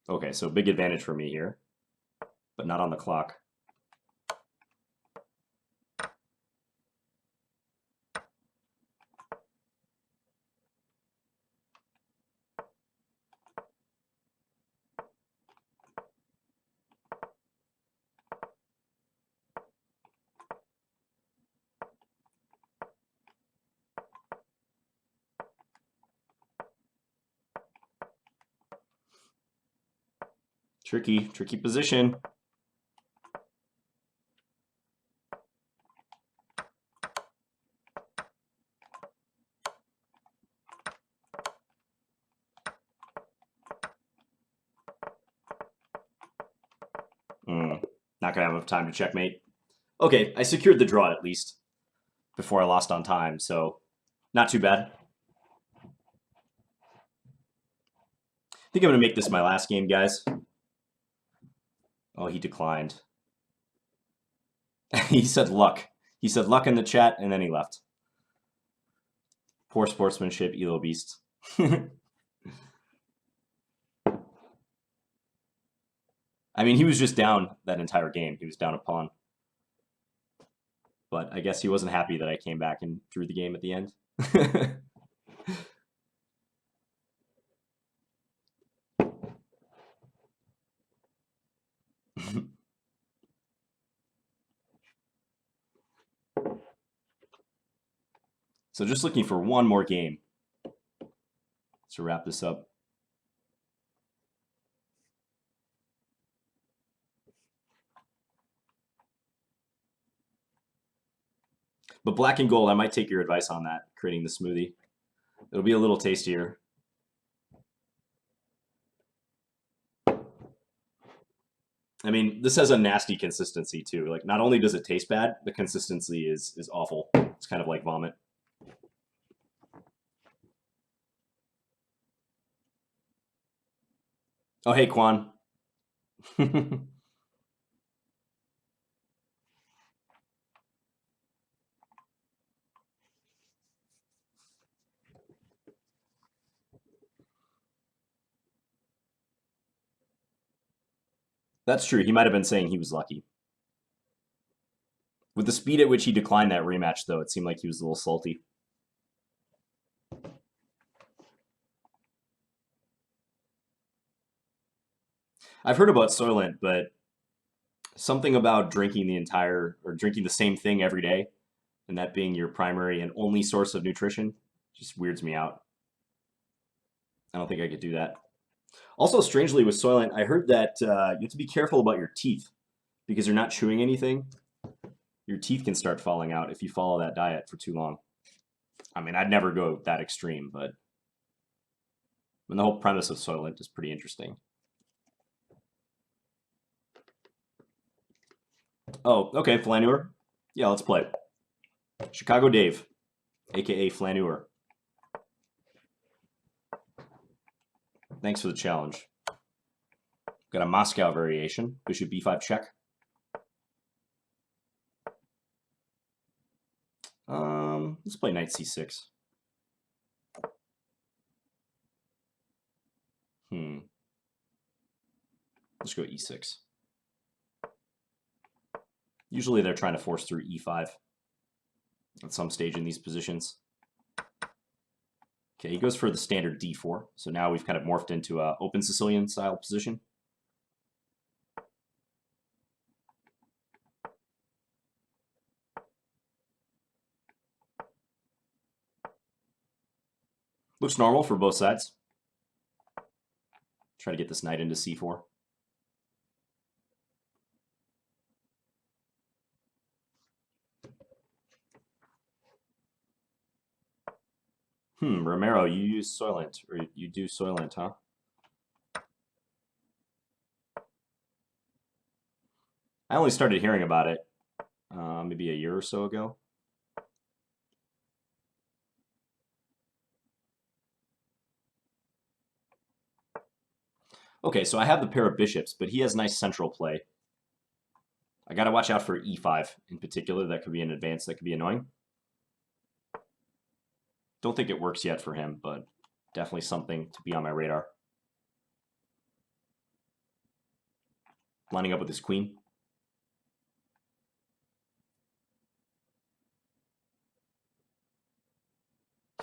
Okay, so big advantage for me here, but not on the clock. Tricky position. Not gonna have enough time to checkmate. Okay, I secured the draw at least before I lost on time, so not too bad. I think I'm gonna make this my last game, guys. Oh, he declined. He said luck. He said luck in the chat, and then he left. Poor sportsmanship, Elo Beast. I mean, he was just down that entire game. He was down a pawn. But I guess he wasn't happy that I came back and drew the game at the end. So just looking for one more game to wrap this up. But black and gold, I might take your advice on that, creating the smoothie. It'll be a little tastier. I mean, this has a nasty consistency too. Like, not only does it taste bad, the consistency is awful. It's kind of like vomit. Oh, hey, Quan. That's true. He might have been saying he was lucky. With the speed at which he declined that rematch, though, it seemed like he was a little salty. I've heard about Soylent, but something about drinking drinking the same thing every day, and that being your primary and only source of nutrition, just weirds me out. I don't think I could do that. Also, strangely, with Soylent, I heard that you have to be careful about your teeth because you're not chewing anything. Your teeth can start falling out if you follow that diet for too long. I mean, I'd never go that extreme, but the whole premise of Soylent is pretty interesting. Oh, okay, Flaneur. Yeah, let's play. Chicago Dave, aka Flaneur. Thanks for the challenge. Got a Moscow variation. Bishop b5 check. Let's play knight c6. Let's go e6. Usually they're trying to force through e5 at some stage in these positions. Okay, he goes for the standard d4. So now we've kind of morphed into an open Sicilian style position. Looks normal for both sides. Try to get this knight into c4. Romero, you use Soylent, or you do Soylent, huh? I only started hearing about it maybe a year or so ago. Okay, so I have the pair of bishops, but he has nice central play. I got to watch out for e5 in particular. That could be an advance that could be annoying. Don't think it works yet for him, but definitely something to be on my radar. Lining up with his queen.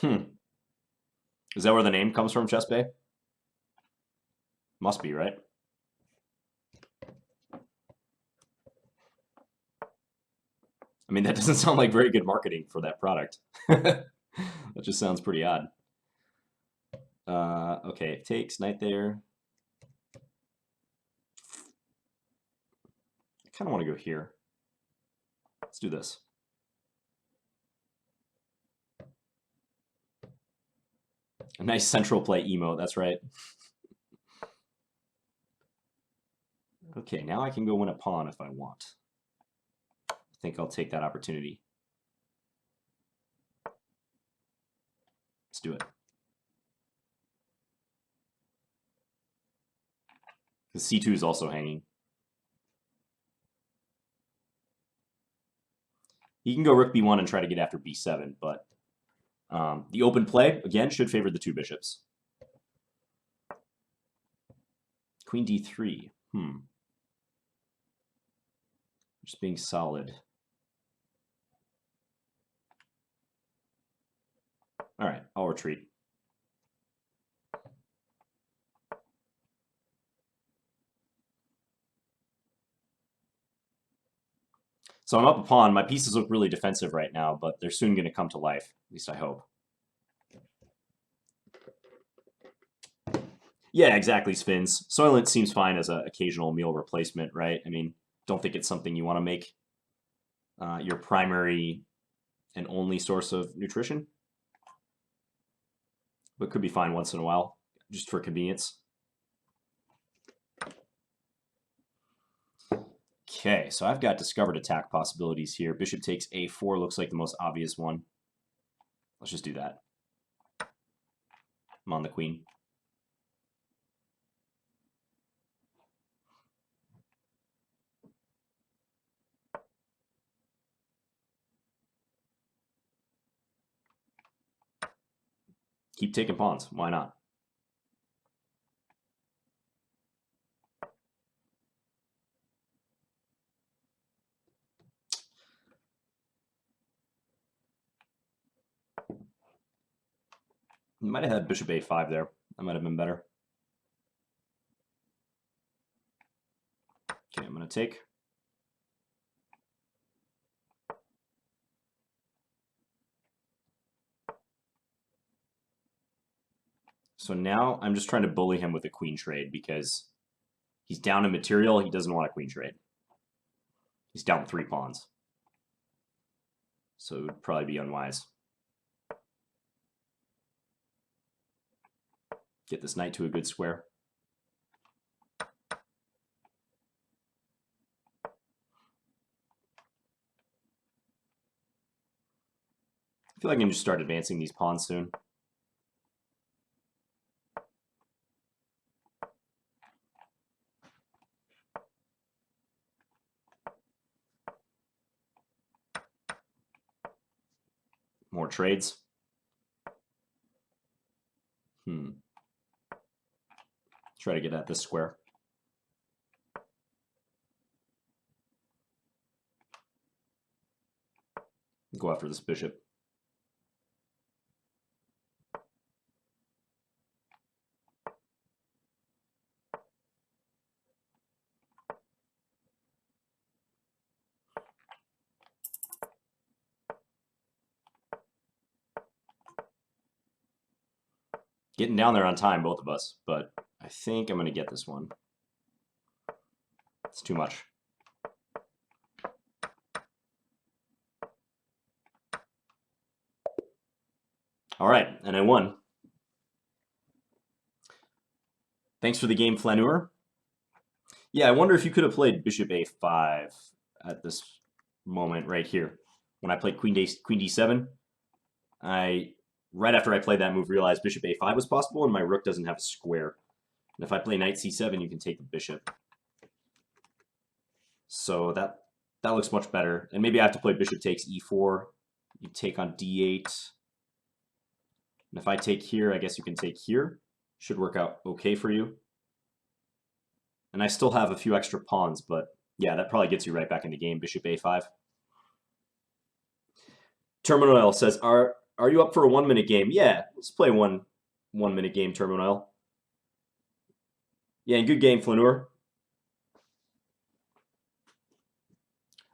Is that where the name comes from, Chess Bay? Must be, right? I mean, that doesn't sound like very good marketing for that product. That just sounds pretty odd. Okay, takes, knight there. I kind of want to go here. Let's do this. A nice central play emote, that's right. Okay, now I can go win a pawn if I want. I think I'll take that opportunity. Let's do it. The c2 is also hanging. He can go rook b1 and try to get after b7, but the open play, again, should favor the two bishops. Queen d3. Just being solid. All right, I'll retreat. So I'm up a pawn. My pieces look really defensive right now, but they're soon going to come to life. At least I hope. Yeah, exactly, Spins. Soylent seems fine as an occasional meal replacement, right? I mean, don't think it's something you want to make your primary and only source of nutrition. But could be fine once in a while, just for convenience. Okay, so I've got discovered attack possibilities here. Bishop takes a4 looks like the most obvious one. Let's just do that. I'm on the queen. Keep taking pawns. Why not? You might have had bishop a5 there. That might have been better. Okay, I'm going to take. So now I'm just trying to bully him with a queen trade because he's down in material. He doesn't want a queen trade. He's down 3 pawns. So it would probably be unwise. Get this knight to a good square. I feel like I can just start advancing these pawns soon. More trades. Try to get at this square. Go after this bishop. Getting down there on time, both of us, but I think I'm going to get this one. It's too much. All right, and I won. Thanks for the game, Flaneur. Yeah, I wonder if you could have played bishop a5 at this moment right here. When I played queen d7, right after I played that move, realized bishop a5 was possible, and my rook doesn't have a square. And if I play knight c7, you can take the bishop. So that looks much better. And maybe I have to play bishop takes e4. You take on d8. And if I take here, I guess you can take here. Should work out okay for you. And I still have a few extra pawns, but yeah, that probably gets you right back in the game, bishop a5. Terminal says, are you up for a 1-minute game? Yeah, let's play one 1-minute game, Terminal. Yeah, good game, Flaneur.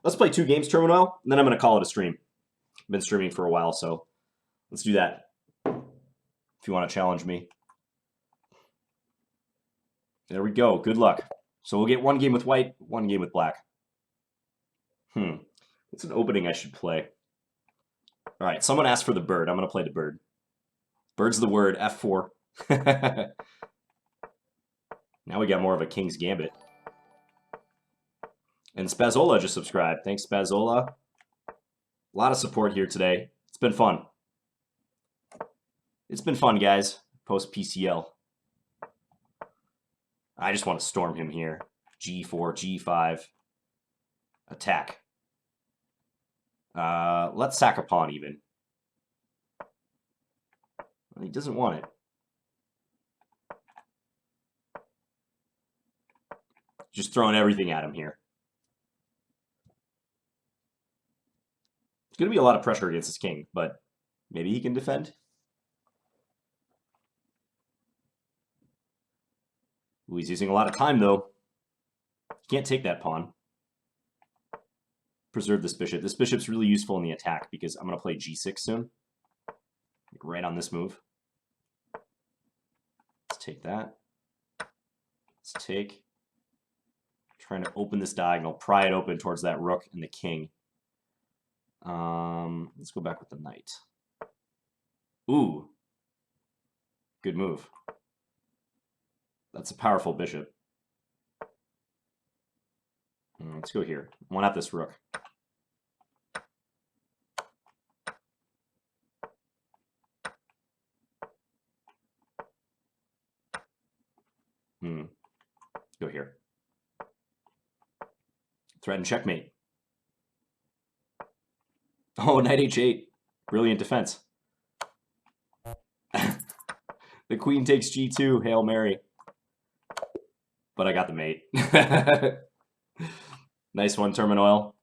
Let's play 2 games, Terminal, and then I'm going to call it a stream. I've been streaming for a while, so let's do that. If you want to challenge me. There we go. Good luck. So we'll get 1 game with white, 1 game with black. What's an opening I should play? All right, someone asked for the bird. I'm going to play the bird. Bird's the word, f4. Now we got more of a king's gambit. And Spazzola just subscribed. Thanks, Spazzola. A lot of support here today. It's been fun. It's been fun, guys. Post-PCL. I just want to storm him here. G4, G5. Attack. Let's sack a pawn even. He doesn't want it. Just throwing everything at him here. It's going to be a lot of pressure against his king, but maybe he can defend. Ooh, he's using a lot of time, though. He can't take that pawn. Preserve this bishop. This bishop's really useful in the attack because I'm going to play g6 soon. Like right on this move. Let's take that. Let's take. Trying to open this diagonal, pry it open towards that rook and the king. Let's go back with the knight. Ooh. Good move. That's a powerful bishop. Let's go here. I want out this rook. Go here. Threaten checkmate. Oh, knight h8. Brilliant defense. The queen takes g2. Hail Mary. But I got the mate. Nice one, Terminal.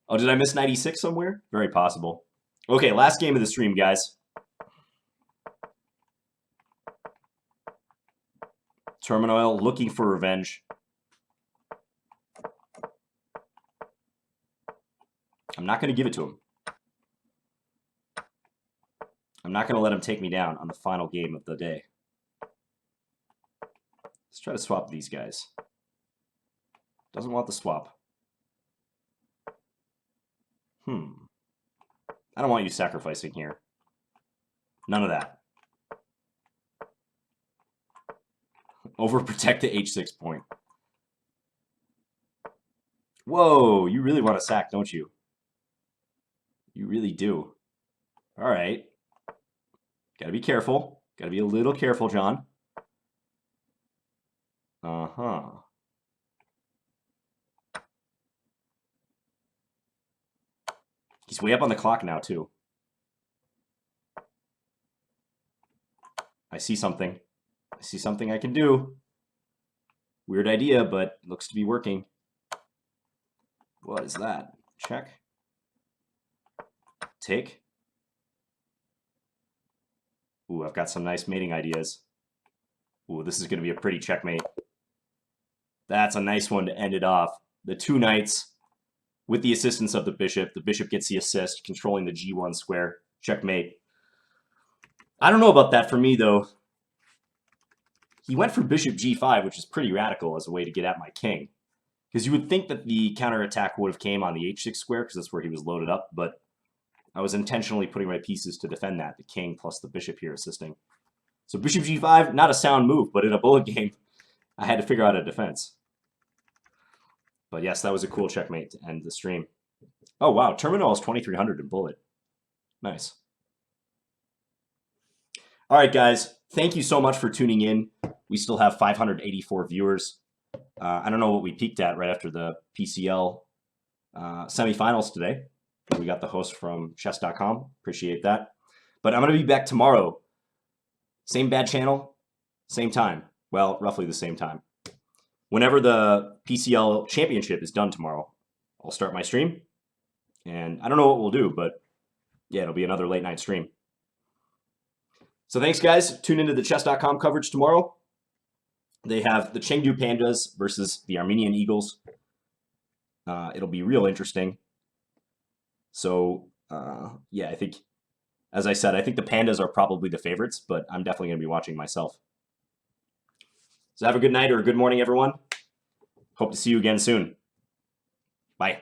Oh, did I miss 96 somewhere? Very possible. Okay, last game of the stream, guys. Terminal looking for revenge. I'm not going to give it to him. I'm not going to let him take me down on the final game of the day. Let's try to swap these guys. Doesn't want the swap. I don't want you sacrificing here. None of that. Overprotect the h6 point. Whoa, you really want to sack, don't you? You really do. All right. Gotta be careful. Gotta be a little careful, John. Uh-huh. He's way up on the clock now, too. I see something. I see something I can do. Weird idea, but looks to be working. What is that? Check. Take. Ooh, I've got some nice mating ideas. Ooh, this is going to be a pretty checkmate. That's a nice one to end it off. The two knights with the assistance of the bishop. The bishop gets the assist, controlling the g1 square. Checkmate. I don't know about that for me, though. He went for bishop g5, which is pretty radical as a way to get at my king. Because you would think that the counterattack would have came on the h6 square, because that's where he was loaded up, but I was intentionally putting my pieces to defend that, the king plus the bishop here assisting. So bishop g5, not a sound move, but in a bullet game, I had to figure out a defense. But yes, that was a cool checkmate to end the stream. Oh wow, Terminal is 2300 in bullet. Nice. All right, guys, thank you so much for tuning in. We still have 584 viewers. I don't know what we peaked at right after the PCL semifinals today. We got the host from chess.com. Appreciate that. But I'm going to be back tomorrow. Same bad channel, same time. Well, roughly the same time. Whenever the PCL championship is done tomorrow, I'll start my stream. And I don't know what we'll do, but yeah, it'll be another late night stream. So thanks, guys. Tune into the chess.com coverage tomorrow. They have the Chengdu Pandas versus the Armenian Eagles. It'll be real interesting. So, yeah, I think, as I said, I think the Pandas are probably the favorites, but I'm definitely going to be watching myself. So have a good night or a good morning, everyone. Hope to see you again soon. Bye.